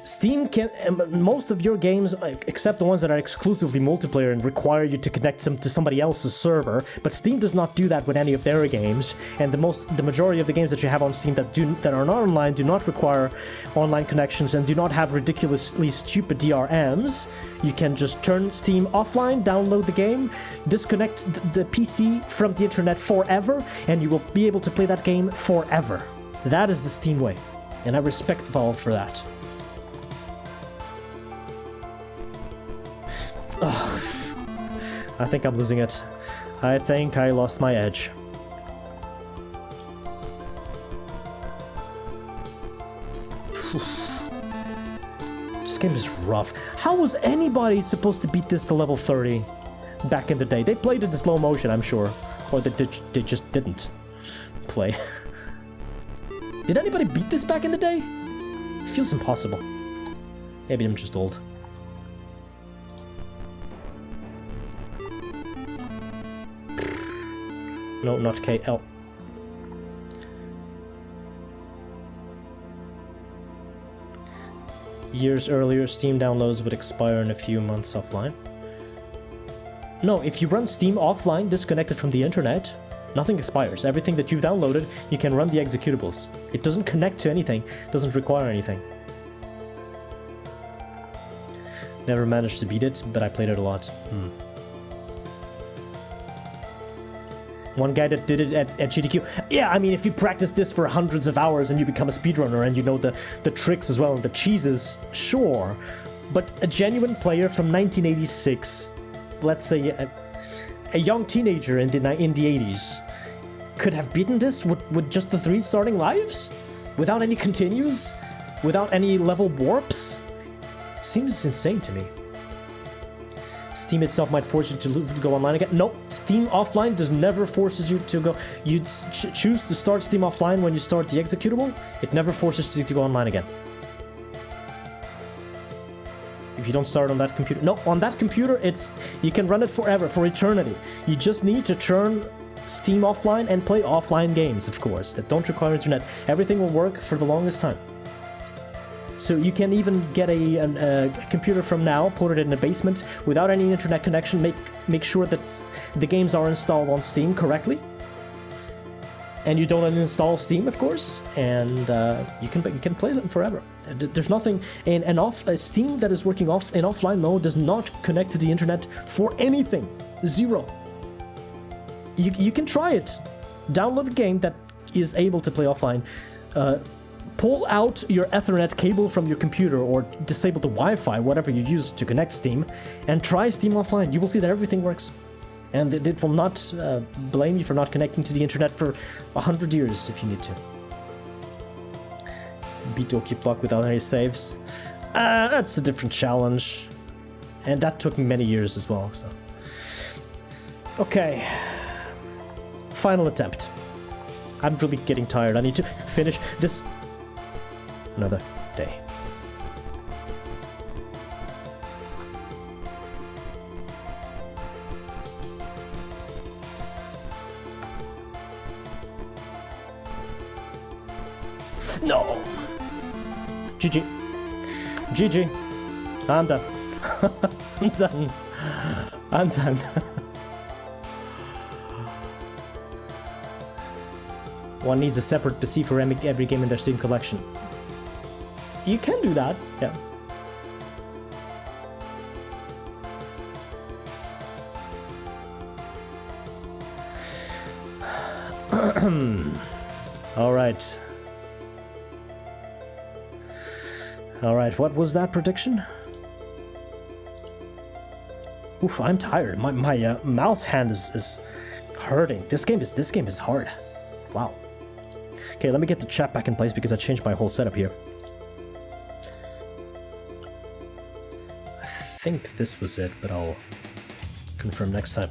Steam can... most of your games, except the ones that are exclusively multiplayer and require you to connect them to somebody else's server, but Steam does not do that with any of their games, and the majority of the games that you have on Steam that are not online do not require online connections and do not have ridiculously stupid DRMs. You can just turn Steam offline, download the game, disconnect the PC from the internet forever, and you will be able to play that game forever. That is the Steam way, and I respect Valve for that. I think I'm losing it. I think I lost my edge. This game is rough. How was anybody supposed to beat this to level 30 back in the day? They played it in slow motion, I'm sure. Or they just didn't play. Did anybody beat this back in the day? It feels impossible. Maybe I'm just old. No, not KL. Years earlier, Steam downloads would expire in a few months offline. No, if you run Steam offline, disconnected from the internet, nothing expires. Everything that you've downloaded, you can run the executables. It doesn't connect to anything, doesn't require anything. Never managed to beat it, but I played it a lot. One guy that did it at GDQ. Yeah, I mean, if you practice this for hundreds of hours and you become a speedrunner and you know the tricks as well and the cheeses, sure. But a genuine player from 1986, let's say a young teenager in the 80s, could have beaten this with just the 3 starting lives? Without any continues? Without any level warps? Seems insane to me. Steam itself might force you to go online again. Nope, Steam offline never forces you to go. You choose to start Steam offline when you start the executable. It never forces you to go online again. If you don't start on that computer. No, on that computer, you can run it forever, for eternity. You just need to turn Steam offline and play offline games, of course, that don't require internet. Everything will work for the longest time. So you can even get a computer from now, put it in the basement without any internet connection, make sure that the games are installed on Steam correctly. And you don't uninstall Steam, of course, and you can play them forever. There's nothing in a Steam that is working in offline mode does not connect to the internet for anything. 0. You can try it. Download a game that is able to play offline. Pull out your Ethernet cable from your computer or disable the Wi-Fi, whatever you use to connect Steam, and try Steam offline. You will see that everything works. And it will not blame you for not connecting to the internet for 100 years if you need to. Beat Okiblock without any saves. That's a different challenge. And that took me many years as well, so. Okay. Final attempt. I'm really getting tired. I need to finish this another day. No! GG. GG. I'm done. I'm done. I'm done. One needs a separate PC for every game in their Steam collection. You can do that, yeah. Alright. Alright, what was that prediction? Oof, I'm tired. My mouse hand is hurting. This game is hard. Wow. Okay, let me get the chat back in place because I changed my whole setup here. I think this was it, but I'll confirm next time.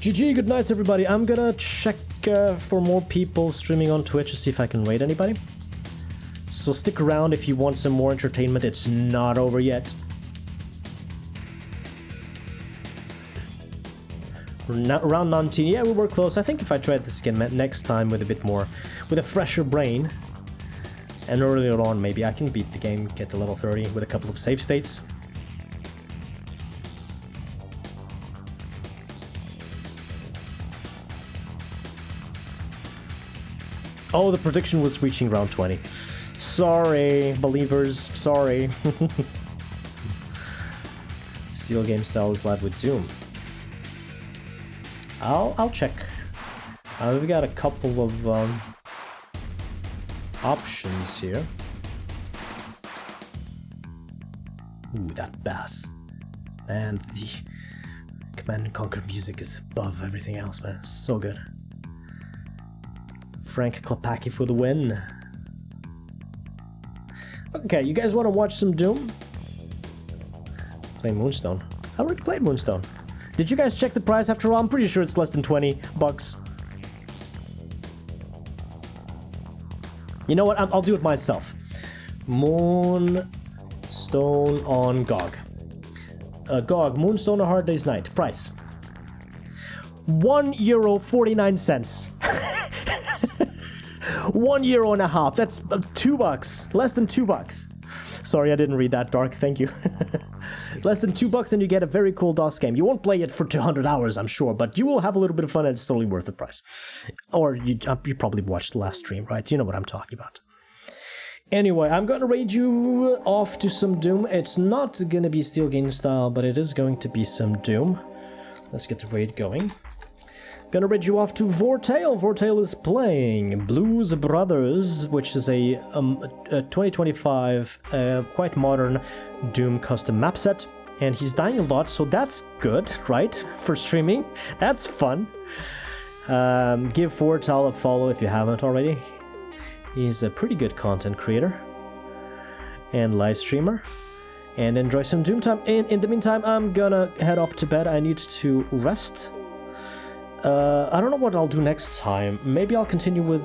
GG, good night everybody. I'm gonna check for more people streaming on Twitch to see if I can raid anybody. So stick around if you want some more entertainment. It's not over yet. Round 19, yeah, we were close. I think if I tried this again next time with a bit more, with a fresher brain, and earlier on maybe I can beat the game, get to level 30 with a couple of save states. Oh, the prediction was reaching round 20. Sorry, believers, sorry. Seal game style is live with Doom. I'll check. We've got a couple of options here. Ooh, that bass. And the Command & Conquer music is above everything else, man. So good. Frank Klepacki for the win. Okay, you guys want to watch some Doom? Play Moonstone. I already played Moonstone. Did you guys check the price after all? I'm pretty sure it's less than 20 bucks. You know what? I'll do it myself. Moonstone on GOG. GOG, Moonstone A Hard Day's Night. Price. €1.49. €1.50. That's $2. Less than $2. Sorry, I didn't read that, Dark. Thank you. Less than $2 and you get a very cool DOS game. You won't play it for 200 hours, I'm sure, but you will have a little bit of fun and it's totally worth the price. Or you probably watched the last stream, right? You know what I'm talking about. Anyway, I'm gonna raid you off to some Doom. It's not gonna be Steel Game style, but it is going to be some Doom. Let's get the raid going. Gonna raid you off to Vortail. Vortail is playing Blues Brothers, which is a 2025 quite modern Doom custom map set. And he's dying a lot, so that's good, right? For streaming. That's fun. Give Vortail a follow if you haven't already. He's a pretty good content creator and live streamer. And enjoy some Doom time. In the meantime, I'm gonna head off to bed. I need to rest. I don't know what I'll do next time. Maybe I'll continue with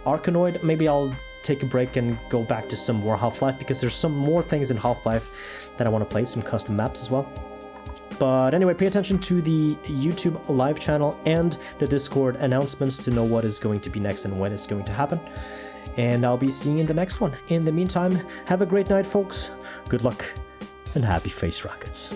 Arkanoid. Maybe I'll take a break and go back to some more Half-Life, because there's some more things in Half-Life that I want to play, some custom maps as well. But anyway, pay attention to the YouTube live channel and the Discord announcements to know what is going to be next and when it's going to happen. And I'll be seeing you in the next one. In the meantime, have a great night, folks. Good luck and happy face rockets.